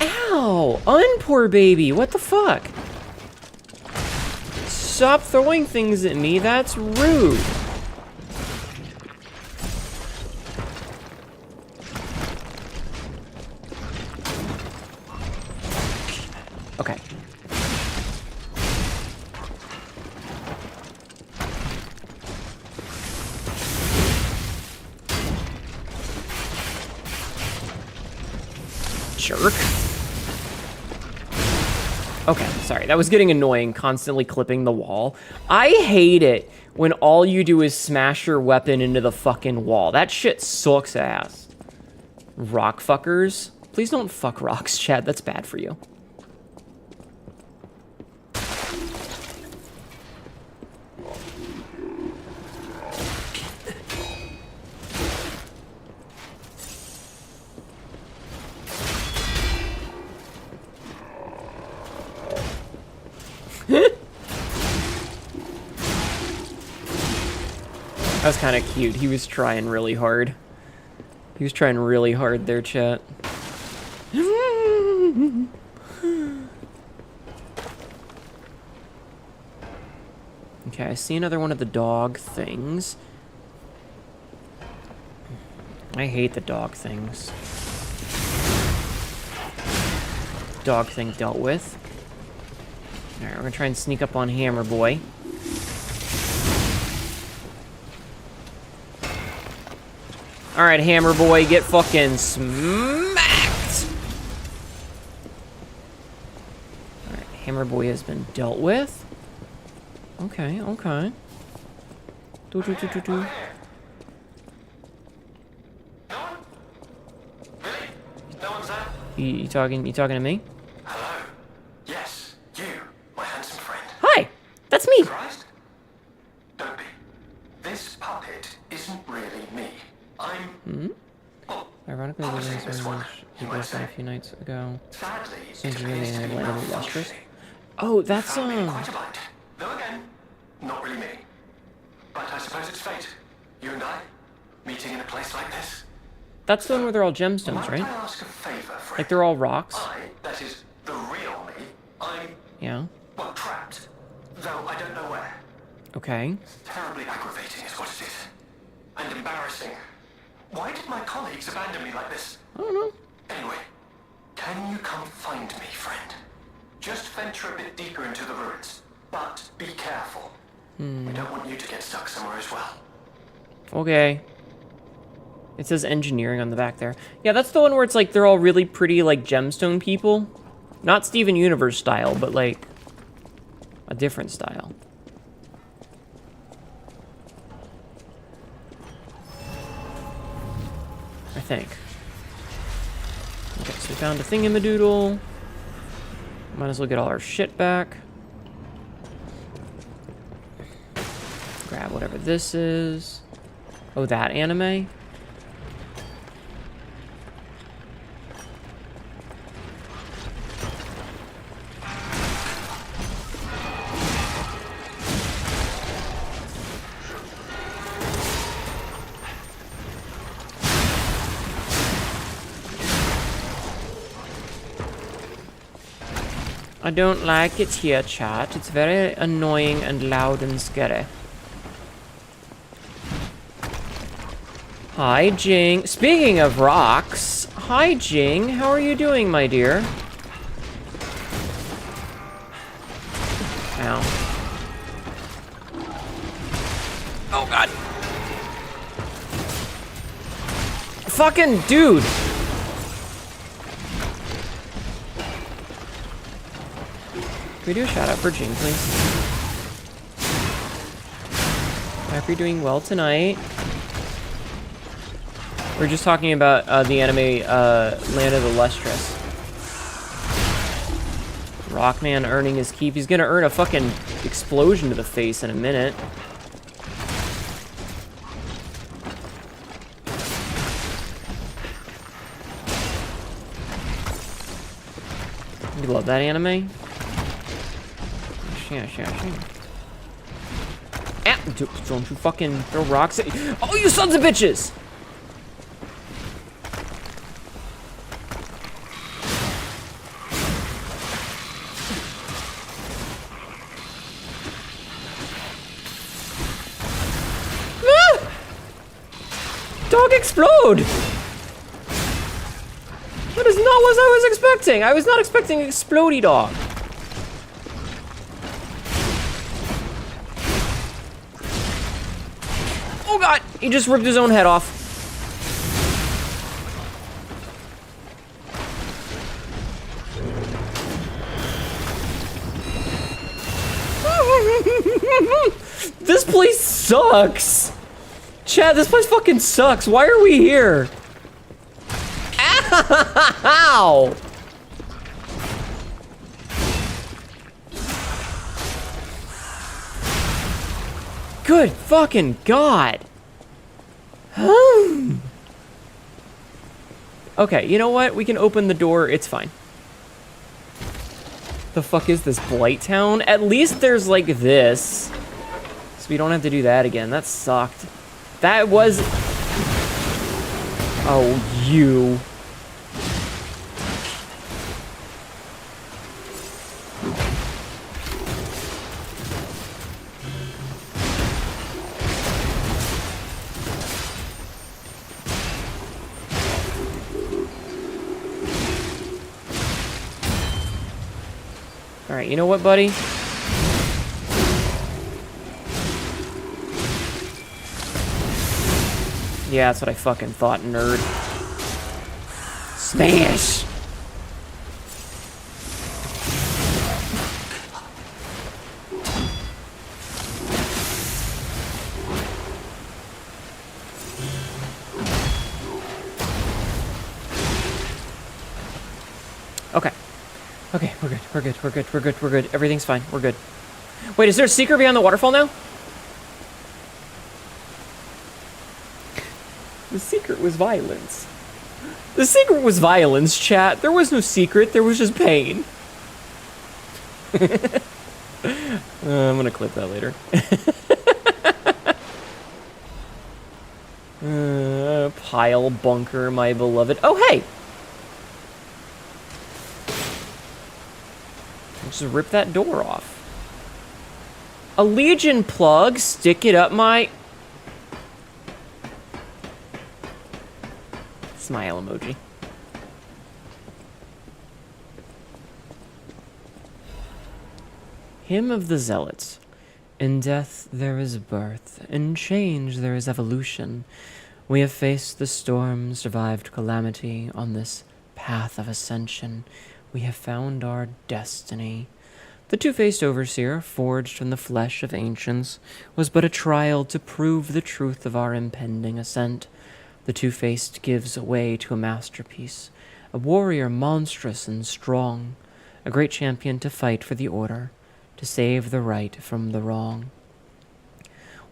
Ow! Unpoor baby, what the fuck? Stop throwing things at me, that's rude. Okay. Jerk. Okay, sorry. That was getting annoying, constantly clipping the wall. I hate it when all you do is smash your weapon into the fucking wall. That shit sucks ass. Rock fuckers. Please don't fuck rocks, chat. That's bad for you. That was kind of cute. He was trying really hard. He was trying really hard there, chat. Okay, I see another one of the dog things. I hate the dog things. Dog thing dealt with. Alright, we're gonna try and sneak up on Hammer Boy. Alright, Hammer Boy, get fucking smacked! Alright, Hammer Boy has been dealt with. Okay, okay. You talking to me? Hello. Yes, you, my handsome friend. Hi! That's me! Ironically, we both a few nights ago. Since you really had like a lustrous. Oh, that's Quite a bind. Though again, not really me. But I suppose it's fate. You and I, meeting in a place like this. That's the one where they're all gemstones, right? Might I ask a favor, friend? Like they're all rocks. That is, the real me, I'm, Yeah. well, trapped. Though I don't know where. Okay. Terribly aggravating is what it is. And embarrassing. Why did my colleagues abandon me like this? I don't know. Anyway, can you come find me, friend? Just venture a bit deeper into the ruins. But be careful. We don't want you to get stuck somewhere as well. Okay. It says engineering on the back there. Yeah, that's the one where it's like they're all really pretty, like, gemstone people. Not Steven Universe style, but like a different style. I think. Okay, so we found a thingamadoodle. Might as well get all our shit back. Grab whatever this is. Oh, that anime? I don't like it here, chat. It's very annoying and loud and scary. Hi, Jing. Speaking of rocks, hi, Jing. How are you doing, my dear? Ow. Oh, God. Fucking dude. Can we do a shout out for Jing, please? I hope you're doing well tonight. We're just talking about the anime Land of the Lustrous. Rockman earning his keep. He's gonna earn a fucking explosion to the face in a minute. You love that anime? Yeah. Ah, don't you fucking throw rocks at you. Oh, you sons of bitches! Ah! Dog explode! That is not what I was expecting. I was not expecting an explodey dog. Oh God, he just ripped his own head off. This place sucks. Chad, this place fucking sucks. Why are we here? Ow! Good fucking God. Okay, you know what? We can open the door. It's fine. The fuck is this, Blight Town? At least there's like this. So we don't have to do that again. That sucked. That was... Oh, you... Alright, you know what, buddy? Yeah, that's what I fucking thought, nerd. Smash! Okay. Okay, we're good, we're good, we're good, we're good, we're good. Everything's fine, we're good. Wait, is there a secret beyond the waterfall now? The secret was violence. The secret was violence, chat. There was no secret, there was just pain. I'm gonna clip that later. Pile bunker, my beloved. Oh, hey! Just rip that door off. A Legion plug, stick it up my... Smile emoji. Hymn of the Zealots. In death there is birth, in change there is evolution. We have faced the storm, survived calamity on this path of ascension. We have found our destiny. The two-faced overseer, forged from the flesh of ancients, was but a trial to prove the truth of our impending ascent. The two-faced gives way to a masterpiece, a warrior monstrous and strong, a great champion to fight for the order, to save the right from the wrong.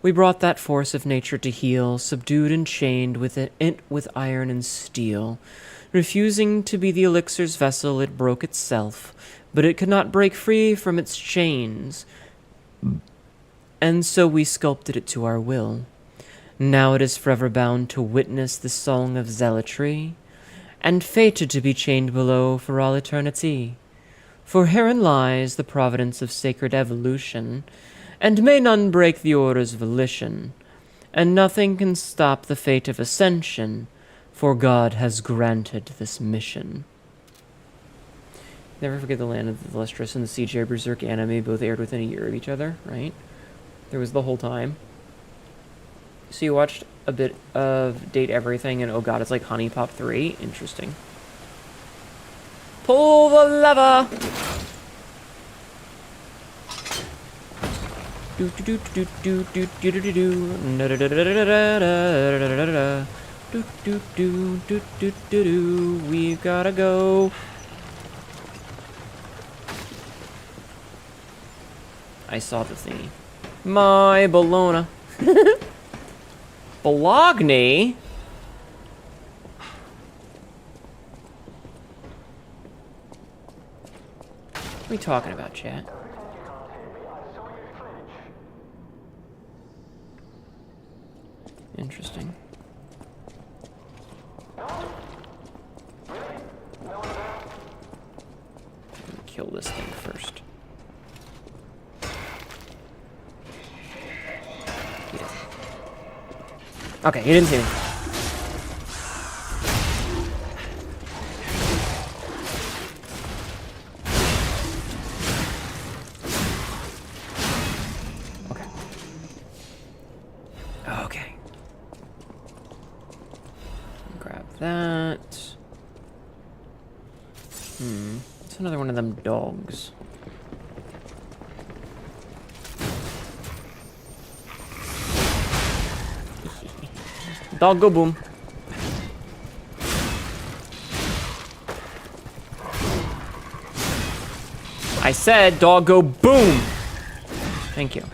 We brought that force of nature to heal, subdued and chained with iron and steel. Refusing to be the elixir's vessel, it broke itself, but it could not break free from its chains, and so we sculpted it to our will. Now it is forever bound to witness the song of zealotry, and fated to be chained below for all eternity. For herein lies the providence of sacred evolution, and may none break the order's volition, and nothing can stop the fate of ascension, for God has granted this mission. Never forget the Land of the Lustrous and the CJ Berserk anime both aired within a year of each other, right? There was the whole time. So you watched a bit of Date Everything, and oh god, it's like Honey Pop 3? Interesting. Pull the lever! Do do do do do do do do do do. We've gotta go. I saw the thingy. My Bologna. Bologna? What are we talking about, chat? Interesting. Kill this thing first. Okay, he didn't see me. Okay. Grab that. It's another one of them dogs. Dog go boom. I said dog go boom. Thank you.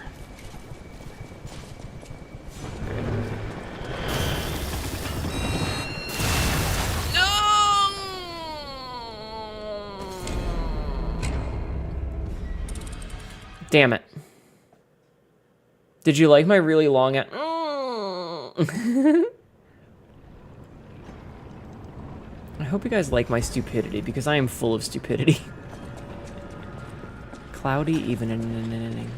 Damn it. Did you like my really long I hope you guys like my stupidity, because I am full of stupidity. Cloudy evening.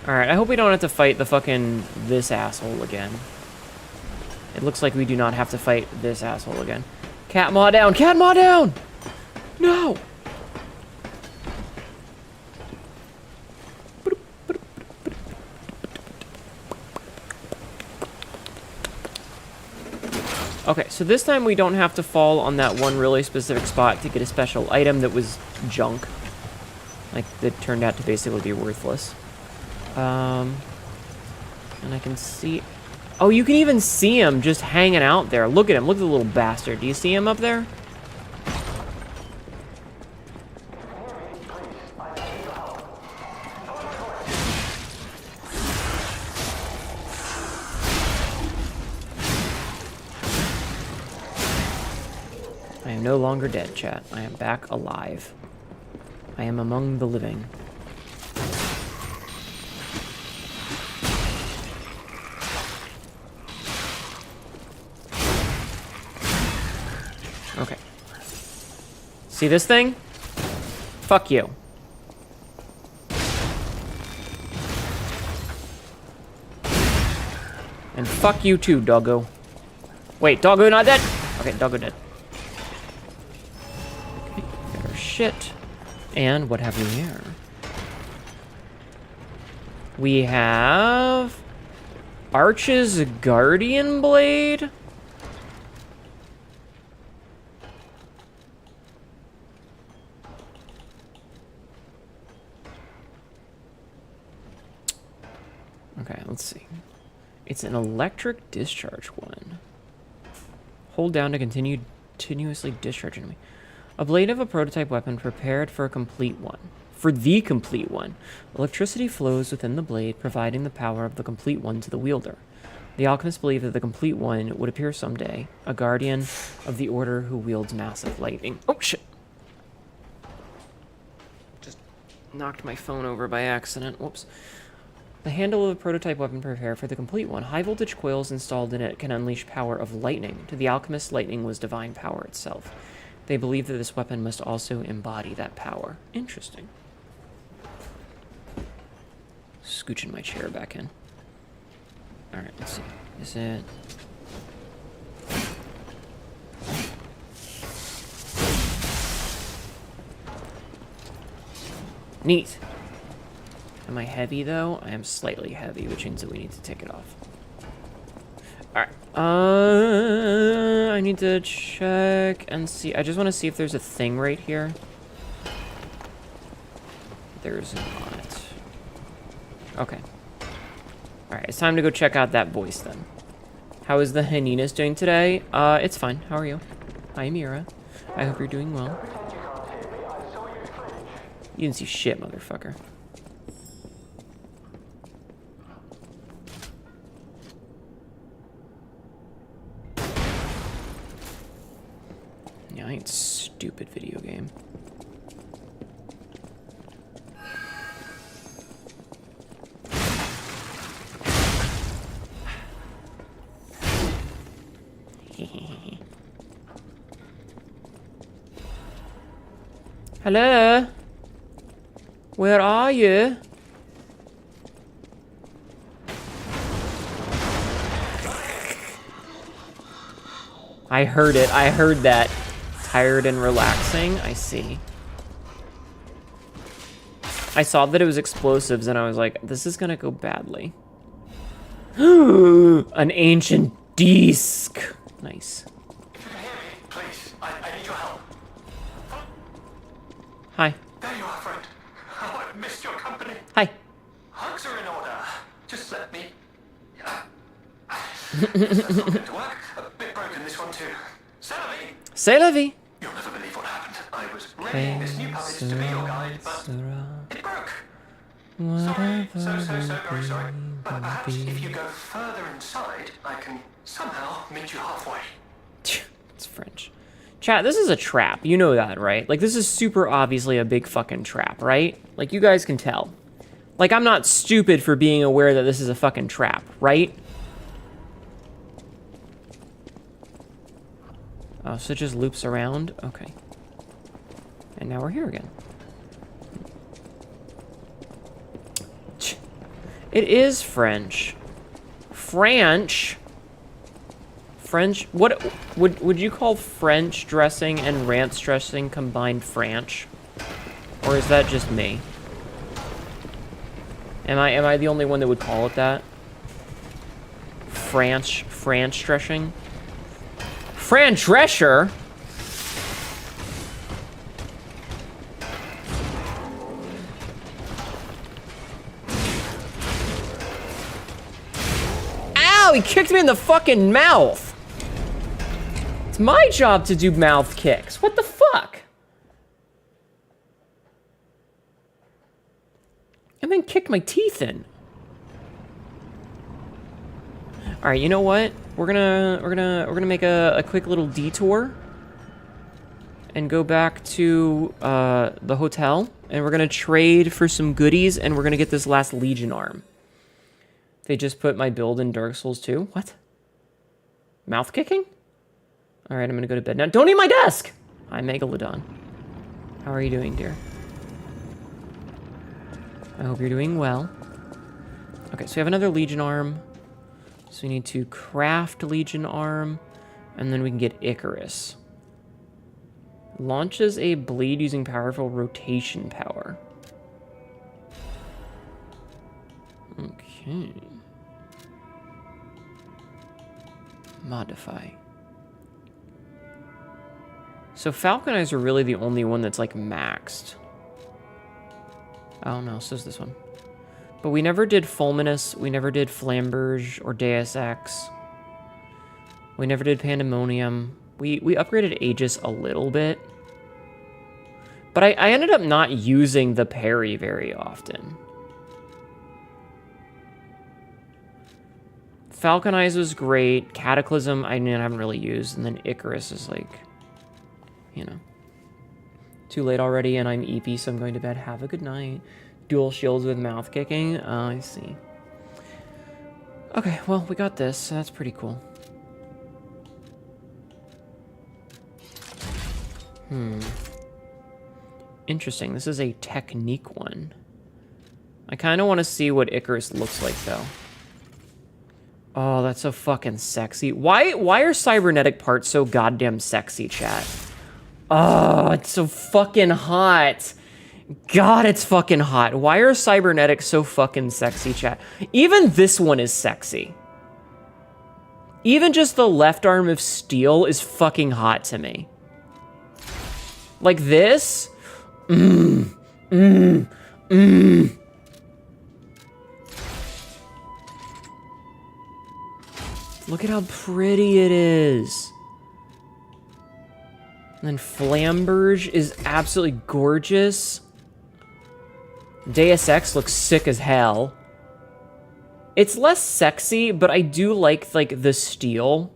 Alright, I hope we don't have to fight the fucking this asshole again. It looks like we do not have to fight this asshole again. Cat maw down! Cat maw down! No! Okay, so this time we don't have to fall on that one really specific spot to get a special item that was junk. Like, that turned out to basically be worthless. And I can see... Oh, you can even see him just hanging out there. Look at him. Look at the little bastard. Do you see him up there? I am no longer dead, chat. I am back alive. I am among the living. Okay. See this thing? Fuck you. And fuck you too, doggo. Wait, doggo not dead? Okay, doggo dead. Okay, got our shit. And what have we here? We have... Arch's Guardian Blade? Okay, let's see. It's an electric discharge one. Hold down to continuously discharge enemy. A blade of a prototype weapon prepared for a complete one. For the complete one. Electricity flows within the blade, providing the power of the complete one to the wielder. The alchemists believe that the complete one would appear someday, a guardian of the order who wields massive lightning. Oh, shit. Just knocked my phone over by accident. Whoops. The handle of a prototype weapon prepared for the complete one. High voltage coils installed in it can unleash power of lightning. To the alchemist, lightning was divine power itself. They believe that this weapon must also embody that power. Interesting. Scooching my chair back in. Alright, let's see. Is it... Neat. Am I heavy, though? I am slightly heavy, which means that we need to take it off. Alright. I need to check and see. I just want to see if there's a thing right here. There's not. Okay. Alright, it's time to go check out that voice, then. How is the Hyenas doing today? It's fine. How are you? Hi, Mira. I hope you're doing well. You didn't see shit, motherfucker. Yeah, I ain't stupid video game. Hello? Where are you? I heard it. I heard that. Tired and relaxing. I see. I saw that it was explosives and I was like, this is gonna go badly. An ancient disc. Nice. If you can hear me, please, I need your help. Hi. There you are, friend. Oh, I've missed your company. Hi. Hugs are in order. Just let me... This is not going to work. A bit broken, this one too. C'est la vie. C'est la vie. You'll never believe what happened. I was readying this new puppet to be your guide, but it broke. Sorry, so very sorry. But perhaps if you go further inside, I can somehow meet you halfway. It's French. Chat, this is a trap. You know that, right? Like, this is super obviously a big fucking trap, right? Like, you guys can tell. Like, I'm not stupid for being aware that this is a fucking trap, right? Oh, so it just loops around? Okay. And now we're here again. It is French. French? French? What would you call French dressing and ranch dressing combined French? Or is that just me? Am I the only one that would call it that? French dressing? Fran Drescher? Ow, he kicked me in the fucking mouth. It's my job to do mouth kicks. What the fuck? And then kicked my teeth in. All right, you know what? We're gonna make a quick little detour. and go back to the hotel, and we're gonna trade for some goodies, and we're gonna get this last Legion arm. They just put my build in Dark Souls 2. What? Mouth kicking? All right, I'm gonna go to bed now. Don't eat my desk! Hi, Megalodon. How are you doing, dear? I hope you're doing well. Okay, so we have another Legion arm. So we need to craft Legion arm, and then we can get Icarus. Launches a blade using powerful rotation power. Okay. Modify. So Falcon Eyes are really the only one that's like maxed. Oh no, so is this one. But we never did Fulminous, we never did Flamberge or Deus Ex. We never did Pandemonium. We upgraded Aegis a little bit. But I ended up not using the parry very often. Falcon Eyes was great. Cataclysm I haven't really used. And then Icarus is like, you know, too late already, and I'm EP, so I'm going to bed. Have a good night. Dual shields with mouth kicking. Oh, I see. Okay, well, we got this, so that's pretty cool. Interesting. This is a technique one. I kind of want to see what Icarus looks like, though. Oh, that's so fucking sexy. Why are cybernetic parts so goddamn sexy, chat? Oh, it's so fucking hot. God, it's fucking hot. Why are cybernetics so fucking sexy, chat? Even this one is sexy. Even just the left arm of steel is fucking hot to me. Like this? Look at how pretty it is. And then Flamberge is absolutely gorgeous. Deus Ex looks sick as hell. It's less sexy, but I do like the steel.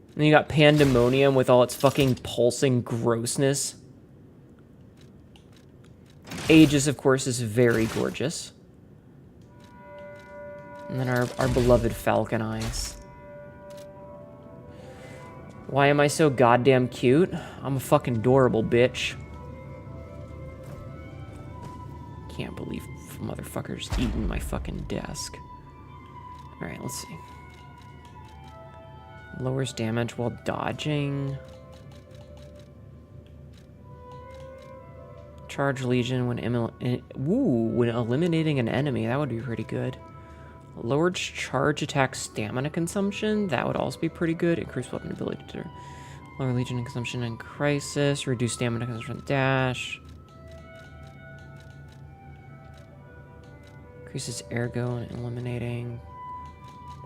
And then you got Pandemonium with all its fucking pulsing grossness. Aegis, of course, is very gorgeous. And then our beloved Falcon Eyes. Why am I so goddamn cute? I'm a fucking adorable bitch. Can't believe motherfuckers eating my fucking desk. Alright, let's see. Lowers damage while dodging. Charge Legion when when eliminating an enemy. That would be pretty good. Lowered charge attack stamina consumption. That would also be pretty good. Increased weapon ability to lower Legion consumption in crisis. Reduce stamina consumption on dash. Increases ergo and eliminating.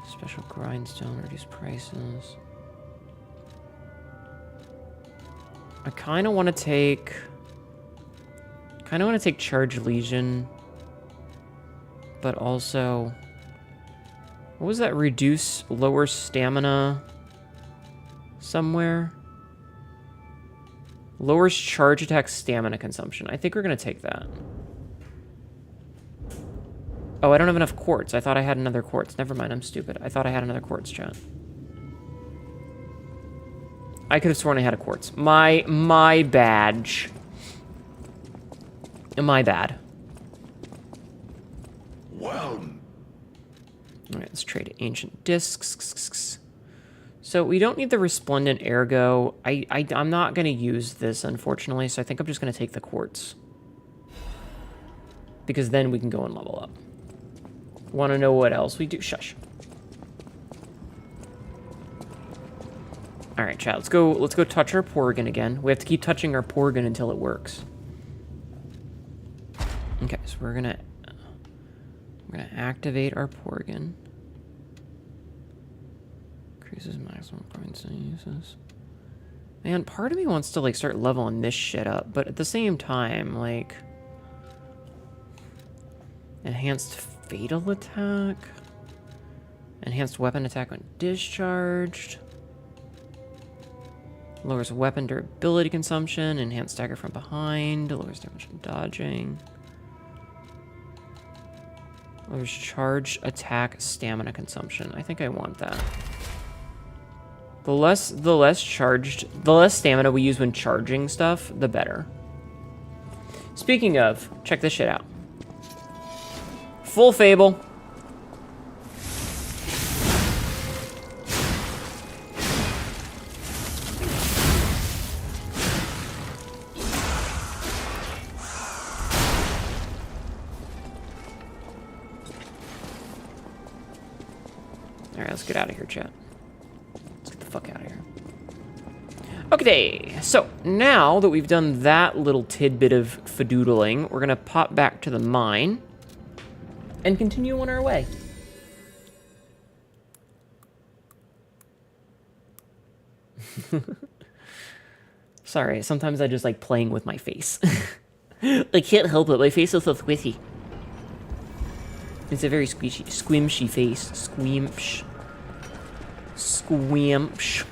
Special grindstone. Reduce prices. I kind of want to take... Charge Legion. But also... What was that? Reduce lower stamina somewhere? Lowers charge attack stamina consumption. I think we're going to take that. Oh, I don't have enough quartz. I thought I had another quartz. Never mind, I'm stupid. I thought I had another quartz, chat. I could have sworn I had a quartz. My badge. My bad. Well... Alright, let's trade ancient discs. So we don't need the resplendent ergo. I'm not going to use this, unfortunately, so I think I'm just going to take the quartz. Because then we can go and level up. Want to know what else we do? Shush. Alright, chat, let's go touch our Porgan again. We have to keep touching our Porgan until it works. Okay, so we're gonna activate our Porgan. Increases maximum points and uses. Man, part of me wants to like start leveling this shit up, but at the same time, like, enhanced fatal attack, enhanced weapon attack when discharged. Lowers weapon durability consumption, enhanced stagger from behind, lowers damage from dodging. Lowers charge, attack, stamina consumption. I think I want that. The less stamina we use when charging stuff, the better. Speaking of, check this shit out. Full Fable. Alright, let's get out of here, chat. Let's get the fuck out of here. Okay, so now that we've done that little tidbit of fadoodling, we're gonna pop back to the mine and continue on our way. Sorry, sometimes I just like playing with my face. I can't help it, my face is so squishy. It's a very squishy, squimshy face. Squimsh. Squimsh.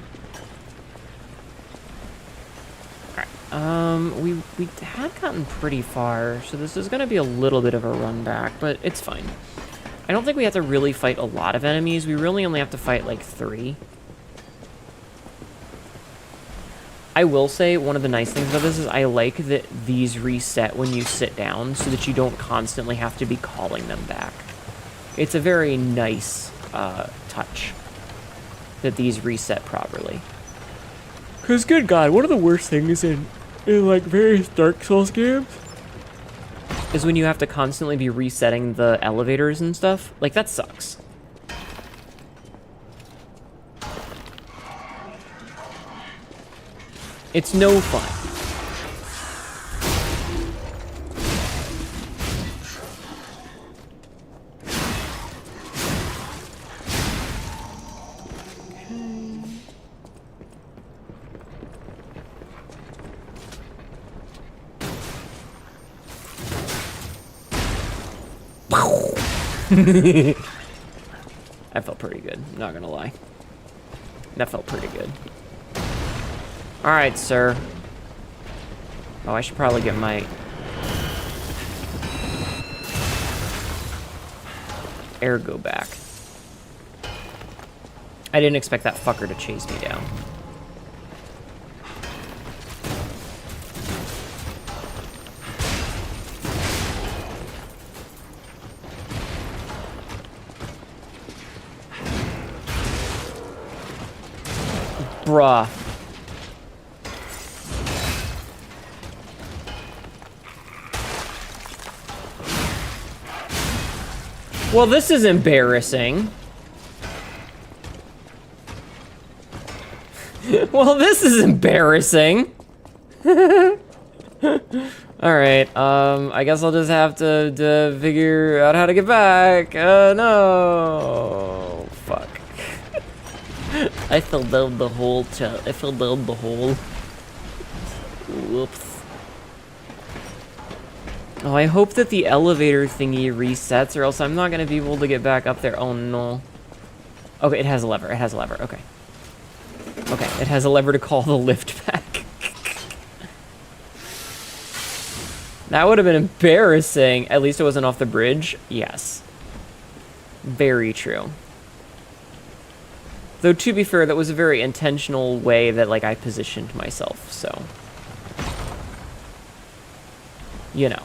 Alright, we had gotten pretty far, so this is gonna be a little bit of a run back, but it's fine. I don't think we have to really fight a lot of enemies. We really only have to fight like 3. I will say, one of the nice things about this is I like that these reset when you sit down so that you don't constantly have to be calling them back. It's a very nice touch that these reset properly. Because, good God, one of the worst things in like various Dark Souls games is when you have to constantly be resetting the elevators and stuff. Like, that sucks. It's no fun. That felt pretty good, not gonna lie. That felt pretty good. Alright, sir. Oh, I should probably get my ergo back. I didn't expect that fucker to chase me down. Bruh. Well, this is embarrassing. Well, this is embarrassing. Alright, I guess I'll just have to figure out how to get back. No. Fuck. I fell down the hole, chat. I fell down the hole. Whoops. Oh, I hope that the elevator thingy resets, or else I'm not gonna be able to get back up there. Oh, no. Okay, it has a lever. It has a lever. Okay. Okay, it has a lever to call the lift back. That would have been embarrassing. At least it wasn't off the bridge. Yes. Very true. Though, to be fair, that was a very intentional way that, like, I positioned myself, so. You know.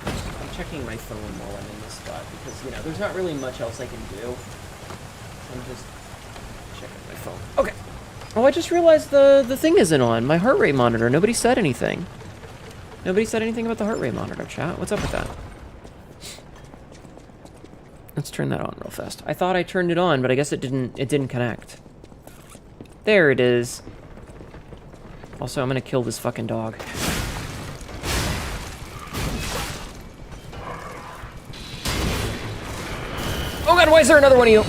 I'm checking my phone while I'm in this spot, because, you know, there's not really much else I can do. I'm just checking my phone. Okay. Oh, I just realized the thing isn't on. My heart rate monitor. Nobody said anything. Nobody said anything about the heart rate monitor, chat. What's up with that? Let's turn that on real fast. I thought I turned it on, but I guess it didn't connect. There it is. Also, I'm gonna kill this fucking dog. Oh god, why is there another one of you?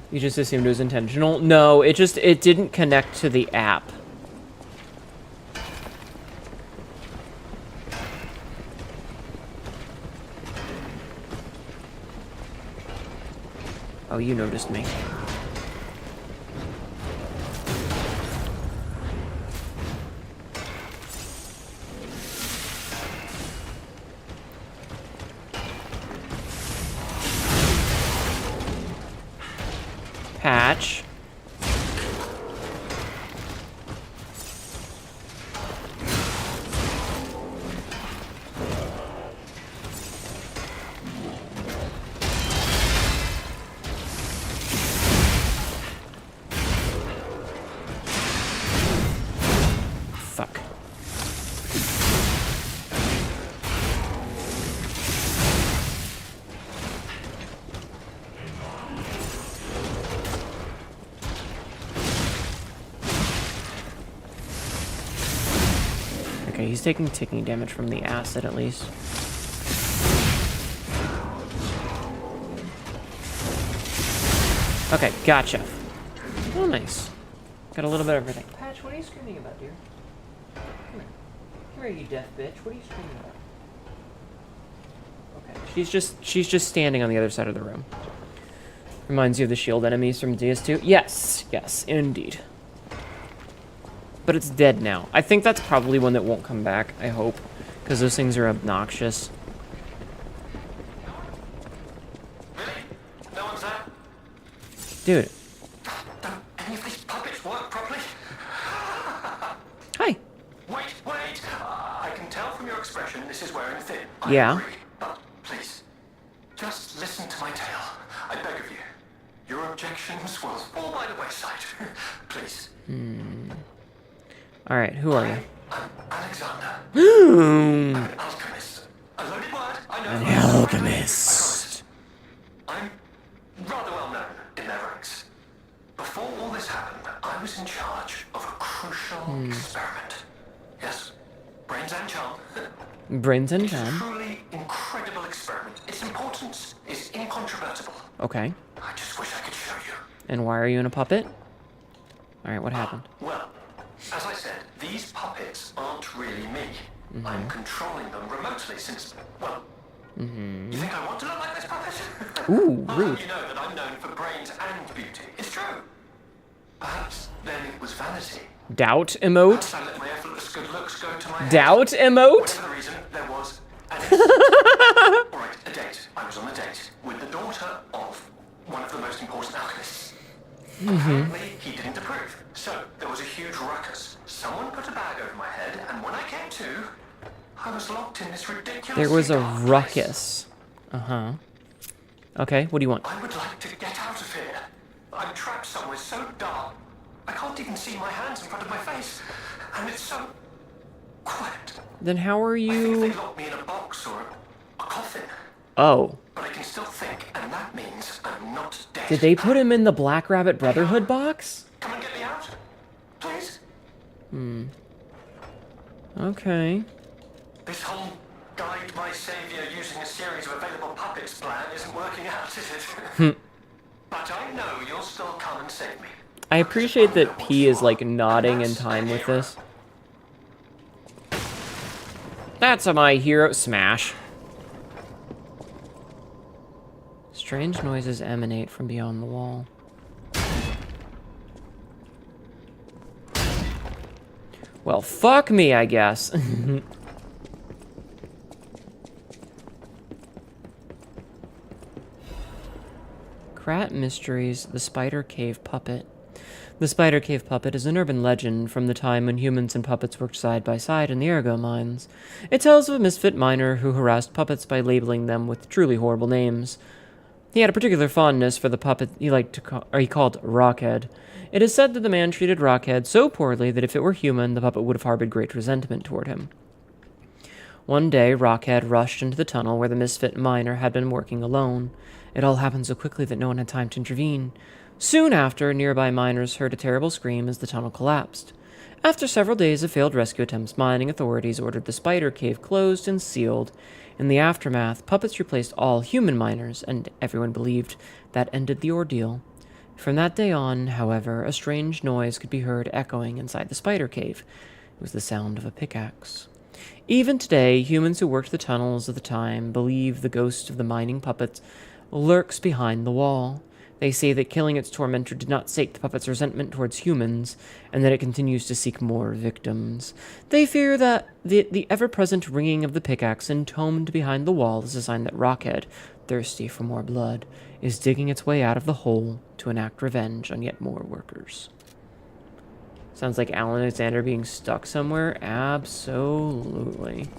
You just assumed it was intentional? No, it didn't connect to the app. Oh, you noticed me. Patch. Fuck. Okay, he's taking ticking damage from the acid at least. Okay, gotcha. Oh, nice. Got a little bit of everything. Patch, what are you screaming about, dear? Come here. Come here, you deaf bitch. What are you screaming about? Okay, she's just standing on the other side of the room. Reminds you of the shield enemies from DS2? Yes, yes, indeed. But it's dead now. I think that's probably one that won't come back, I hope. Because those things are obnoxious. Really? No one's there? Dude. Don't any of these puppets work properly? Hi. Wait! I can tell from your expression this is wearing thin. Yeah. I agree. But please, just listen to my tale. I beg of you. Your objections will fall by the wayside. Please. Alright, who are you? I'm Alexander. I'm an alchemist. A loaded word, I know. An alchemist. I'm rather well known in their ranks. Before all this happened, I was in charge of a crucial experiment. Yes, brains and charm. Brains and It's a John. truly incredible experiment. Its importance is incontrovertible. Okay. I just wish I could show you. And why are you in a puppet? Alright, what happened? Well, as I said, these puppets aren't really me. I'm controlling them remotely since, well, you think I want to look like this puppet? Ooh, I'll rude. have you know that I'm known for brains and beauty. It's true. Perhaps then it was vanity. Doubt emote? Perhaps I let my effortless good looks go to my head. Doubt emote? Whatever the reason, there was an incident. All right, a date. I was on a date with the daughter of one of the most important alchemists. Apparently, he didn't approve. So, there was a huge ruckus. Someone put a bag over my head, and when I came to, I was locked in this ridiculous. There was a dark place. ruckus. Uh-huh. Okay, what do you want? I would like to get out of here. I'm trapped somewhere so dark. I can't even see my hands in front of my face. And it's so quiet. Then how are I think you... they locked me in a box or a coffin. Oh. But I can still think, and that means I'm not dead. Did they put him in the Black Rabbit Brotherhood box? Come and get me out, please. Okay. This whole guide my savior using a series of available puppets plan isn't working out, is it? But I know you'll still come and save me. I appreciate that P is like nodding in time with this. That's a my hero smash. Strange noises emanate from beyond the wall. Well, fuck me, I guess. Krat Mysteries, the Spider Cave Puppet. The Spider Cave Puppet is an urban legend from the time when humans and puppets worked side by side in the Ergo mines. It tells of a misfit miner who harassed puppets by labeling them with truly horrible names. He had a particular fondness for the puppet he called Rockhead. It is said that the man treated Rockhead so poorly that if it were human, the puppet would have harbored great resentment toward him. One day, Rockhead rushed into the tunnel where the misfit miner had been working alone. It all happened so quickly that no one had time to intervene. Soon after, nearby miners heard a terrible scream as the tunnel collapsed. After several days of failed rescue attempts, mining authorities ordered the spider cave closed and sealed. In the aftermath, puppets replaced all human miners, and everyone believed that ended the ordeal. From that day on, however, a strange noise could be heard echoing inside the spider cave. It was the sound of a pickaxe. Even today, humans who worked the tunnels of the time believe the ghost of the mining puppets lurks behind the wall. They say that killing its tormentor did not sate the puppet's resentment towards humans, and that it continues to seek more victims. They fear that the ever-present ringing of the pickaxe entombed behind the wall is a sign that Rockhead, thirsty for more blood, is digging its way out of the hole to enact revenge on yet more workers. Sounds like Alexander being stuck somewhere? Absolutely.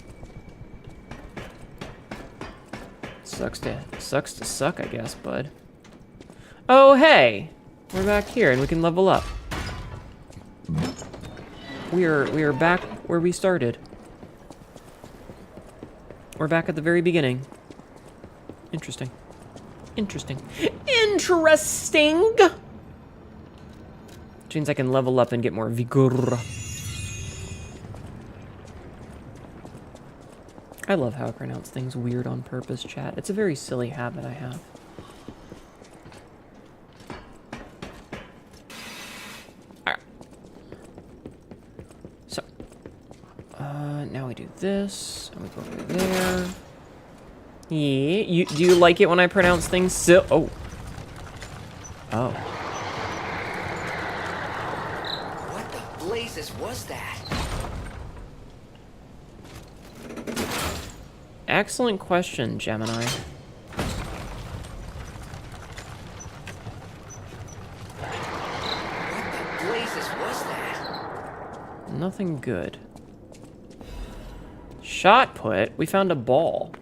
Sucks to suck, I guess, bud. Oh, hey! We're back here, and we can level up. We are back where we started. We're back at the very beginning. Interesting. Interesting. Interesting! Which means I can level up and get more vigor. I love how I pronounce things weird on purpose, chat. It's a very silly habit I have. Alright. So. Now we do this, and we go over there. Yeah, do you like it when I pronounce things so? Oh. Oh. What the blazes was that? Excellent question, Gemini. What the blazes was that? Nothing good. Shot put? We found a ball.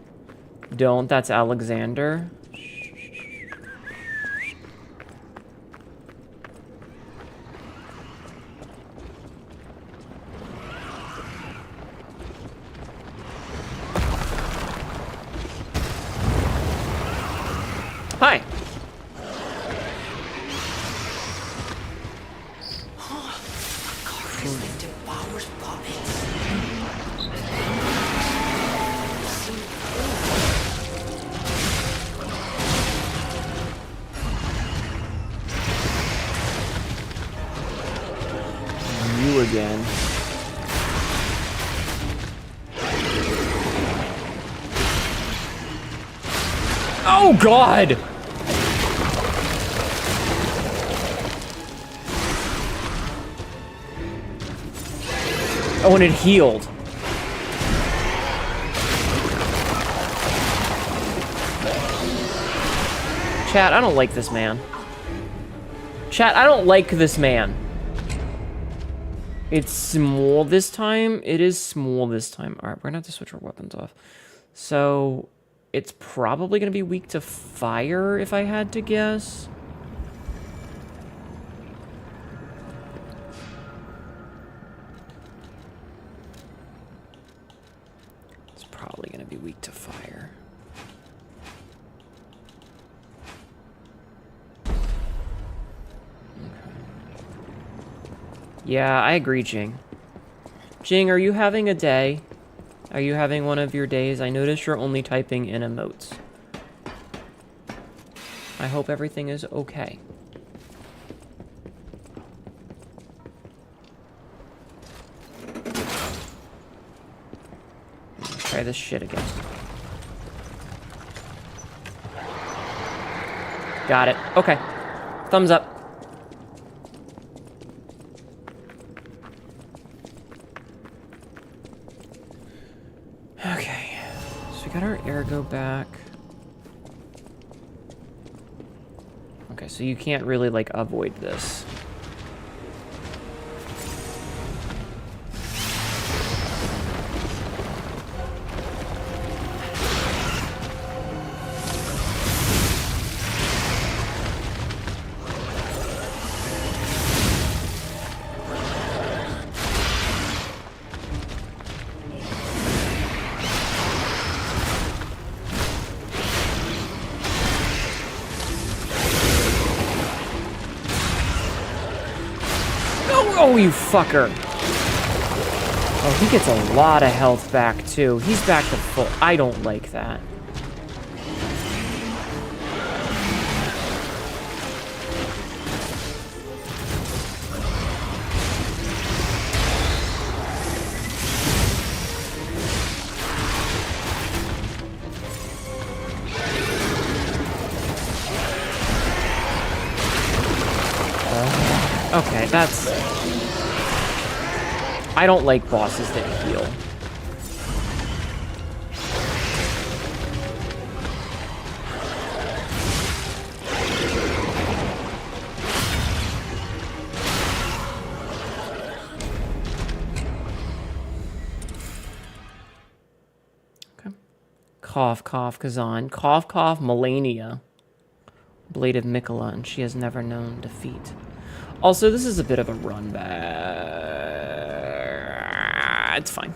Don't, that's Alexander. Hi. Carcass that devours puppets. You again. Oh, God! Oh, and it healed. Chat, I don't like this man. Chat, I don't like this man. It's small this time. It is small this time. Alright, we're gonna have to switch our weapons off. So, it's probably gonna be weak to fire, if I had to guess. It's probably gonna be weak to fire. Yeah, I agree, Jing. Jing, are you having a day? Are you having one of your days? I notice you're only typing in emotes. I hope everything is okay. Let's try this shit again. Got it. Okay. Thumbs up. Okay, so we got our ergo back. Okay, so you can't really, like, avoid this. Oh, you fucker. Oh, he gets a lot of health back, too. He's back to full. I don't like that. That's... I don't like bosses that heal. Cough, cough, Kazan. Cough, cough, Melania. Blade of Mikola, and she has never known defeat. Also, this is a bit of a run back. It's fine.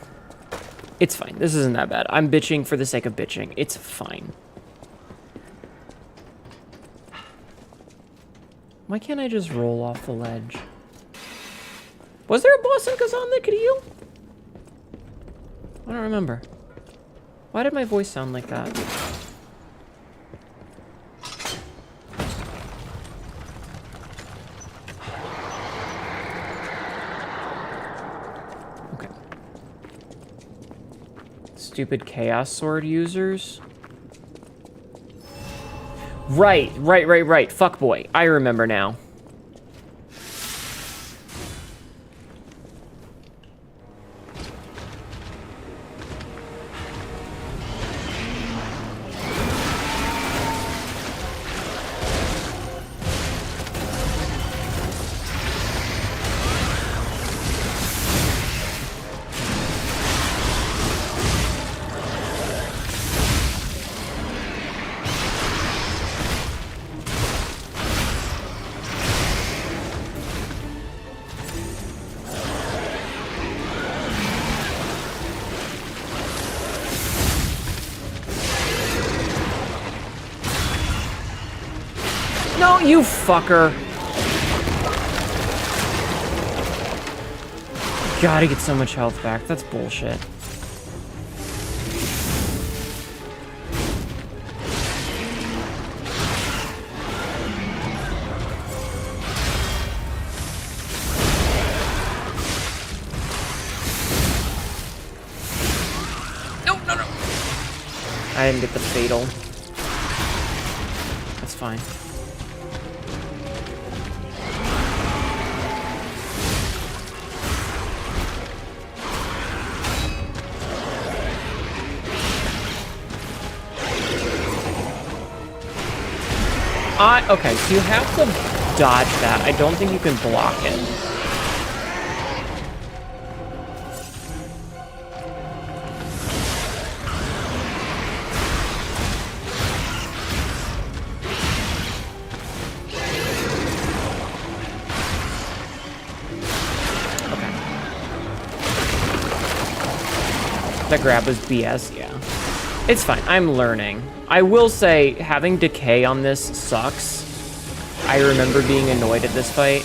It's fine. This isn't that bad. I'm bitching for the sake of bitching. It's fine. Why can't I just roll off the ledge? Was there a boss in Kazan that could heal? I don't remember. Why did my voice sound like that? Okay. Stupid Chaos Sword users. Right. Fuckboy. I remember now. No, you fucker. Gotta get so much health back. That's bullshit. No. I didn't get the fatal. That's fine. Okay, so you have to dodge that. I don't think you can block it. Okay. That grab was BS, yeah. It's fine, I'm learning. I will say, having decay on this sucks. I remember being annoyed at this fight.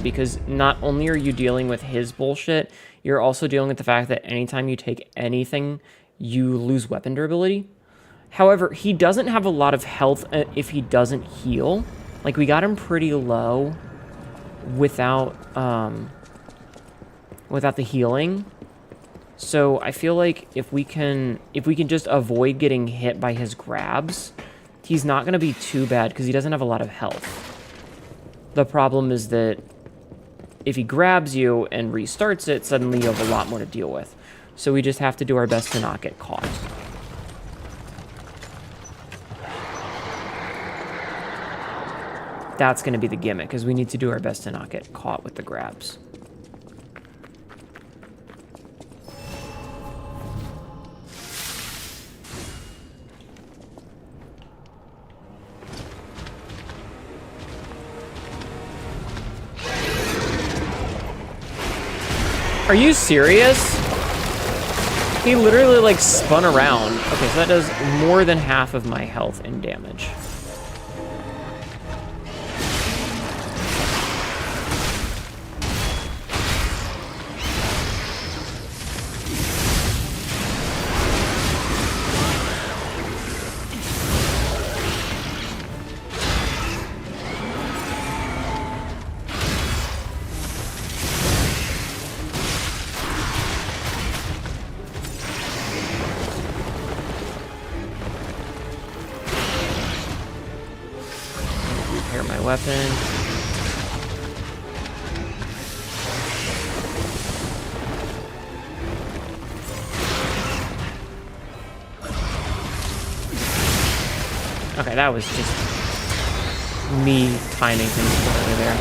Because not only are you dealing with his bullshit, you're also dealing with the fact that anytime you take anything, you lose weapon durability. However, he doesn't have a lot of health if he doesn't heal. Like, we got him pretty low without the healing. So I feel like if we can just avoid getting hit by his grabs, he's not going to be too bad because he doesn't have a lot of health. The problem is that if he grabs you and restarts it, suddenly you have a lot more to deal with. So we just have to do our best to not get caught. That's going to be the gimmick, because we need to do our best to not get caught with the grabs. Are you serious? He literally, like, spun around. Okay, so that does more than half of my health in damage. weapon. Okay, that was just me timing things poorly there.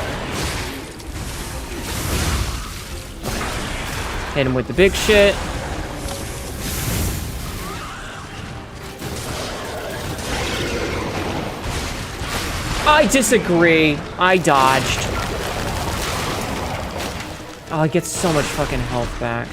Okay. Hit him with the big shit. I disagree. I dodged. Oh, I get so much fucking health back.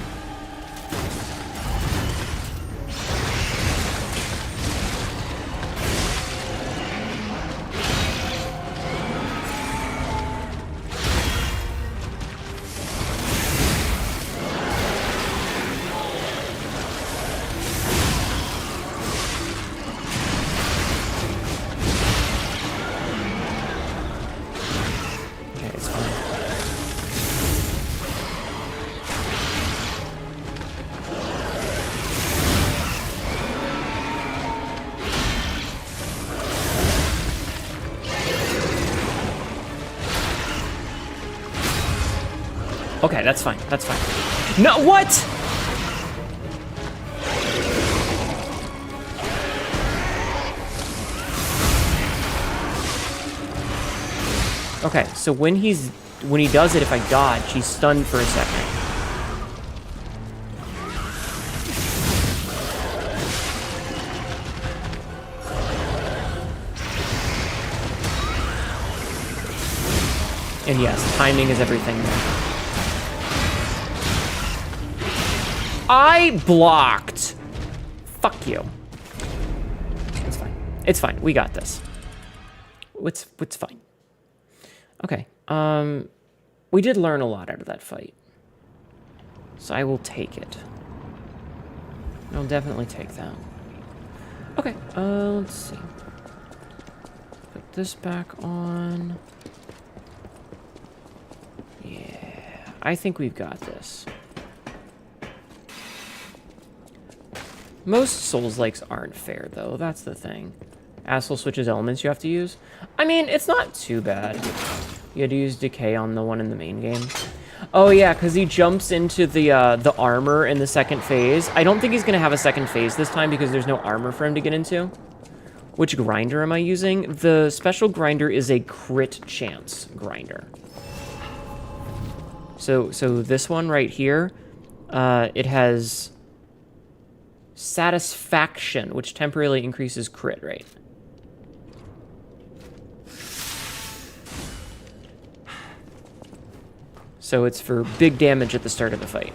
Okay, that's fine. That's fine. No, what? Okay, so when he does it, if I dodge, he's stunned for a second. And yes, timing is everything there. I blocked. Fuck you. It's fine. It's fine. We got this. It's fine. Okay. We did learn a lot out of that fight. So I will take it. I'll definitely take that. Okay. Let's see. Put this back on. Yeah. I think we've got this. Most Souls-likes aren't fair, though. That's the thing. Asshole switches elements you have to use. I mean, it's not too bad. You had to use Decay on the one in the main game. Oh, yeah, because he jumps into the armor in the second phase. I don't think he's going to have a second phase this time because there's no armor for him to get into. Which grinder am I using? The special grinder is a crit chance grinder. So this one right here, it has Satisfaction, which temporarily increases crit rate. So it's for big damage at the start of the fight.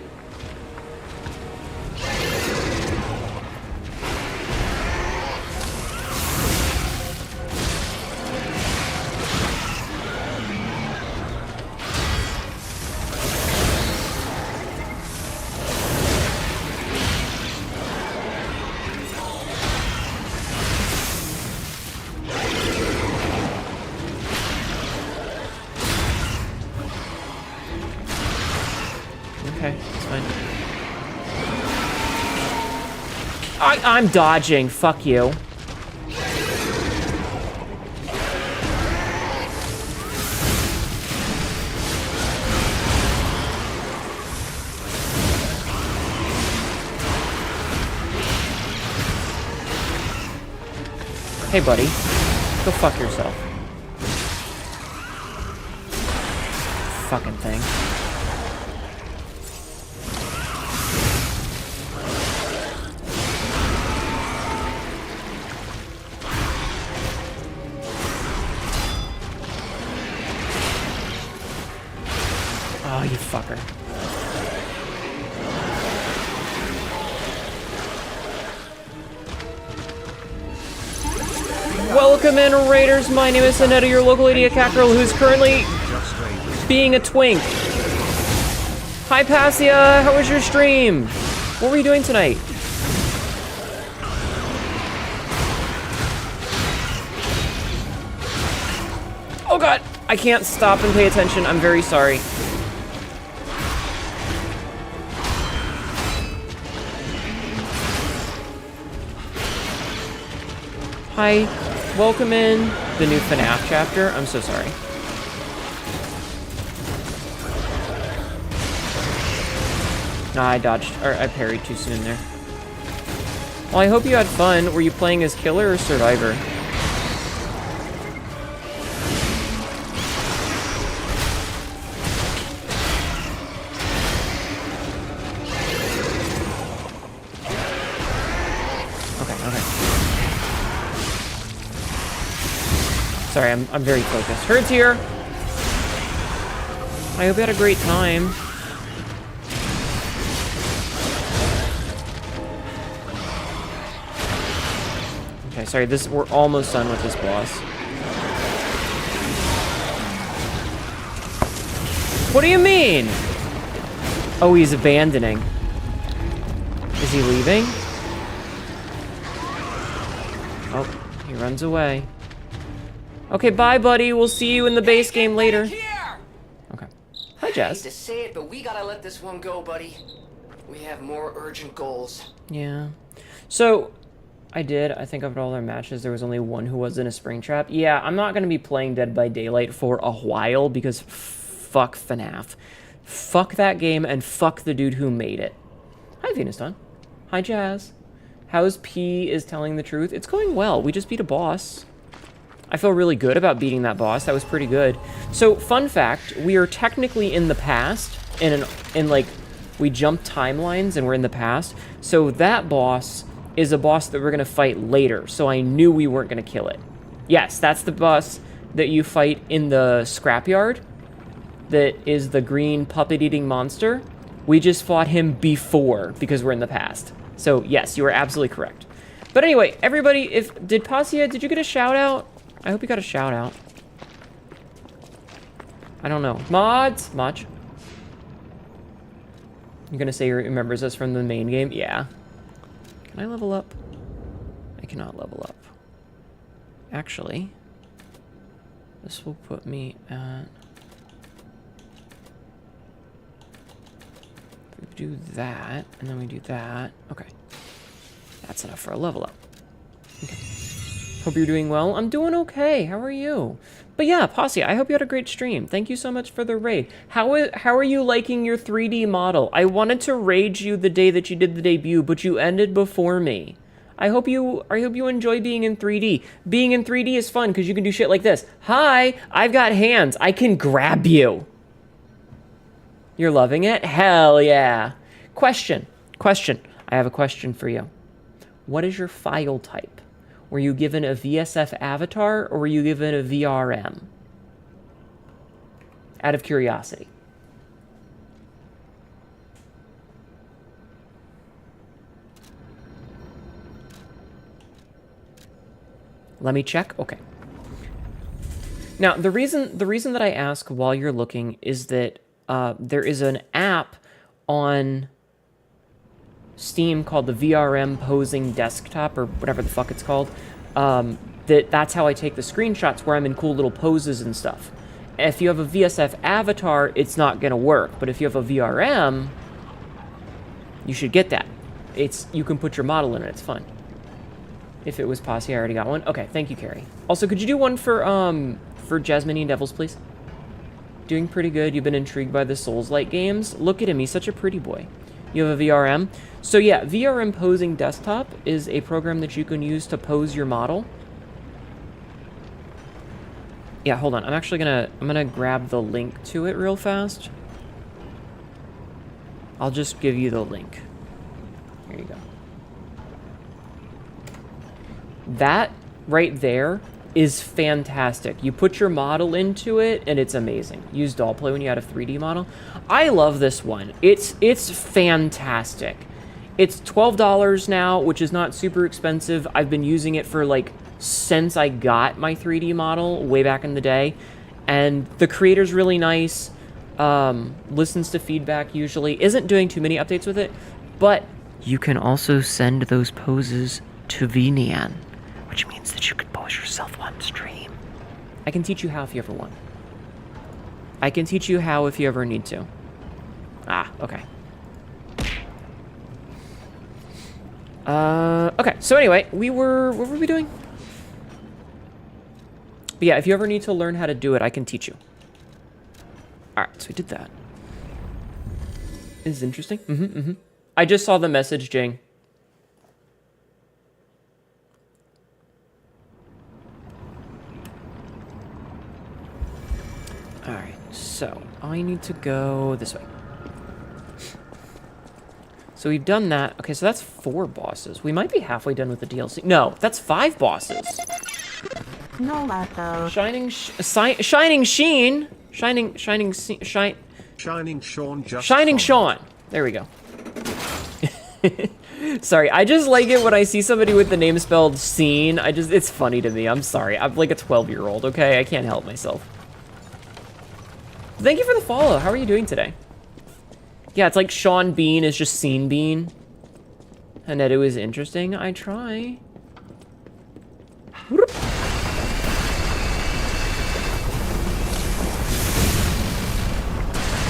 I'm dodging. Fuck you. Hey, buddy. Go fuck yourself. Fucking thing. Oh, you fucker. Welcome in, Raiders. My name is Anetta, your local idiot cat girl who's currently being a twink. Hi, Passia. How was your stream? What were you doing tonight? Oh, God. I can't stop and pay attention. I'm very sorry. Hi. welcome in the new FNAF chapter. I'm so sorry. Nah, I dodged, or I parried too soon there. Well, I hope you had fun. Were you playing as killer or survivor? Okay. Sorry, I'm very focused. Herd's here. I hope you had a great time. Okay, sorry, we're almost done with this boss. What do you mean? Oh, he's abandoning. Is he leaving? Oh, he runs away. Okay, bye, buddy. We'll see you in the base game later. Okay. Hi, I Jazz. hate to say it, but we gotta let this one go, buddy. We have more urgent goals. Yeah. So, I think of all our matches, there was only one who was in a spring trap. Yeah, I'm not going to be playing Dead by Daylight for a while because fuck FNAF. Fuck that game and fuck the dude who made it. Hi, Venuston. Hi, Jazz. How's P is telling the truth? It's going well. We just beat a boss. I feel really good about beating that boss. That was pretty good. So, fun fact, we are technically in the past, we jumped timelines and we're in the past. So that boss is a boss that we're going to fight later. So I knew we weren't going to kill it. Yes, that's the boss that you fight in the scrapyard. That is the green puppet-eating monster. We just fought him before because we're in the past. So yes, you are absolutely correct. But anyway, everybody, did Passia, did you get a shout out? I hope you got a shout out. I don't know. Mods? Much? You're gonna say he remembers us from the main game? Yeah. Can I level up? I cannot level up. Actually, this will put me at... We do that, and then we do that. Okay. That's enough for a level up. Okay. Hope you're doing well. I'm doing okay. How are you? But yeah, Posse, I hope you had a great stream. Thank you so much for the raid. How are you liking your 3D model? I wanted to raid you the day that you did the debut, but you ended before me. I hope you enjoy being in 3D. Being in 3D is fun because you can do shit like this. Hi, I've got hands. I can grab you. You're loving it? Hell yeah. Question. I have a question for you. What is your file type? Were you given a VSF avatar or were you given a VRM? Out of curiosity. Let me check. Okay. Now, the reason that I ask while you're looking is that there is an app on Steam called the VRM Posing Desktop, or whatever the fuck it's called. That's how I take the screenshots where I'm in cool little poses and stuff. If you have a VSF avatar, it's not gonna work. But if you have a VRM, you should get that. You can put your model in it. It's fun. If it was Posse, I already got one. Okay, thank you, Carrie. Also, could you do one for Jasmine and Devils, please? Doing pretty good. You've been intrigued by the Souls-like games. Look at him. He's such a pretty boy. You have a VRM. So yeah, VRM Posing Desktop is a program that you can use to pose your model. Yeah, hold on. I'm gonna grab the link to it real fast. I'll just give you the link. Here you go. That right there is fantastic. You put your model into it, and it's amazing. Use doll play when you add a 3D model. I love this one. It's fantastic. It's $12 now, which is not super expensive. I've been using it for since I got my 3D model way back in the day, and the creator's really nice. Listens to feedback usually. Isn't doing too many updates with it, but you can also send those poses to VNian, which means that you could pose yourself on stream. I can teach you how if you ever want. I can teach you how if you ever need to. Ah, okay. Okay, so anyway, what were we doing? But yeah, if you ever need to learn how to do it, I can teach you. Alright, so we did that. This is interesting. I just saw the message, Jing. Alright, so I need to go this way. So we've done that. Okay, so that's 4 bosses. We might be halfway done with the DLC. No, that's 5 bosses. No, Lato. Shining Sheen. Shining Sean just Shining followed. Sean. There we go. Sorry, I just like it when I see somebody with the name spelled Scene. It's funny to me. I'm sorry. I'm like a 12-year-old, okay? I can't help myself. Thank you for the follow. How are you doing today? Yeah, it's like Sean Bean is just Scene Bean. And that it was interesting. I try.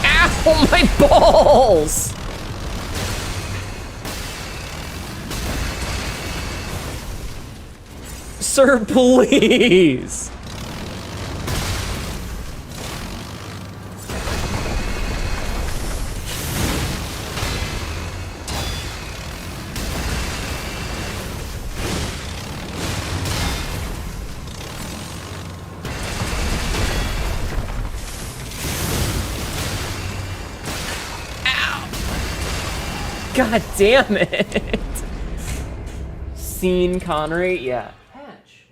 Ow, my balls! Sir, please! God damn it! Scene Connery, yeah. Patch,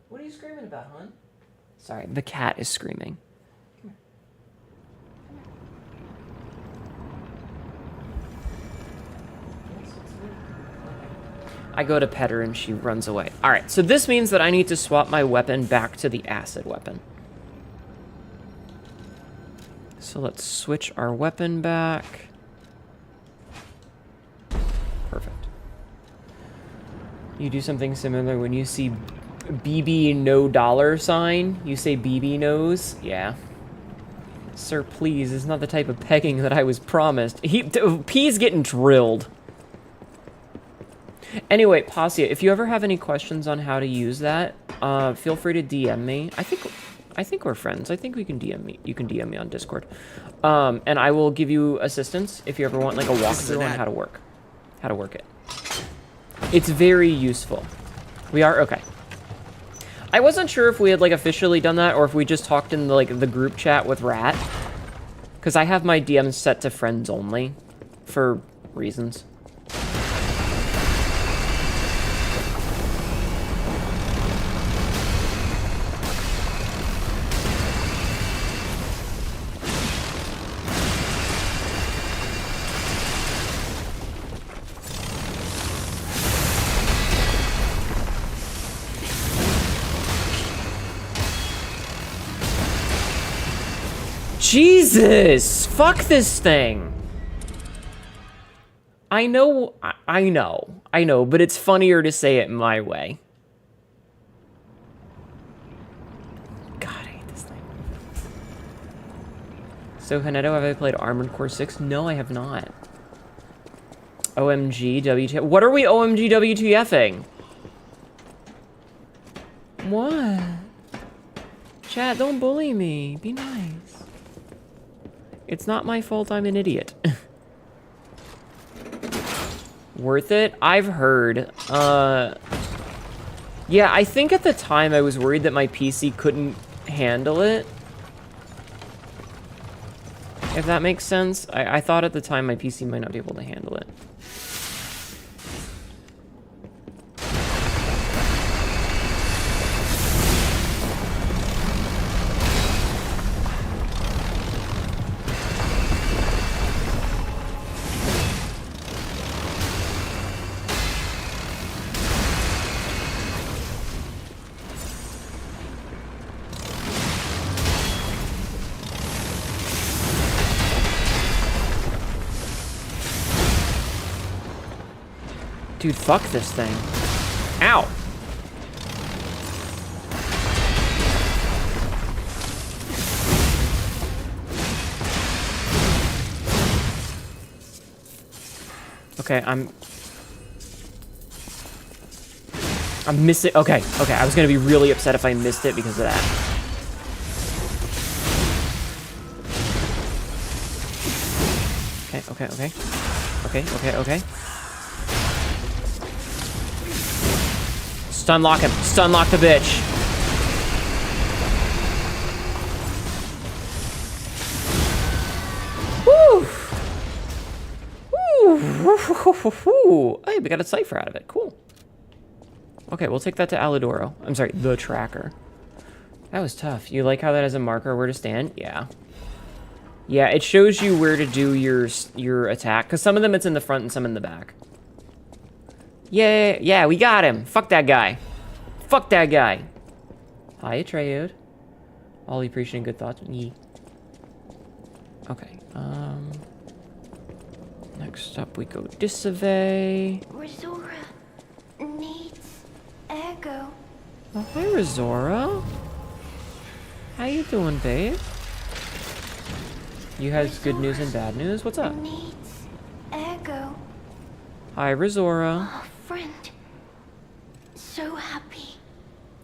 what are you screaming about, hon? Sorry, the cat is screaming. Come here. I go to pet her and she runs away. Alright, so this means that I need to swap my weapon back to the acid weapon. So let's switch our weapon back. Perfect. You do something similar when you see BB no dollar sign. You say BB knows. Yeah. Sir, please. It's not the type of pegging that I was promised. P's getting drilled. Anyway, Passia, if you ever have any questions on how to use that, feel free to DM me. I think we're friends. I think we can DM me. You can DM me on Discord. And I will give you assistance if you ever want like a walkthrough on how to work it. It's very useful. We are okay. I wasn't sure if we had like officially done that or if we just talked in the group chat with Rat, because I have my DMs set to friends only for reasons. Jesus! Fuck this thing! I know, but it's funnier to say it my way. God, I hate this thing. So, Haneto, have I played Armored Core 6? No, I have not. OMG, WTF. What are we OMG, WTFing? What? Chat, don't bully me. Be nice. It's not my fault I'm an idiot. Worth it? I've heard. Yeah, I think at the time I was worried that my PC couldn't handle it. If that makes sense. I thought at the time my PC might not be able to handle it. Dude, fuck this thing. Ow! Okay, I missed it. Okay, okay. I was gonna be really upset if I missed it because of that. Okay, okay, okay. Okay, okay, okay. Stunlock him. Stunlock the bitch. Woo! Woo! Hey, we got a cipher out of it. Cool. Okay, we'll take that to Alidoro. I'm sorry, the tracker. That was tough. You like how that has a marker where to stand? Yeah. Yeah, it shows you where to do your attack. Because some of them it's in the front and some in the back. Yeah, yeah, we got him. Fuck that guy. Fuck that guy. Hi, Atreide. All appreciating good thoughts. Yee. Okay, next up we go Disavay. Rizora needs Ergo. Oh, hi, Rizora. How you doing, babe? You had good news and bad news? What's up? Needs Ergo. Hi, Rizora. Oh, friend. So happy.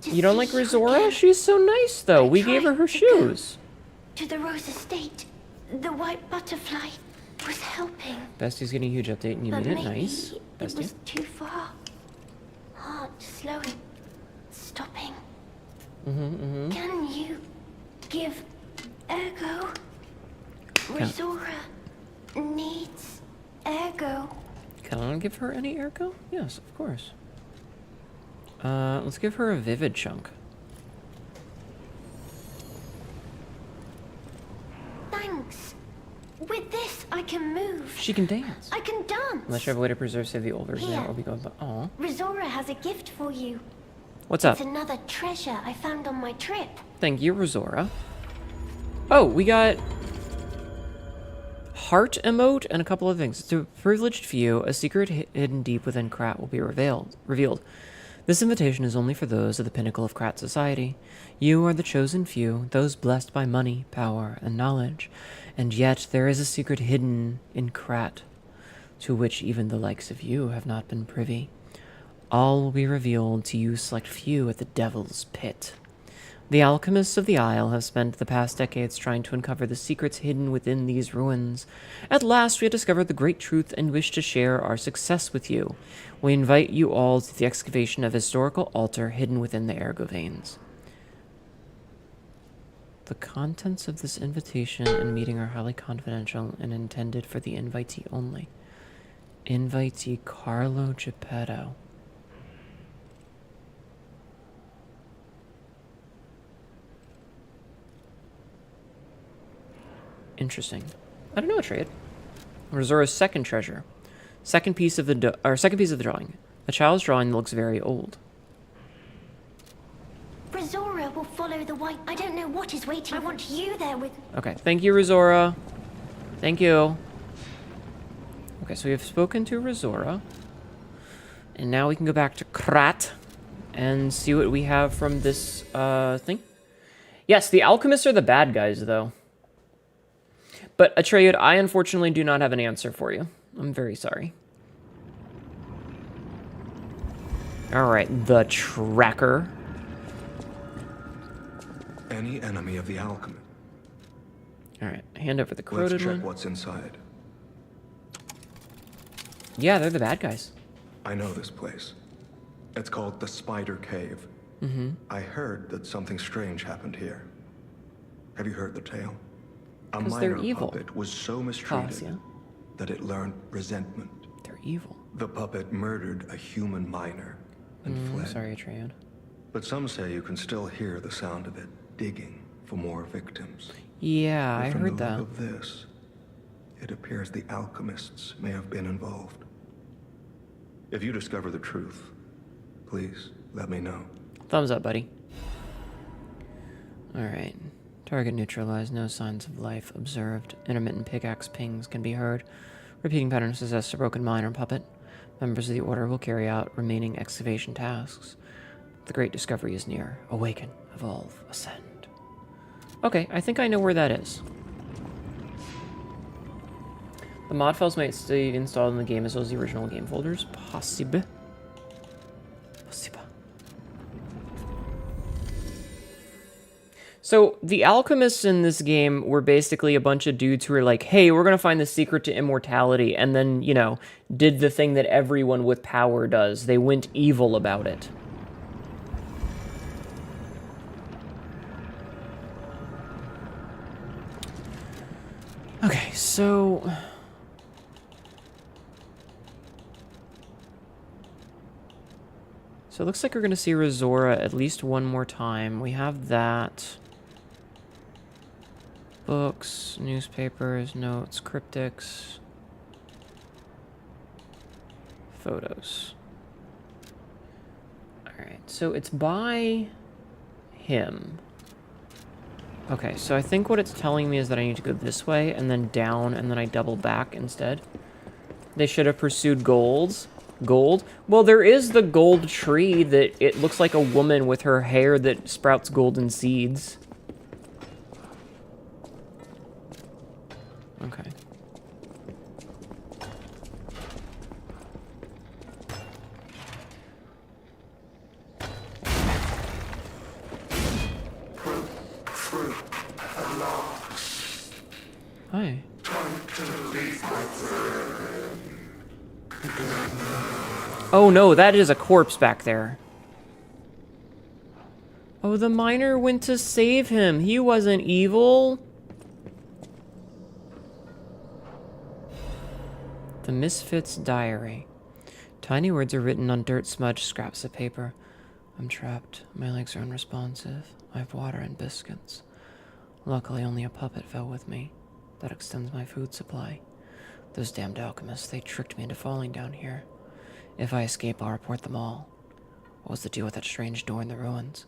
You don't like Rizora? She's so nice, though. We gave her shoes. To the Rose Estate. The white butterfly was helping. Bestie's getting a huge update and you But made it maybe nice. it Bestie. was too far. Heart slowing. Stopping. Can you give Ergo? Rizora needs Ergo. Can I give her any Ergo? Yes, of course. Let's give her a Vivid Chunk. Thanks. With this, I can move. She can dance. I can dance. Unless you have a way to preserve, save the old version, Here. that will be going. Aw. Rizora has a gift for you. What's up? It's another treasure I found on my trip. Thank you, Rizora. Oh, we got heart emote and a couple of things. To a privileged few, a secret hidden deep within Krat will be revealed. This invitation is only for those at the pinnacle of Krat society. You are the chosen few, those blessed by money, power, and knowledge. And yet there is a secret hidden in Krat, to which even the likes of you have not been privy. All will be revealed to you select few at the Devil's Pit. The alchemists of the Isle have spent the past decades trying to uncover the secrets hidden within these ruins. At last we have discovered the great truth and wish to share our success with you. We invite you all to the excavation of a historical altar hidden within the Ergo veins. The contents of this invitation and meeting are highly confidential and intended for the invitee only. Invitee Carlo Geppetto. Interesting. I don't know a trade. Rizora's second treasure. Second piece of the drawing. A child's drawing that looks very old. Rizora will follow the white. I don't know what is waiting. I want you there with. Okay, thank you, Rizora. Thank you. Okay, so we have spoken to Rizora. And now we can go back to Krat and see what we have from this thing. Yes, the alchemists are the bad guys, though. But Atreide, I unfortunately do not have an answer for you. I'm very sorry. Alright, the tracker. Any enemy of the alchemist. Alright, hand over the Let's corroded check one. what's inside. Yeah, they're the bad guys. I know this place. It's called the Spider Cave. I heard that something strange happened here. Have you heard the tale? A 'Cause they're minor evil. puppet was so mistreated Cassia. that it learned resentment. They're evil. The puppet murdered a human miner and fled. Sorry, Atreide. But some say you can still hear the sound of it digging for more victims. Yeah, I From heard the that. look of this, it appears the alchemists may have been involved. If you discover the truth, please let me know. Thumbs up, buddy. Alright. Target neutralized. No signs of life observed. Intermittent pickaxe pings can be heard. Repeating pattern suggests a broken mine or puppet. Members of the Order will carry out remaining excavation tasks. The great discovery is near. Awaken, evolve, ascend. Okay, I think I know where that is. The mod files might stay installed in the game as well as the original game folders. Possible. So the alchemists in this game were basically a bunch of dudes who were like, hey, we're going to find the secret to immortality, and then, you know, did the thing that everyone with power does. They went evil about it. Okay, so... So it looks like we're going to see Razora at least one more time. We have that. Books, newspapers, notes, cryptics, photos. Alright, so it's by him. Okay, so I think what it's telling me is that I need to go this way, and then down, and then I double back instead. They should have pursued gold. Gold? Well, there is the gold tree that it looks like a woman with her hair that sprouts golden seeds. Okay. Hi. Oh no, that is a corpse back there. Oh, the miner went to save him. He wasn't evil. The Misfit's Diary. Tiny words are written on dirt-smudged scraps of paper. I'm trapped. My legs are unresponsive. I have water and biscuits. Luckily, only a puppet fell with me. That extends my food supply. Those damned alchemists, they tricked me into falling down here. If I escape, I'll report them all. What was the deal with that strange door in the ruins?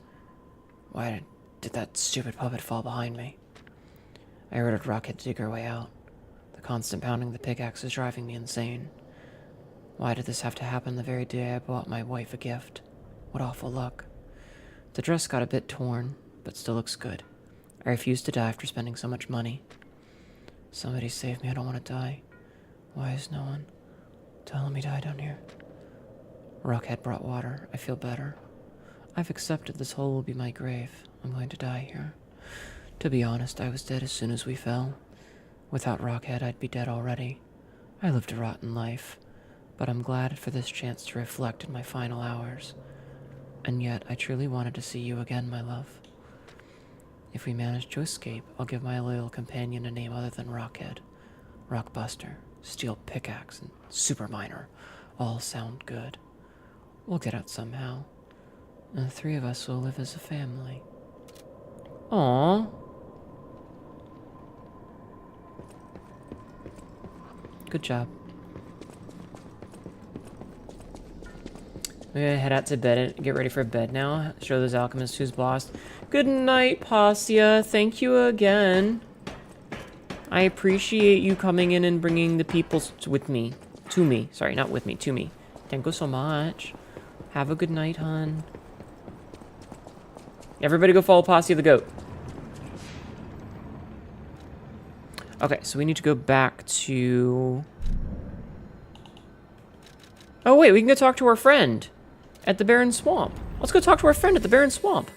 Why did that stupid puppet fall behind me? I ordered Rocket to dig her way out. The constant pounding of the pickaxe is driving me insane. Why did this have to happen the very day I bought my wife a gift? What awful luck. The dress got a bit torn, but still looks good. I refuse to die after spending so much money. Somebody save me, I don't want to die. Why is no one telling me to die down here? Rockhead brought water. I feel better. I've accepted this hole will be my grave. I'm going to die here. To be honest, I was dead as soon as we fell. Without Rockhead, I'd be dead already. I lived a rotten life, but I'm glad for this chance to reflect in my final hours. And yet, I truly wanted to see you again, my love. If we manage to escape, I'll give my loyal companion a name other than Rockhead. Rockbuster, Steel Pickaxe, and Super Miner all sound good. We'll get out somehow, and the three of us will live as a family. Aww. Good job. We're gonna head out to bed and get ready for bed now. Show those alchemists who's boss. Good night, Passia. Thank you again. I appreciate you coming in and bringing the people with me. To me. Sorry, not with me. To me. Thank you so much. Have a good night, hon. Everybody go follow Passia the goat. Okay, so we need to go back to... Oh, wait, we can go talk to our friend at the Barren Swamp. Let's go talk to our friend at the Barren Swamp.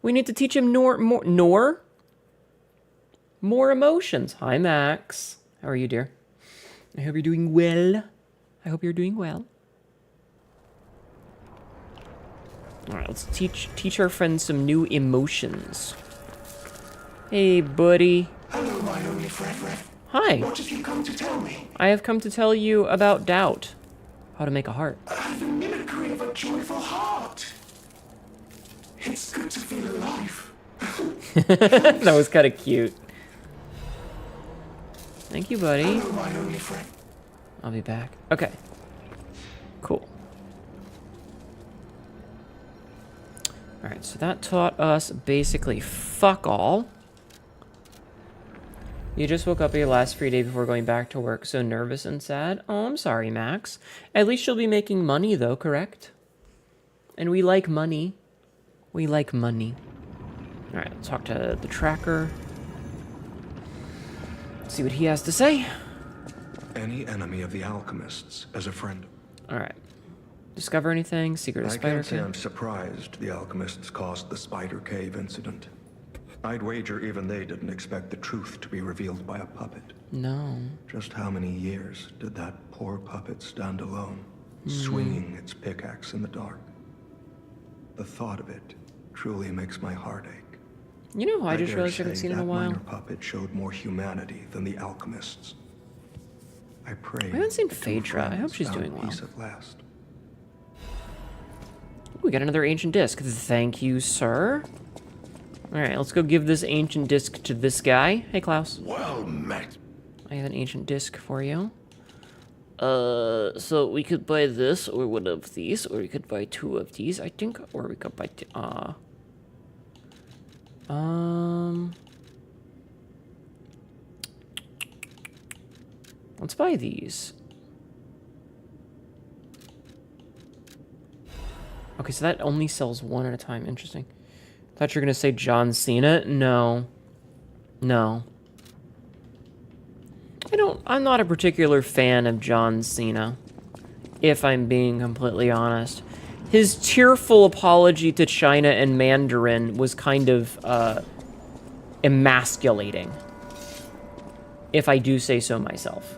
We need to teach him more emotions. Hi, Max. How are you, dear? I hope you're doing well. I hope you're doing well. All right, let's teach our friend some new emotions. Hey, buddy. Hello, my only friend. Hi. What have you come to tell me? I have come to tell you about doubt. How to make a heart. The mimicry of a joyful heart. It's good to feel alive. That was kind of cute. Thank you, buddy. Hello, my only friend. I'll be back. Okay. Cool. Alright, so that taught us basically fuck all. You just woke up your last free day before going back to work, so nervous and sad? Oh, I'm sorry, Max. At least you'll be making money, though, correct? And we like money. We like money. Alright, let's talk to the tracker. See what he has to say. Any enemy of the alchemists as a friend. Alright. Discover anything? Secret of I Spider can't say Cave? I'm surprised the alchemists caused the Spider Cave incident. I'd wager even they didn't expect the truth to be revealed by a puppet. No. Just how many years did that poor puppet stand alone, swinging its pickaxe in the dark? The thought of it truly makes my heart ache. You know, I just dare realized I haven't say seen it in a that while. minor puppet showed more humanity than the alchemists. I pray. I haven't seen the two Phaedra. I hope friends she's found doing well. peace at last. We got another ancient disc. Thank you, sir. All right, let's go give this ancient disc to this guy. Hey, Klaus. Well met. I have an ancient disc for you. So we could buy this or one of these, or we could buy two of these, I think, or we could buy, let's buy these. Okay, so that only sells one at a time. Interesting. Thought you were gonna say John Cena. No. No. I'm not a particular fan of John Cena, if I'm being completely honest. His tearful apology to China and Mandarin was kind of, emasculating, if I do say so myself.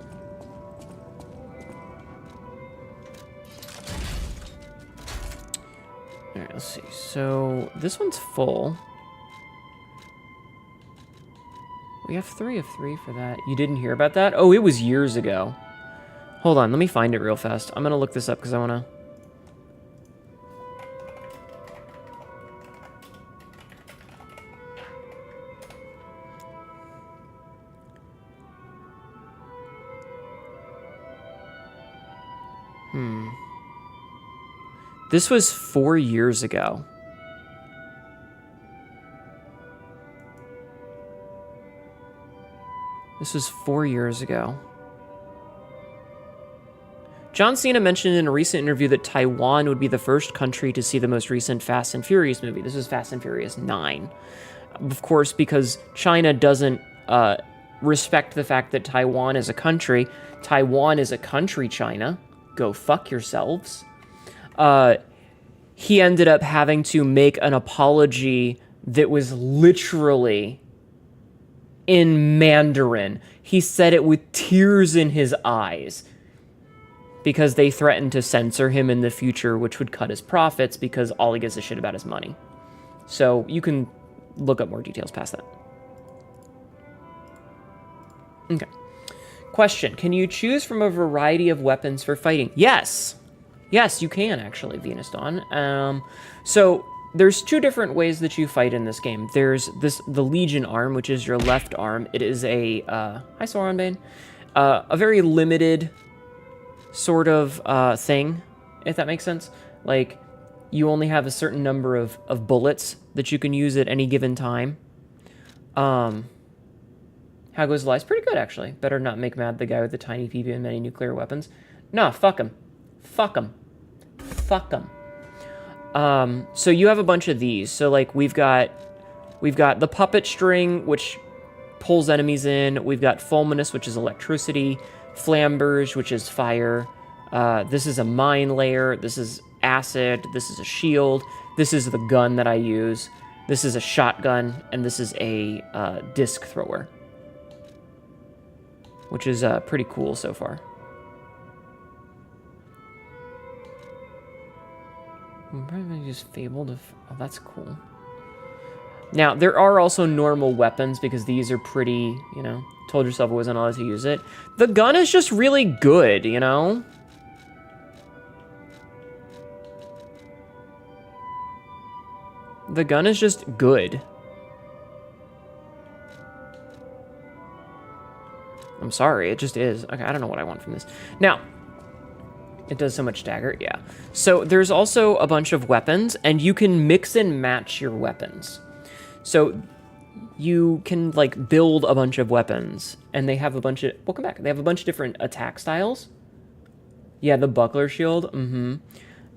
Alright, let's see. So, this one's full. We have 3 of 3 for that. You didn't hear about that? Oh, it was years ago. Hold on, let me find it real fast. I'm gonna look this up because I wanna... This was 4 years ago. This was 4 years ago. John Cena mentioned in a recent interview that Taiwan would be the first country to see the most recent Fast and Furious movie. This is Fast and Furious 9. Of course, because China doesn't respect the fact that Taiwan is a country. Taiwan is a country, China. Go fuck yourselves. He ended up having to make an apology that was literally in Mandarin. He said it with tears in his eyes because they threatened to censor him in the future, which would cut his profits because all he gives a shit about is money. So you can look up more details past that. Okay. Question. Can you choose from a variety of weapons for fighting? Yes. Yes, you can, actually, Venus Dawn. So there's 2 different ways that you fight in this game. There's the Legion arm, which is your left arm. It is a, hi Sauronbane, a very limited sort of thing, if that makes sense. Like, you only have a certain number of bullets that you can use at any given time. How goes the lies? Pretty good, actually. Better not make mad the guy with the tiny PP and many nuclear weapons. Nah, fuck him. Fuck him. Fuck him. So you have a bunch of these. So, like, we've got the puppet string, which pulls enemies in. We've got fulminus, which is electricity. Flamberge, which is fire. This is a mine layer. This is acid. This is a shield. This is the gun that I use. This is a shotgun. And this is a disc thrower, which is pretty cool so far. Probably just fabled. Oh, that's cool. Now, there are also normal weapons because these are pretty, you know, told yourself I wasn't allowed to use it. The gun is just really good, you know? The gun is just good. I'm sorry, it just is. Okay, I don't know what I want from this. Now, it does so much dagger, yeah. So there's also a bunch of weapons, and you can mix and match your weapons. So you can, like, build a bunch of weapons, and they have a bunch of... Welcome back. They have a bunch of different attack styles. Yeah, the buckler shield.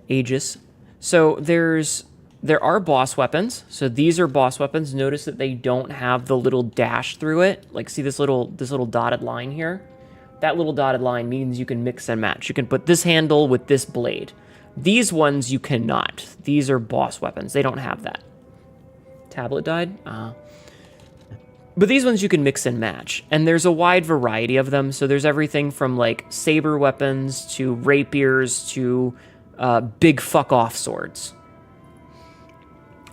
Aegis. So there are boss weapons. So these are boss weapons. Notice that they don't have the little dash through it. Like, see this little dotted line here? That little dotted line means you can mix and match. You can put this handle with this blade. These ones you cannot. These are boss weapons. They don't have that. Tablet died? But these ones you can mix and match, and there's a wide variety of them. So there's everything from like saber weapons to rapiers to big fuck off swords.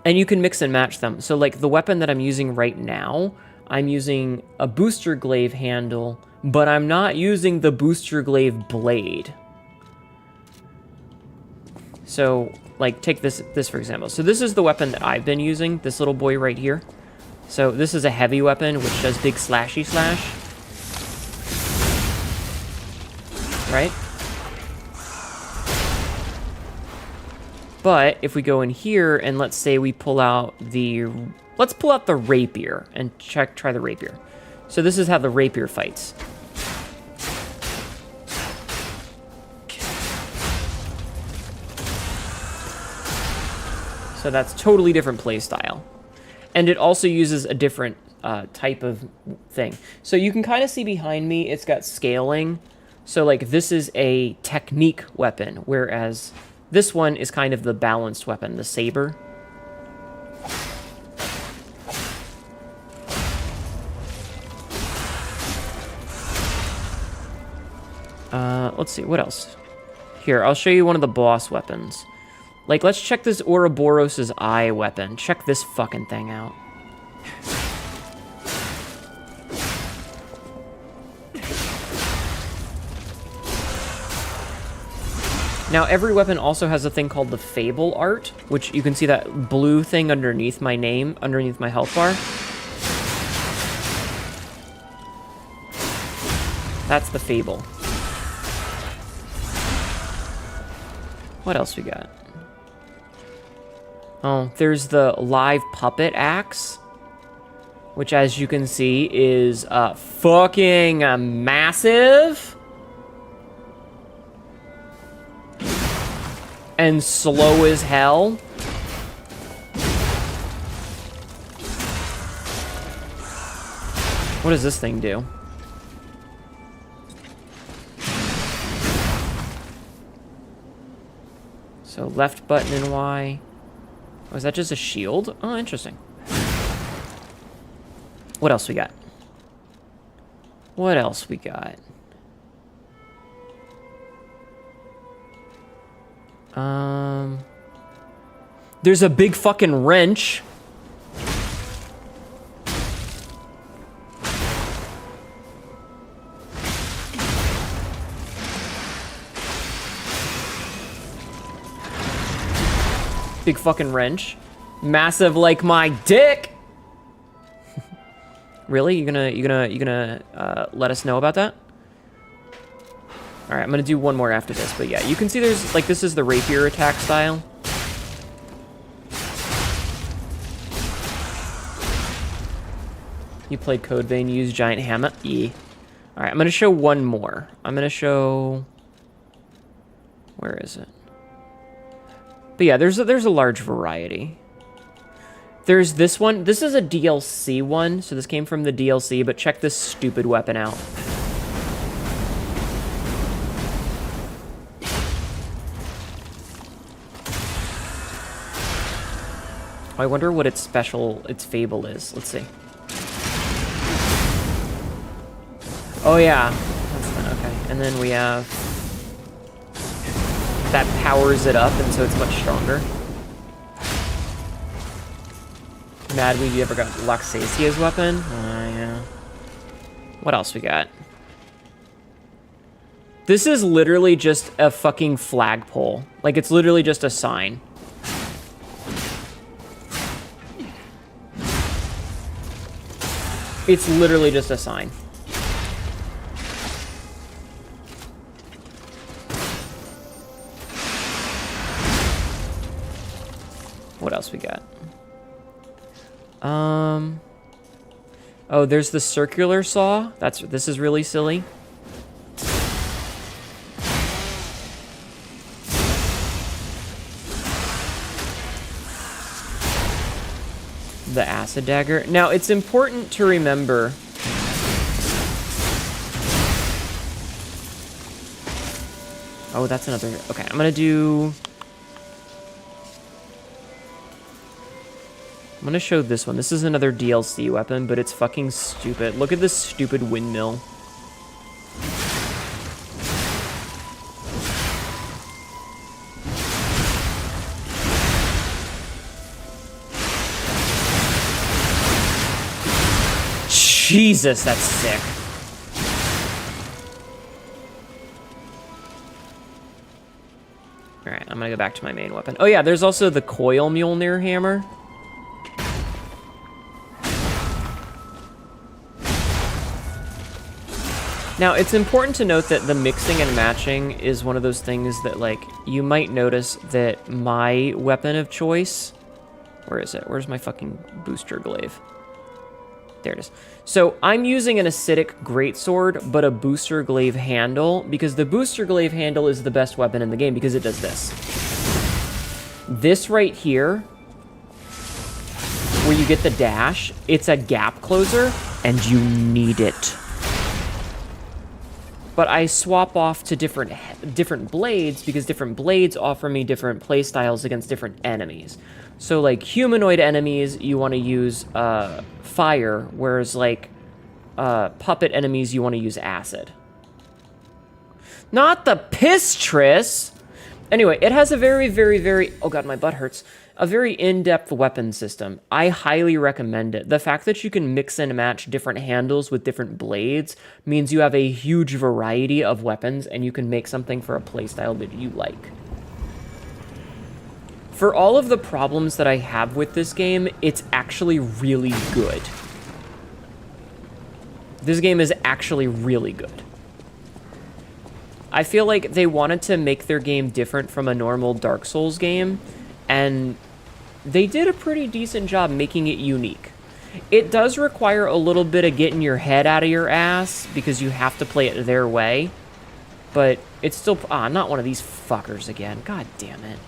And you can mix and match them. So like the weapon that I'm using right now, I'm using a booster glaive handle, but I'm not using the booster glaive blade. So like take this for example. So this is the weapon that I've been using, this little boy right here. So this is a heavy weapon, which does big slashy slash. Right? But if we go in here and let's say we pull out the... Let's pull out the rapier and try the rapier. So this is how the rapier fights. So that's totally different play style. And it also uses a different type of thing. So you can kind of see behind me, it's got scaling. So like this is a technique weapon, whereas this one is kind of the balanced weapon, the saber. Let's see, what else? Here, I'll show you one of the boss weapons. Like, let's check this Ouroboros' eye weapon. Check this fucking thing out. Now, every weapon also has a thing called the Fable art, which you can see that blue thing underneath my name, underneath my health bar. That's the Fable. What else we got? Oh, there's the live puppet axe, which as you can see is fucking massive and slow as hell. What does this thing do? So left button and Y. Oh, is that just a shield? Oh, interesting. What else we got? What else we got? There's a big fucking wrench. Big fucking wrench. Massive like my dick. Really? You gonna let us know about that? All right, I'm gonna do one more after this, but yeah, you can see there's like this is the rapier attack style. You played Code Vein, you use giant hammer. Yeah. All right, I'm gonna show one more. I'm gonna show. Where is it? But yeah, there's a large variety. There's this one. This is a DLC one, so this came from the DLC, but check this stupid weapon out. I wonder what its fable is. Let's see. Oh yeah, okay. And then we have that powers it up, and so it's much stronger. Madweed, you ever got Luxasia's weapon? Yeah. What else we got? This is literally just a fucking flagpole. Like, it's literally just a sign. It's literally just a sign. What else we got? Oh, there's the circular saw. This is really silly. The acid dagger. Now, it's important to remember. Oh, that's another. Okay, I'm gonna do. I'm gonna show this one. This is another DLC weapon, but it's fucking stupid. Look at this stupid windmill. Jesus, that's sick. Alright, I'm gonna go back to my main weapon. Oh yeah, there's also the coil Mjolnir hammer. Now, it's important to note that the mixing and matching is one of those things that, like, you might notice that my weapon of choice... Where is it? Where's my fucking booster glaive? There it is. So, I'm using an acidic greatsword, but a booster glaive handle, because the booster glaive handle is the best weapon in the game, because it does this. This right here, where you get the dash, it's a gap closer, and you need it. But I swap off to different blades because different blades offer me different playstyles against different enemies. So like humanoid enemies, you want to use fire, whereas like puppet enemies, you want to use acid. Not the Pistress! Anyway, it has a very, oh god, my butt hurts. A very in-depth weapon system. I highly recommend it. The fact that you can mix and match different handles with different blades means you have a huge variety of weapons and you can make something for a playstyle that you like. For all of the problems that I have with this game, it's actually really good. This game is actually really good. I feel like they wanted to make their game different from a normal Dark Souls game, and they did a pretty decent job making it unique. It does require a little bit of getting your head out of your ass, because you have to play it their way, but it's still... not one of these fuckers again. God damn it.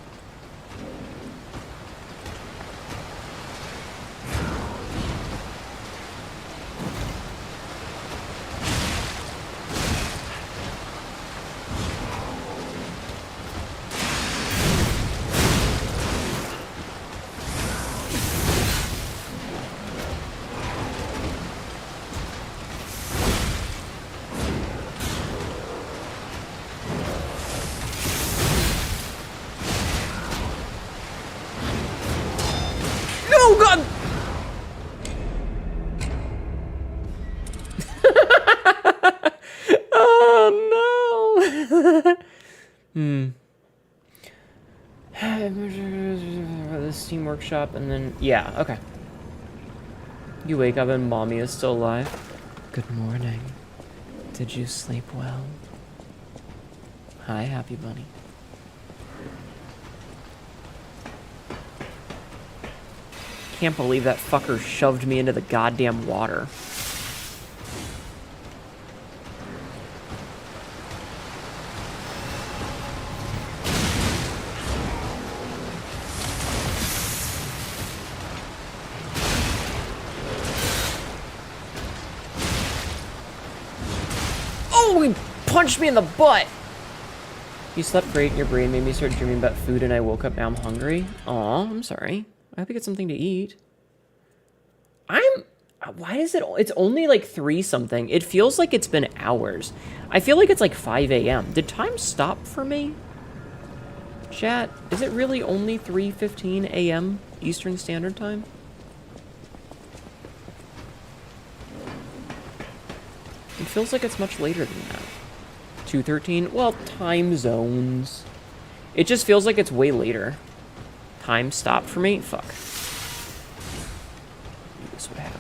No, God! Oh, no! The Steam Workshop, and then... Yeah, okay. You wake up and mommy is still alive. Good morning. Did you sleep well? Hi, Happy Bunny. Can't believe that fucker shoved me into the goddamn water. Oh, he punched me in the butt! You slept great and your brain made me start dreaming about food and I woke up, now I'm hungry. Aw, I'm sorry. I hope you get something to eat. Why is it... It's only like 3 something. It feels like it's been hours. I feel like it's like 5 a.m. Did time stop for me? Chat, is it really only 3:15 a.m. Eastern Standard Time? It feels like it's much later than that. 2:13? Well, time zones. It just feels like it's way later. Time stopped for me? Fuck. This would happen.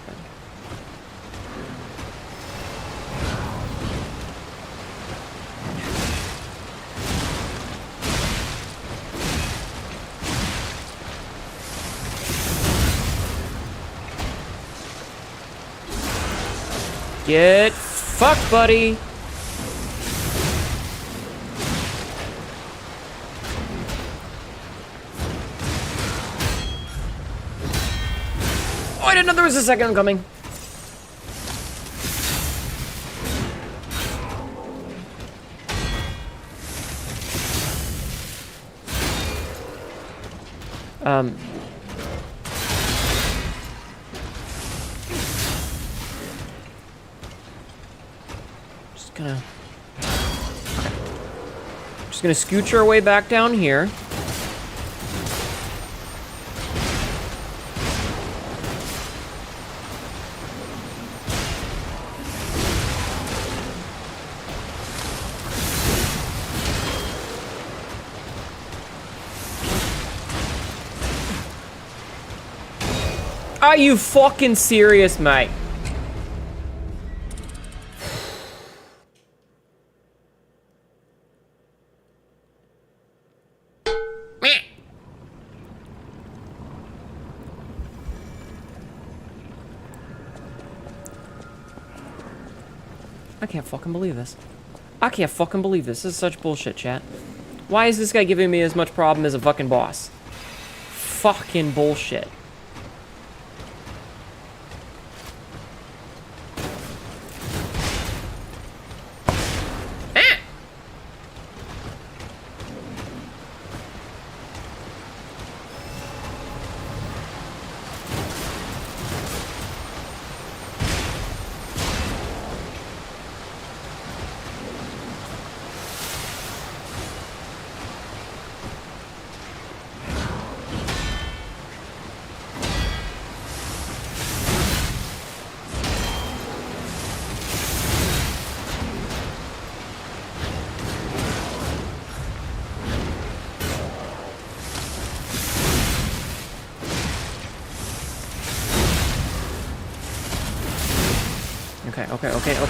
Get fucked, buddy! Oh, I didn't know there was a second one coming. Just gonna scooch our way back down here. Are you fucking serious, mate? I can't fucking believe this. I can't fucking believe this. This is such bullshit, chat. Why is this guy giving me as much problem as a fucking boss? Fucking bullshit.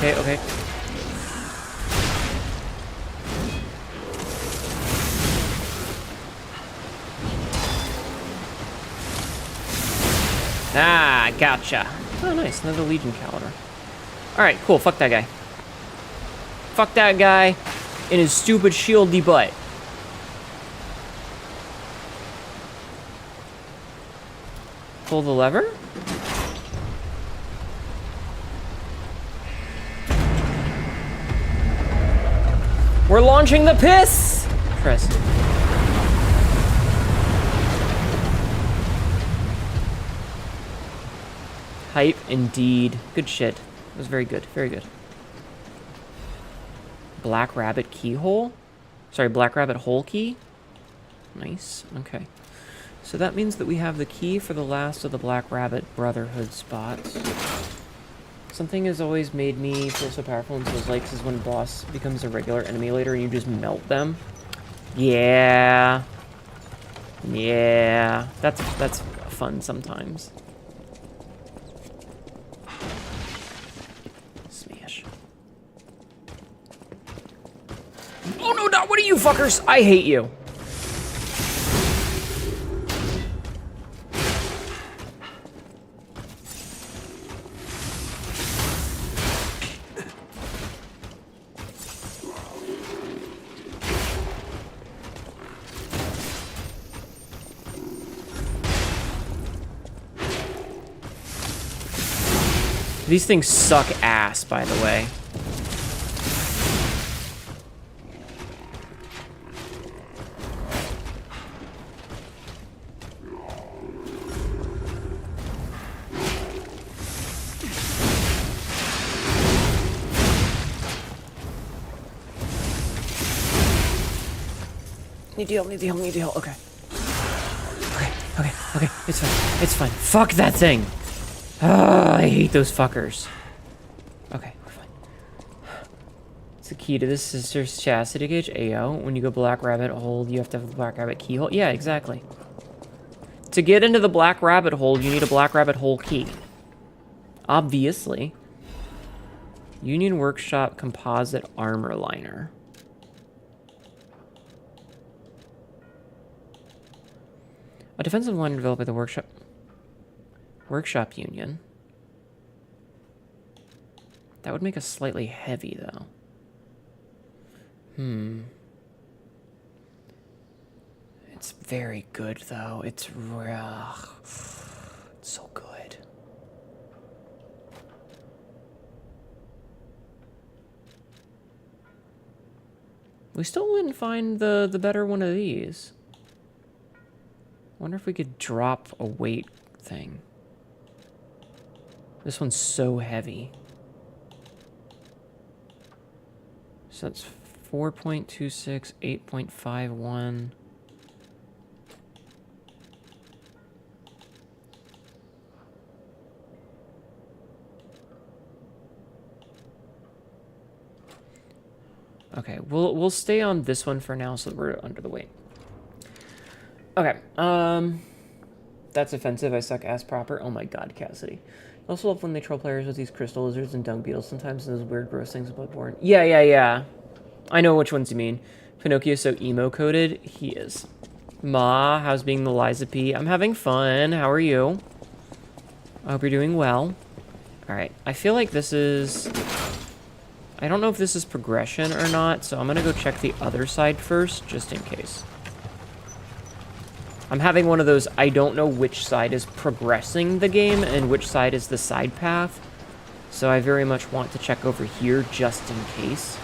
Okay. Ah, gotcha. Oh, nice. Another Legion caliber. Alright, cool. Fuck that guy. Fuck that guy in his stupid shieldy butt. Pull the lever? We're launching the piss! Press. Hype, indeed. Good shit. It was very good. Very good. Black Rabbit keyhole? Sorry, Black Rabbit hole key? Nice. Okay. So that means that we have the key for the last of the Black Rabbit Brotherhood spots. Something has always made me feel so powerful in Souls Likes is when a boss becomes a regular enemy later and you just melt them. Yeah. Yeah. That's fun sometimes. Smash. Oh no, not one of you fuckers! I hate you. These things suck ass, by the way. Need to heal. Okay. Okay. It's fine. Fuck that thing. I hate those fuckers. Okay, we're fine. It's the key to the sister's chastity gauge. Ayo. When you go Black Rabbit hole, you have to have the Black Rabbit keyhole. Yeah, exactly. To get into the Black Rabbit hole, you need a Black Rabbit hole key. Obviously. Union Workshop composite armor liner. A defensive line developed by the Workshop Union. That would make us slightly heavy, though. It's very good, though. It's so good. We still didn't find the better one of these. Wonder if we could drop a weight thing. This one's so heavy. So that's 4.26, 8.51. Okay, we'll stay on this one for now so that we're under the weight. Okay, that's offensive. I suck ass proper. Oh my god, Cassidy. I also love when they troll players with these crystal lizards and dung beetles sometimes, and those weird gross things in Bloodborne. Yeah. I know which ones you mean. Pinocchio's so emo-coded. He is. Ma, how's being the Liza P? I'm having fun. How are you? I hope you're doing well. Alright, I feel like this is... I don't know if this is progression or not, so I'm gonna go check the other side first, just in case. I'm having one of those, I don't know which side is progressing the game and which side is the side path. So I very much want to check over here just in case.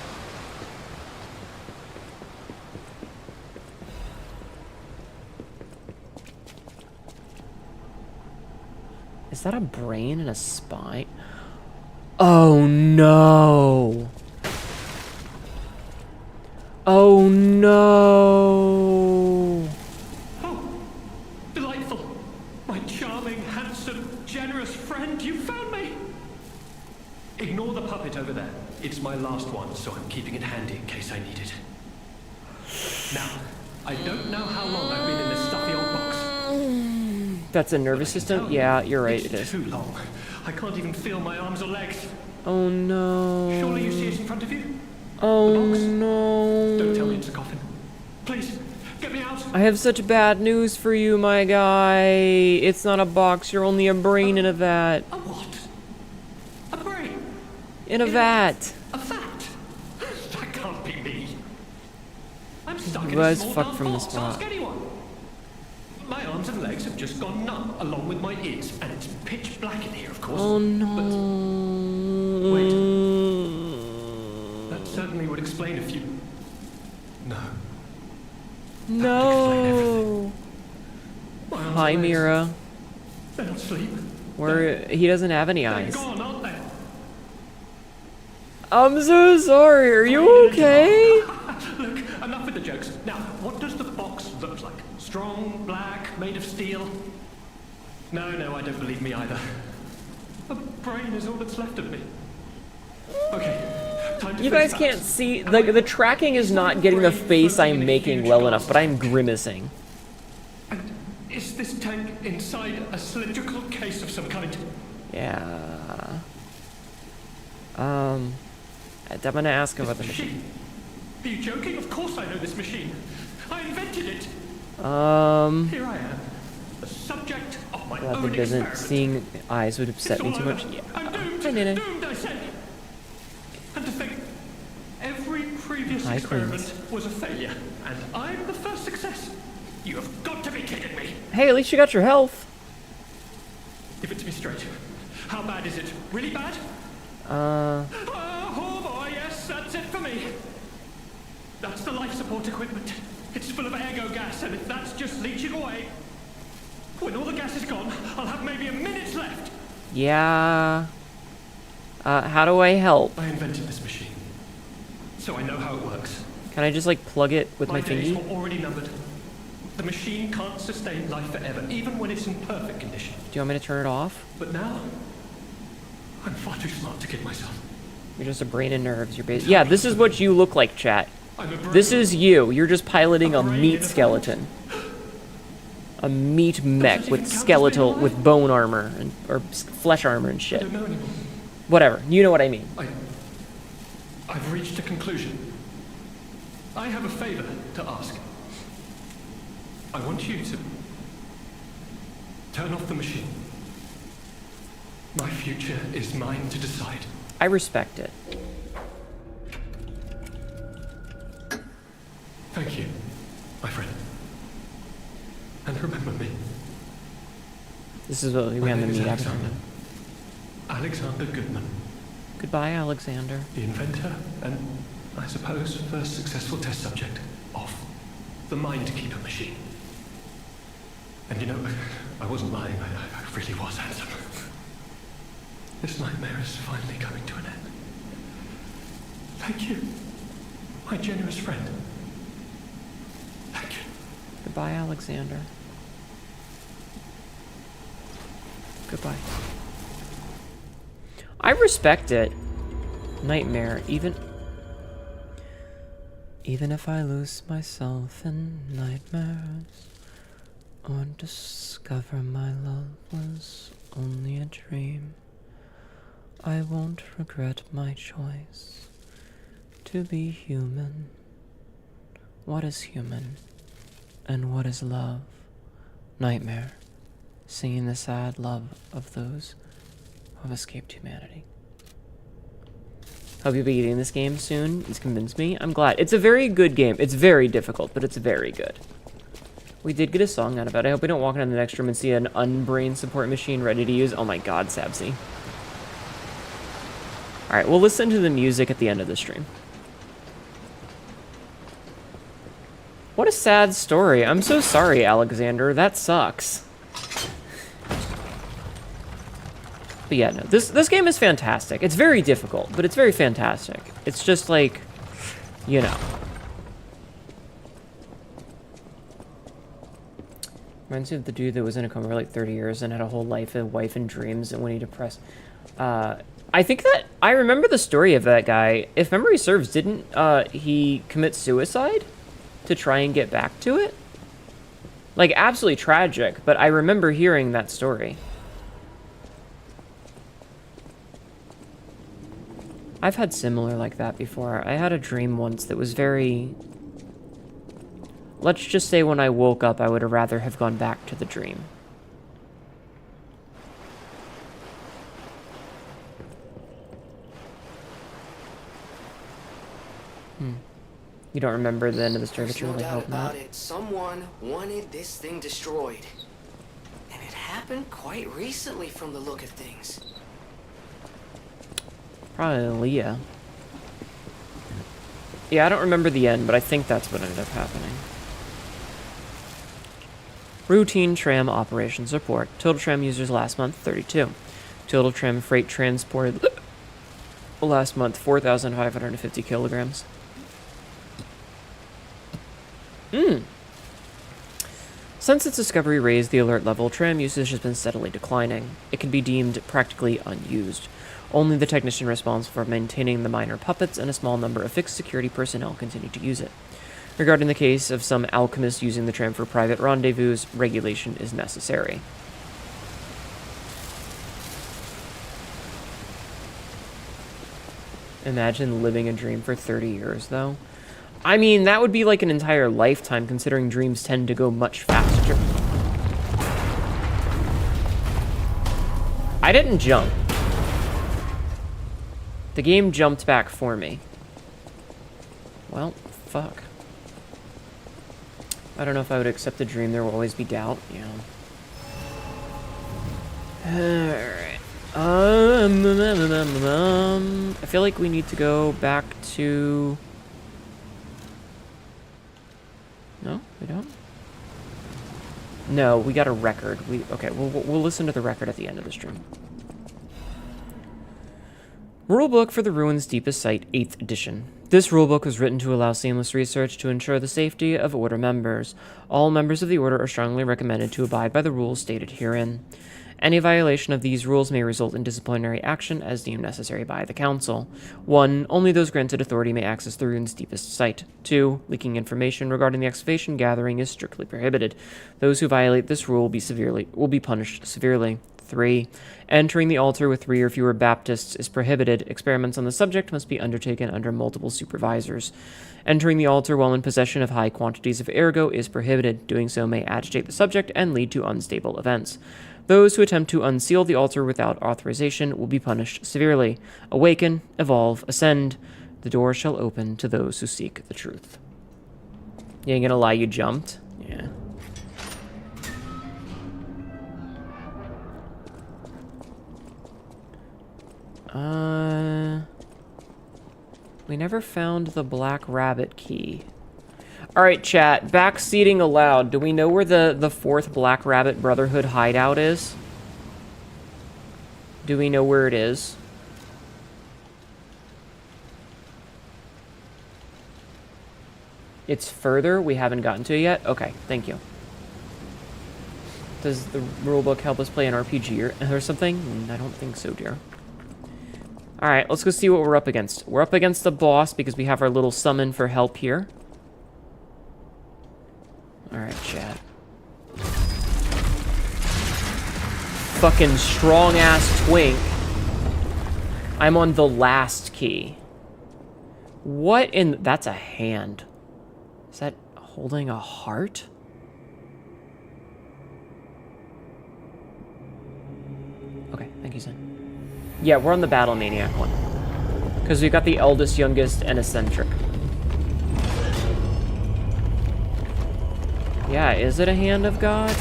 Is that a brain and a spine? Oh no! Oh no! Oh, delightful. My charming, handsome, generous friend, you found me! Ignore the puppet over there. It's my last one, so I'm keeping it handy in case I need it. Now, I don't know how long I've been in this stuffy old box. That's a nervous system? Yeah, you're right, it is. It's too long. I can't even feel my arms or legs. Oh no. Surely you see it in front of you? Oh The box? no. Don't tell me it's a coffin. Please, get me out. I have such bad news for you, my guy. It's not a box, you're only a brain in a vat. A what? A brain? In a vat. A vat? That can't be me. I'm stuck in a Guys, small fuck dark from the box. spot. Ask anyone. My arms and legs have just gone numb, along with my ears, and it's pitch black in here, of course. Oh no. But wait. That certainly would explain a few. No. No. My arms Hi, and legs, Mira. they don't sleep. He doesn't have any They're eyes. gone, aren't they? I'm so sorry. Are you okay? Look, enough with the jokes. Now, what does the box look like? Strong, black, made of steel? No, I don't believe me either. A brain is all that's left of me. Okay, time to You face guys facts. can't see, the tracking is not getting the face I'm making well enough, but I'm grimacing. And is this tank inside a cylindrical case of some kind? Yeah. I'm gonna ask about the machine. Are you joking? Of course I know this machine. I invented it. Here I am, the subject of my Glad own that doesn't. experiment. Seeing eyes would upset It's me all too much. over. Yeah. I'm doomed. Hi, Nina. Doomed, I say. And to think, every previous Hi, experiment Queens. was a failure, and I'm the first success. You have got to be kidding me. Hey, at least you got your health. Give it to me straight. How bad is it? Really bad? Oh boy, yes, that's it for me. That's the life support equipment. It's full of ergo gas, and if that's just leaching away, when all the gas is gone, I'll have maybe a minute left. Yeah. How do I help? I invented this machine, so I know how it works. Can I just, like, plug it with my days thingy? were already numbered. The machine can't sustain life forever, even when it's in perfect condition. Do you want me to turn it off? But now, I'm far too smart to kid myself. You're just a brain and nerves. You're yeah, this is what you look like, chat. I'm a brain. This is you. You're just piloting a brain meat in a skeleton. A meat mech even with count as skeletal, being with alive? bone armor, and or flesh armor and I shit. don't know anymore. Whatever. You know what I mean. I've reached a conclusion. I have a favor to ask. I want you to turn off the machine. My future is mine to decide. I respect it. Thank you, my friend. And remember me. This is what we My had to name is meet after. Alexander. Alexander Goodman. Goodbye, Alexander. The inventor and, I suppose, first successful test subject of the Mindkeeper machine. And you know, I wasn't lying, I really was handsome. This nightmare is finally coming to an end. Thank you. My generous friend. Thank you. Goodbye, Alexander. Goodbye. I respect it. Nightmare, even if I lose myself in nightmares, or discover my love was only a dream, I won't regret my choice to be human. What is human? And what is love? Nightmare, singing the sad love of those who have escaped humanity. Hope you'll be getting this game soon. It's convinced me. I'm glad. It's a very good game. It's very difficult, but it's very good. We did get a song out of it. I hope we don't walk into the next room and see an unbrain support machine ready to use. Oh my god, Sabsy. Alright, we'll listen to the music at the end of the stream. What a sad story. I'm so sorry, Alexander. That sucks. But yeah, no, this game is fantastic. It's very difficult, but it's very fantastic. It's just like, you know. Reminds me of the dude that was in a coma for like 30 years and had a whole life, a wife and dreams, and when he depressed. I think that, I remember the story of that guy. If memory serves, didn't he commit suicide to try and get back to it? Like, absolutely tragic, but I remember hearing that story. I've had similar like that before. I had a dream once that was very... Let's just say when I woke up, I would have rather have gone back to the dream. You don't remember the end of the story, but you really hope not. Someone wanted this thing destroyed. And it happened quite recently from the look of things. Probably Leah. Yeah, I don't remember the end, but I think that's what ended up happening. Routine tram operations report. Total tram users last month, 32. Total tram freight transported last month, 4,550 kilograms. Since its discovery raised the alert level, tram usage has been steadily declining. It can be deemed practically unused. Only the technician responsible for maintaining the minor puppets and a small number of fixed security personnel continue to use it. Regarding the case of some alchemists using the tram for private rendezvous, regulation is necessary. Imagine living a dream for 30 years, though. I mean, that would be like an entire lifetime, considering dreams tend to go much faster. I didn't jump. The game jumped back for me. Well, fuck. I don't know if I would accept a dream. There will always be doubt. Yeah. Alright. I feel like we need to go back to... No, we don't? No, we got a record. Okay, we'll listen to the record at the end of the stream. Rulebook for the Ruins Deepest Site, 8th edition. This rulebook was written to allow seamless research to ensure the safety of Order members. All members of the Order are strongly recommended to abide by the rules stated herein. Any violation of these rules may result in disciplinary action as deemed necessary by the Council. 1. Only those granted authority may access the Ruins Deepest Site. 2. Leaking information regarding the excavation gathering is strictly prohibited. Those who violate this rule will be punished severely. 3. Entering the altar with 3 or fewer Baptists is prohibited. Experiments on the subject must be undertaken under multiple supervisors. Entering the altar while in possession of high quantities of ergo is prohibited. Doing so may agitate the subject and lead to unstable events. Those who attempt to unseal the altar without authorization will be punished severely. Awaken, evolve, ascend. The door shall open to those who seek the truth. You ain't gonna lie, you jumped? Yeah. We never found the Black Rabbit key. Alright, chat. Backseating allowed. Do we know where the 4th Black Rabbit Brotherhood hideout is? Do we know where it is? It's further. We haven't gotten to it yet. Okay, thank you. Does the rulebook help us play an RPG or something? I don't think so, dear. Alright, let's go see what we're up against. We're up against the boss because we have our little summon for help here. Alright, chat. Fucking strong-ass twink. I'm on the last key. What in... That's a hand. Is that holding a heart? Okay, thank you, Zen. Yeah, we're on the Battle Maniac one. Because we've got the eldest, youngest, and eccentric. Yeah, is it a hand of God?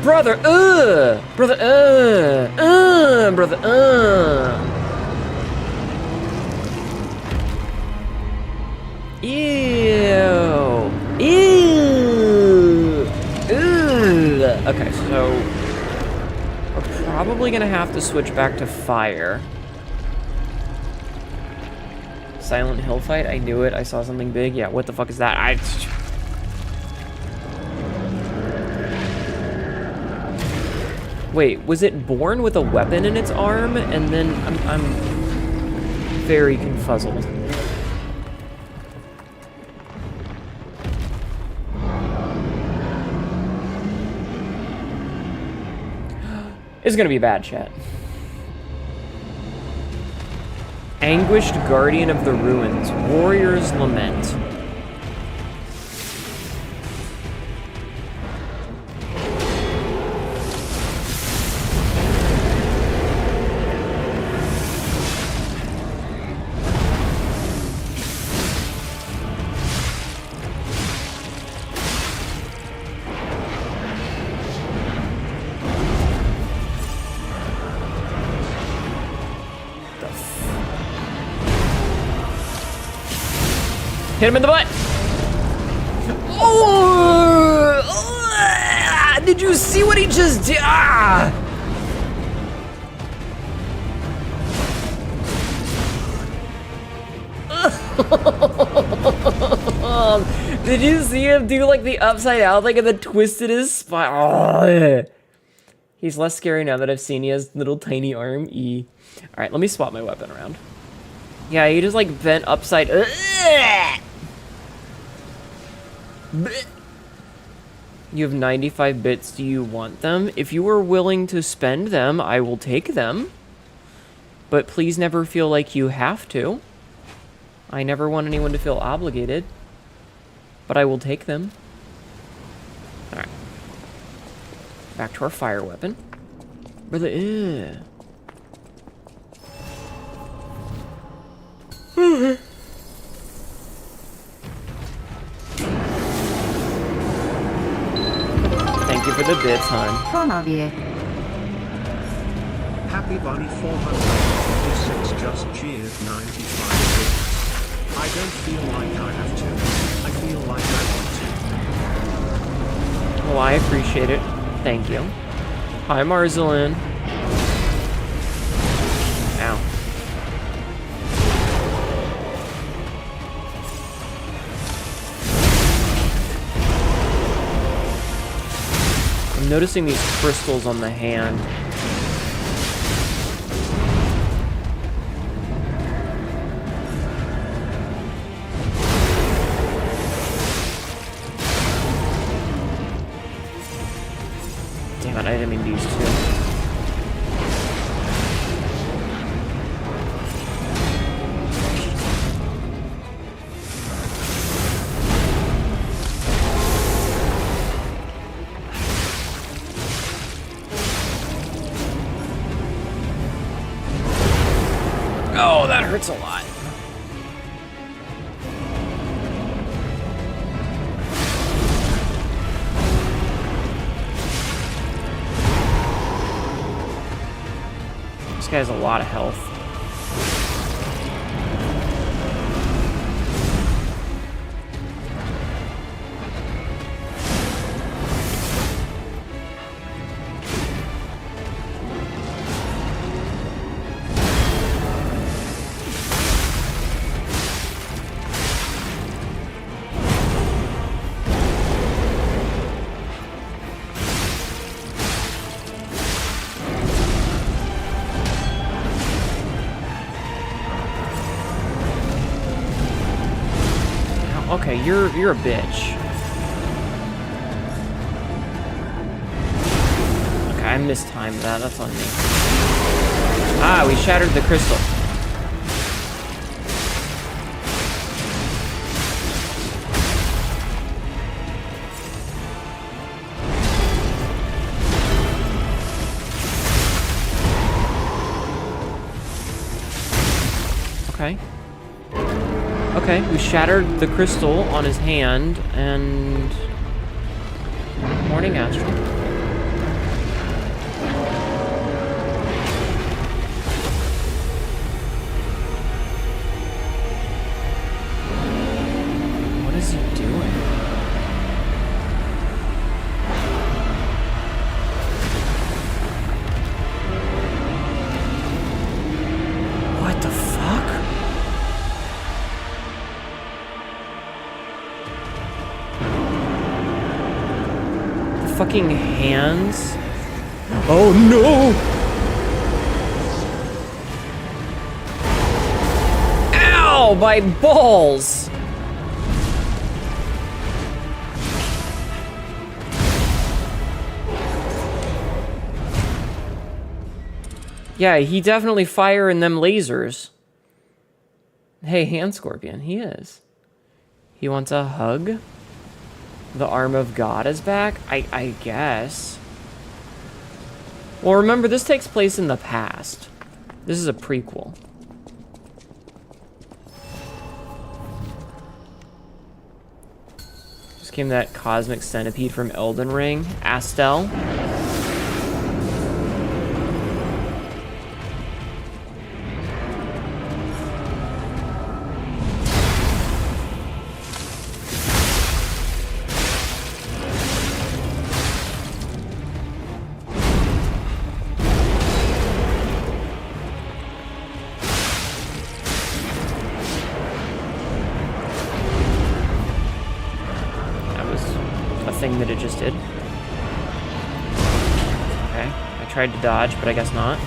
Brother, brother, brother, Ew. Ew. Ew. Okay, so we're probably gonna have to switch back to fire. Silent Hill fight? I knew it. I saw something big. Yeah, what the fuck is that? Wait, was it born with a weapon in its arm? And then I'm very confuzzled. It's gonna be bad, chat. Anguished Guardian of the Ruins. Warrior's Lament. Hit him in the butt! Oh! Did you see what he just did? Ah! Did you see him do like the upside down thing and then twisted his spine? Oh. He's less scary now that I've seen he has little tiny arm. E. Alright, let me swap my weapon around. Yeah, he just like bent upside. You have 95 bits. Do you want them? If you are willing to spend them, I will take them. But please never feel like you have to. I never want anyone to feel obligated. But I will take them. Alright. Back to our fire weapon. Brother, ew. Thank you for the bits, hon. Happy Bunny 426 just cheered 95 bits. I don't feel like I have to. I feel like I want to. Well, I appreciate it. Thank you. Hi, Marzalin. Ow. I'm noticing these crystals on the hand. Damn it, I didn't mean to use two. Oh, that hurts a lot. This guy has a lot of health. you're a bitch. Okay, I mistimed that. That's on me. Ah, we shattered the crystal. Okay. Okay, we shattered the crystal on his hand, and... Morning, Astral. What is he doing? What the fuck? Fucking hands. Oh no! Ow! My balls! Yeah, he definitely firing them lasers. Hey, Hand Scorpion, he is. He wants a hug? The arm of God is back? I guess. Well, remember, this takes place in the past. This is a prequel. Just came that cosmic centipede from Elden Ring. Astel. That it just did. Okay, I tried to dodge, but I guess not.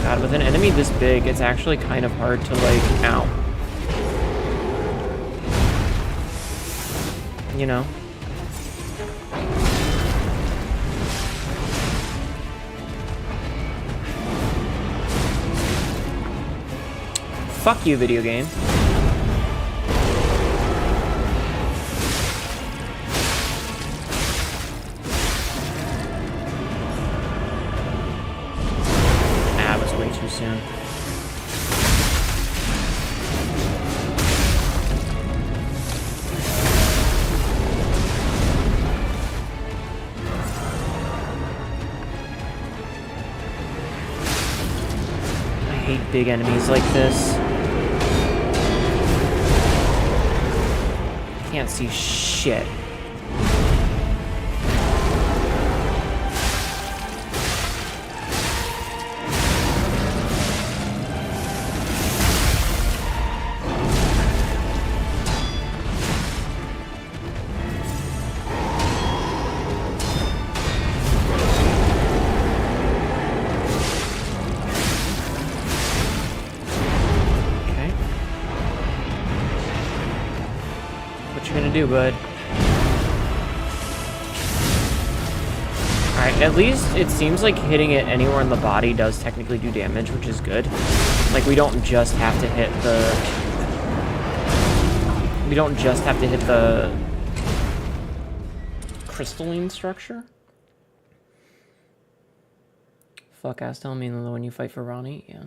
God, with an enemy this big, it's actually kind of hard to, like, ow. You know? Fuck you, video game. Too soon. I hate big enemies like this. Can't see shit. Do, bud. Alright, at least it seems like hitting it anywhere in the body does technically do damage, which is good. Like, we don't just have to hit the... We don't just have to hit the... crystalline structure. Fuck, ass, tell me the one you fight for Ronnie? Yeah.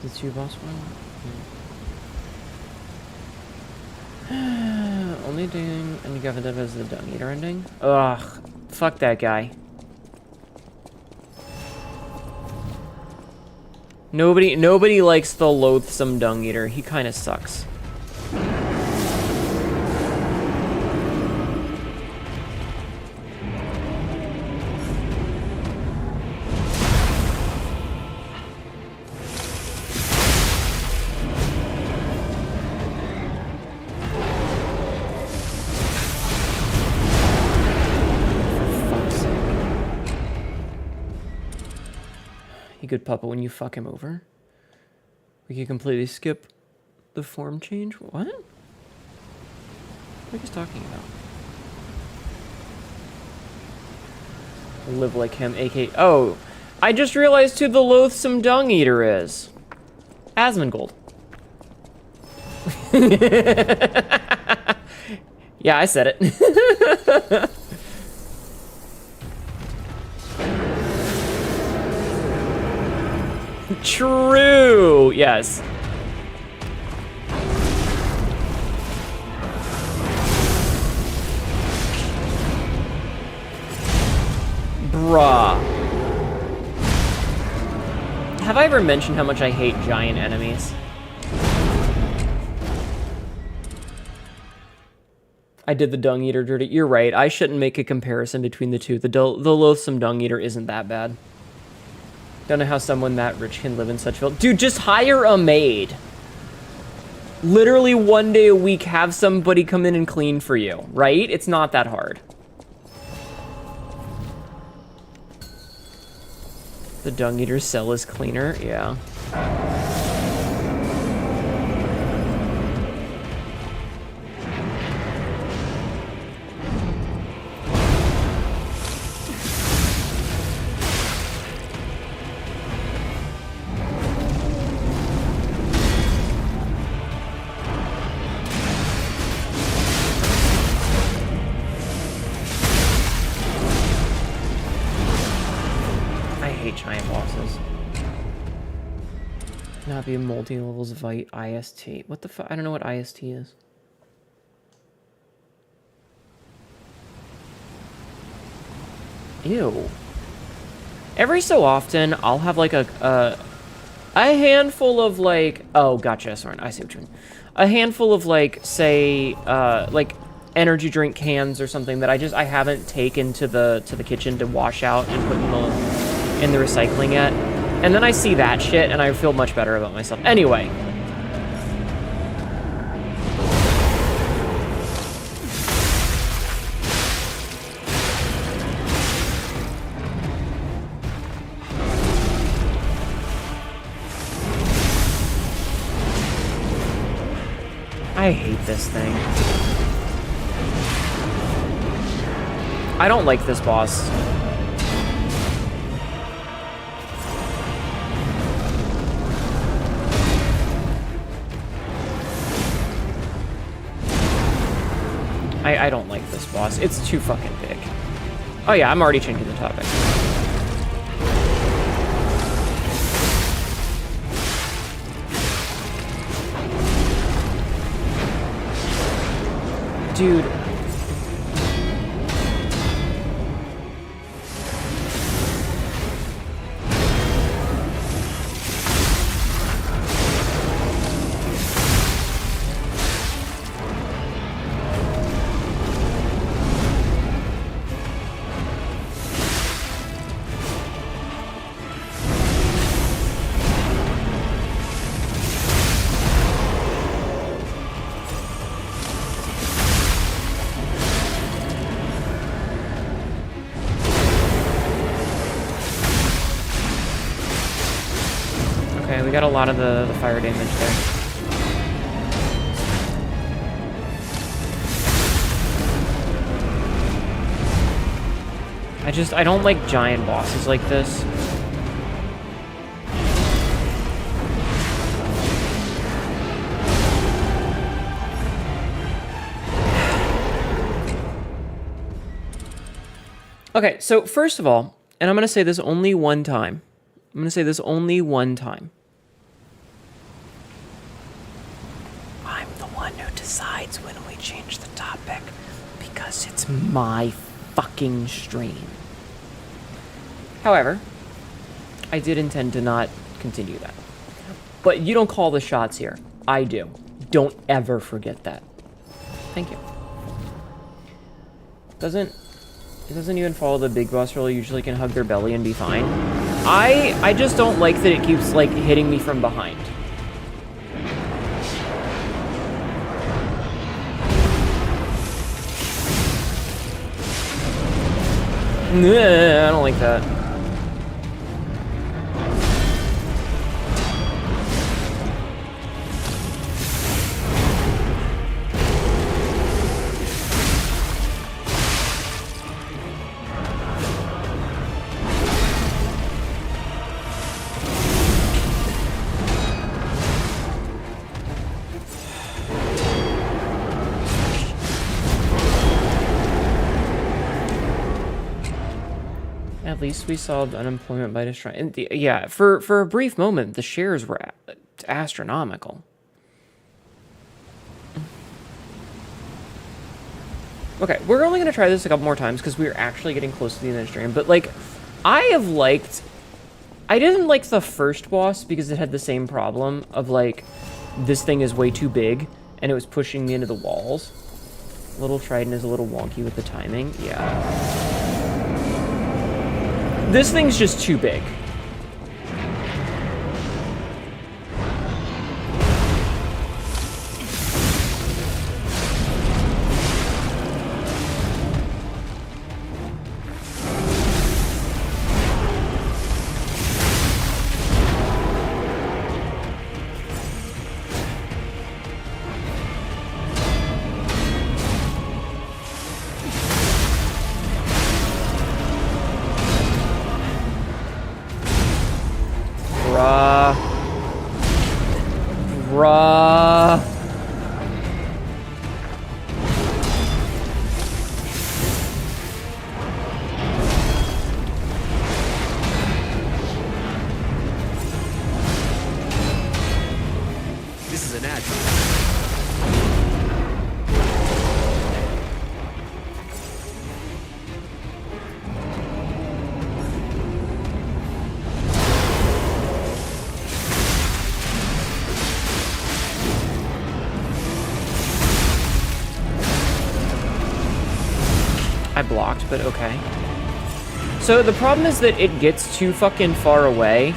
The two boss one? Yeah. Only doing and Gavin as the Dung Eater ending? Ugh. Fuck that guy. Nobody likes the loathsome Dung Eater. He kinda sucks. He could puppet when you fuck him over. We could completely skip the form change. What? What are you talking about? Live like him, aka... Oh, I just realized who the loathsome dung eater is. Asmongold. Yeah, I said it. True, yes. Bruh. Have I ever mentioned how much I hate giant enemies? I did the dung eater dirty. You're right. I shouldn't make a comparison between the two. The loathsome dung eater isn't that bad. Don't know how someone that rich can live in such filth. Dude, just hire a maid. Literally 1 day a week, have somebody come in and clean for you, right? It's not that hard. The dung eater's cell is cleaner, yeah. Giant bosses. Not be multi-levels of IST. What the fuck? I don't know what IST is. Ew. Every so often, I'll have like a handful of like... Oh, gotcha, Soren. I see what you mean. A handful of like, say, like energy drink cans or something that I haven't taken to the kitchen to wash out and put in the recycling yet. And then I see that shit and I feel much better about myself. Anyway. I hate this thing. I don't like this boss. I don't like this boss. It's too fucking big. Oh yeah, I'm already changing the topic. Dude. We got a lot of the fire damage there. I don't like giant bosses like this. Okay, so first of all, and I'm going to say this only one time. I'm going to say this only one time. I'm the one who decides when we change the topic because it's my fucking stream. However, I did intend to not continue that. But you don't call the shots here. I do. Don't ever forget that. Thank you. It doesn't even follow the big boss rule. Usually can hug their belly and be fine. I just don't like that it keeps like hitting me from behind. Nah, I don't like that. At least we solved unemployment by destroying. Yeah, for a brief moment, the shares were astronomical. Okay, we're only going to try this a couple more times because we're actually getting close to the end of the stream. But, like, I didn't like the first boss because it had the same problem of, like, this thing is way too big and it was pushing me into the walls. Little Trident is a little wonky with the timing. Yeah. This thing's just too big. I blocked, but okay. So the problem is that it gets too fucking far away.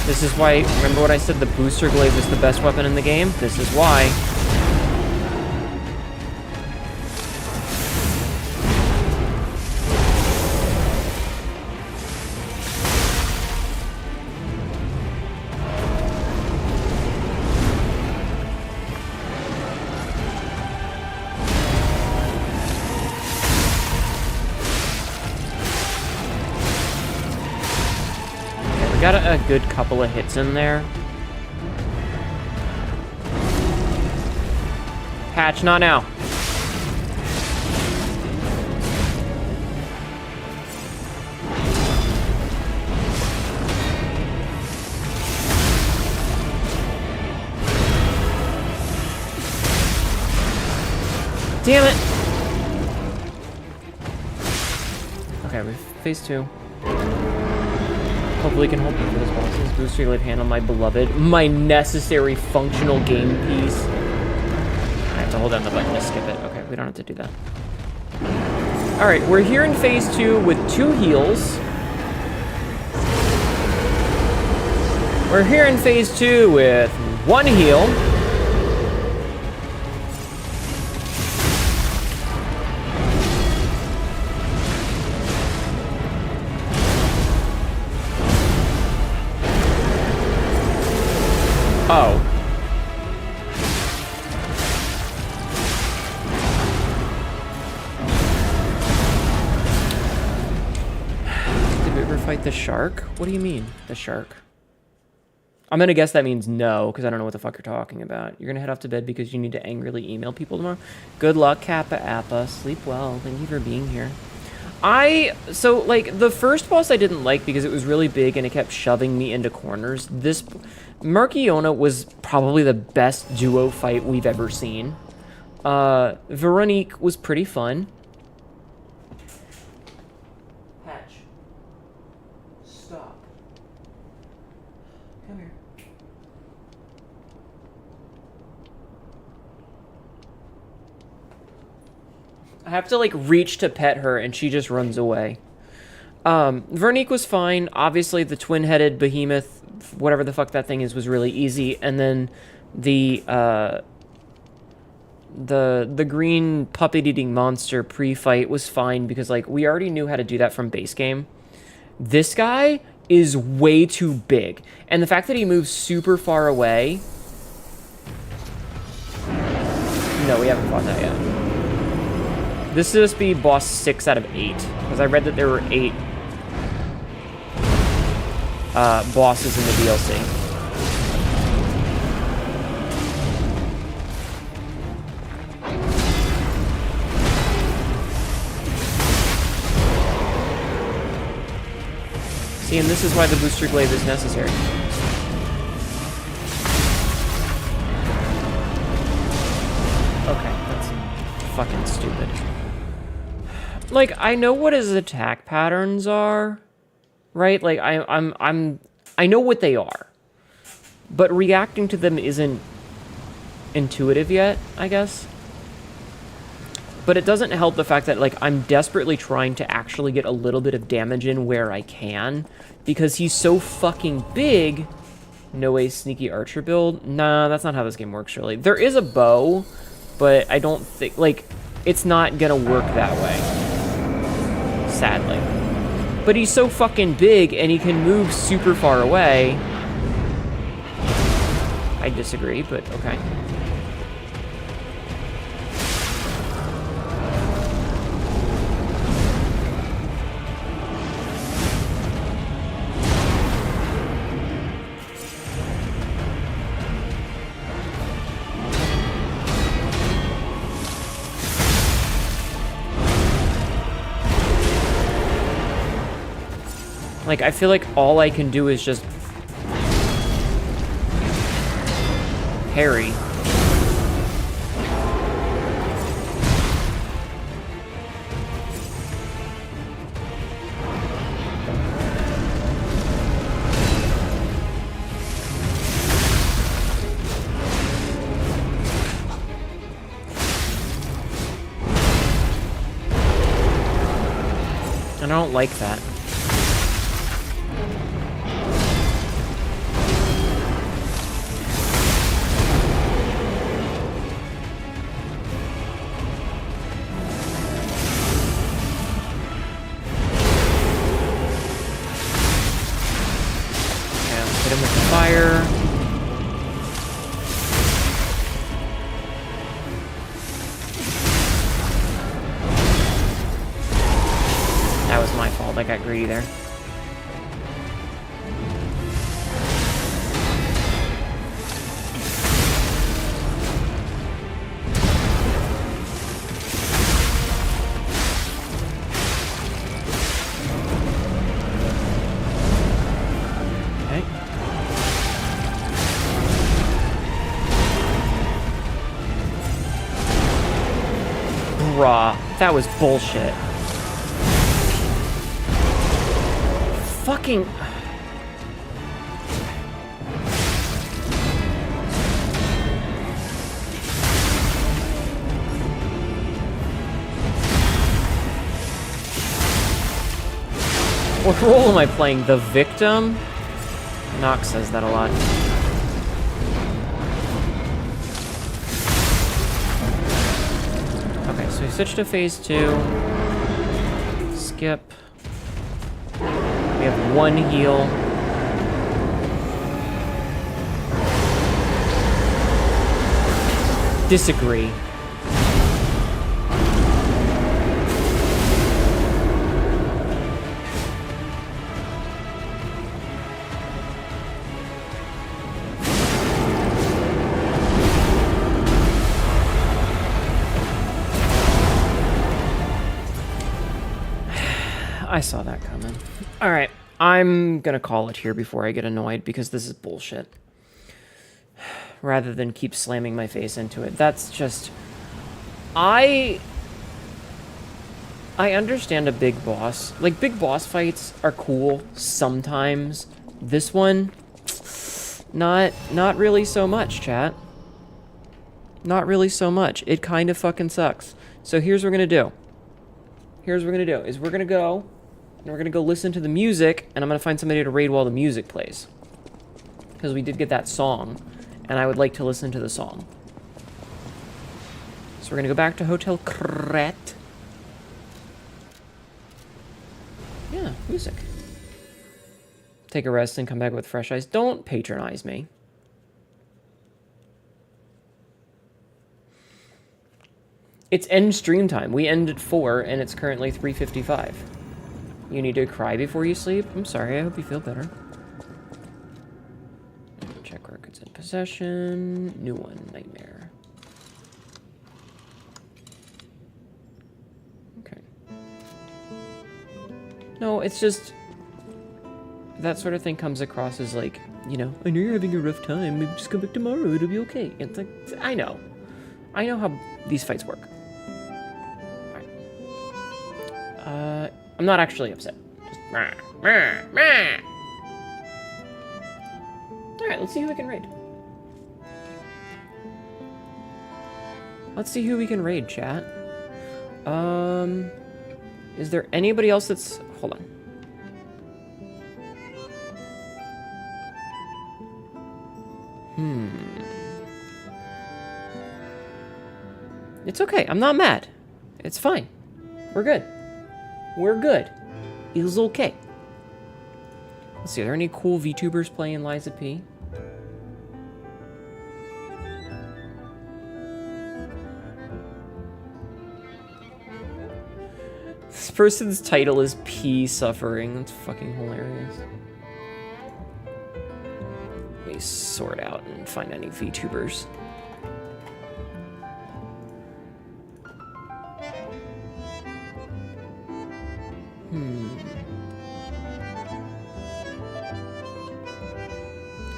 This is why, remember what I said, the booster glaive is the best weapon in the game? This is why. Got a good couple of hits in there. Patch, not now. Damn it. Okay, we're phase 2. Hopefully can hold me for this boss. This booster glaive handle, my beloved, my necessary functional game piece. I have to hold down the button to skip it. Okay, we don't have to do that. Alright, we're here in phase 2 with 2 heals. We're here in phase 2 with 1 heal. Oh. Did we ever fight the shark? What do you mean, the shark? I'm gonna guess that means no, because I don't know what the fuck you're talking about. You're gonna head off to bed because you need to angrily email people tomorrow? Good luck, Kappa Appa. Sleep well. Thank you for being here. So, like, the first boss I didn't like because it was really big and it kept shoving me into corners. This... Markiona was probably the best duo fight we've ever seen. Veronique was pretty fun. Patch. Stop. Come here. I have to, like, reach to pet her and she just runs away. Veronique was fine. Obviously, the twin-headed behemoth, whatever the fuck that thing is, was really easy. And then the green puppet-eating monster pre-fight was fine because, like, we already knew how to do that from base game. This guy is way too big. And the fact that he moves super far away... No, we haven't fought that yet. This is supposed to be boss 6 out of 8. Because I read that there were 8... bosses in the DLC. See, and this is why the booster glaive is necessary. Okay, that's fucking stupid. Like, I know what his attack patterns are, right? Like, I know what they are, but reacting to them isn't intuitive yet, I guess. But it doesn't help the fact that, like, I'm desperately trying to actually get a little bit of damage in where I can, because he's so fucking big. No way, sneaky archer build. Nah, that's not how this game works, really. There is a bow, but I don't think, like, it's not gonna work that way. Sadly. But he's so fucking big, and he can move super far away. I disagree, but okay. Like, I feel like all I can do is just parry. And I don't like that. I got greedy there. Okay. Bruh, that was bullshit. Fucking... What role am I playing? The victim? Nox says that a lot. Okay, so we switch to phase 2. Skip. We have one heal. Disagree. I saw that coming. All right, I'm gonna call it here before I get annoyed because this is bullshit. Rather than keep slamming my face into it. That's just... I understand a big boss. Like, big boss fights are cool sometimes. This one, not really so much, chat. Not really so much. It kind of fucking sucks. So here's what we're gonna do. Here's what we're gonna do, is we're gonna go, and we're gonna go listen to the music, and I'm gonna find somebody to raid while the music plays. Because we did get that song, and I would like to listen to the song. So we're gonna go back to Hotel Crete. Yeah, music. Take a rest and come back with fresh eyes. Don't patronize me. It's end stream time. We end at 4, and it's currently 3:55. You need to cry before you sleep? I'm sorry, I hope you feel better. Check records in possession. New one, nightmare. Okay. No, it's just... that sort of thing comes across as like, you know, I know you're having a rough time, maybe just come back tomorrow, it'll be okay. It's like, I know how these fights work. Alright. I'm not actually upset. Just Alright, let's see who we can raid. Let's see who we can raid, chat. Is there anybody else that's... Hold on. It's okay. I'm not mad. It's fine. We're good. We're good. It's okay. Let's see. Are there any cool VTubers playing Liza P? This person's title is P Suffering. That's fucking hilarious. Let me sort out and find any VTubers.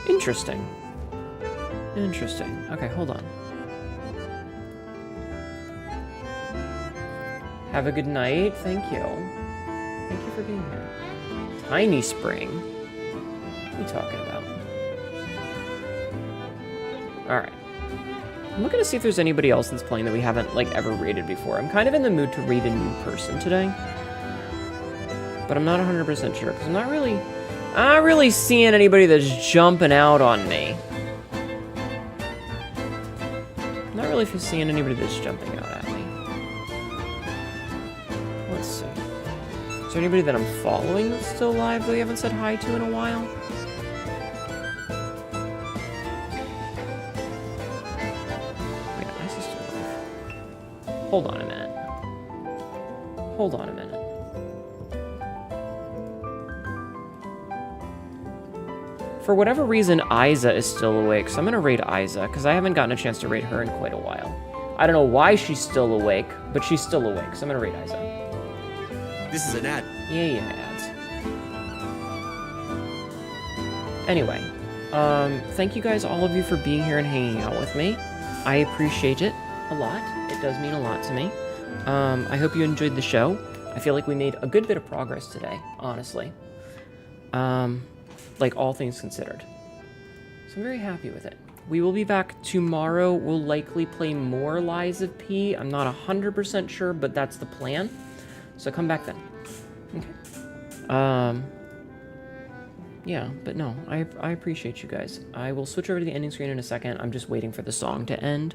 Interesting. Interesting. Okay, hold on. Have a good night. Thank you. Thank you for being here. Tiny Spring. What are you talking about? Alright. I'm looking to see if there's anybody else that's playing that we haven't, like, ever raided before. I'm kind of in the mood to raid a new person today. But I'm not 100% sure, because I'm not really seeing anybody that's jumping out on me. I'm not really seeing anybody that's jumping out at me. Let's see. Is there anybody that I'm following that's still live that we haven't said hi to in a while? Wait, is this still live? Hold on a minute. Hold on a minute. For whatever reason, Isa is still awake, so I'm gonna raid Isa, because I haven't gotten a chance to raid her in quite a while. I don't know why she's still awake, but she's still awake, so I'm gonna raid Isa. This is an ad. Yeah, ads. Anyway, thank you guys, all of you, for being here and hanging out with me. I appreciate it a lot. It does mean a lot to me. I hope you enjoyed the show. I feel like we made a good bit of progress today, honestly. Like, all things considered. So I'm very happy with it. We will be back tomorrow. We'll likely play more Liza P. I'm not 100% sure, but that's the plan. So come back then. Okay. Yeah, but no, I appreciate you guys. I will switch over to the ending screen in a second. I'm just waiting for the song to end.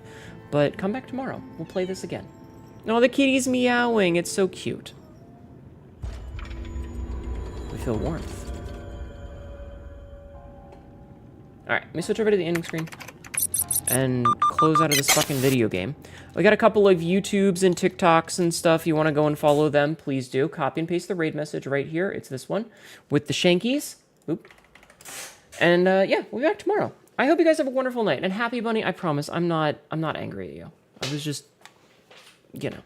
But come back tomorrow. We'll play this again. Oh, the kitty's meowing. It's so cute. We feel warmth. Alright, let me switch over to the ending screen and close out of this fucking video game. We got a couple of YouTubes and TikToks and stuff. You want to go and follow them, please do. Copy and paste the raid message right here. It's this one with the Shankies. Oop. And yeah, we'll be back tomorrow. I hope you guys have a wonderful night. And Happy Bunny, I promise, I'm not angry at you. I was just, you know.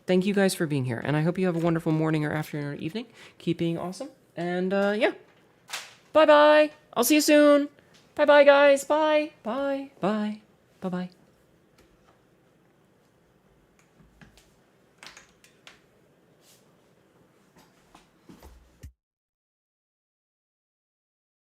Thank you guys for being here. And I hope you have a wonderful morning or afternoon or evening. Keep being awesome. And yeah. Bye-bye. I'll see you soon. Bye-bye, guys. Bye. Bye. Bye. Bye-bye.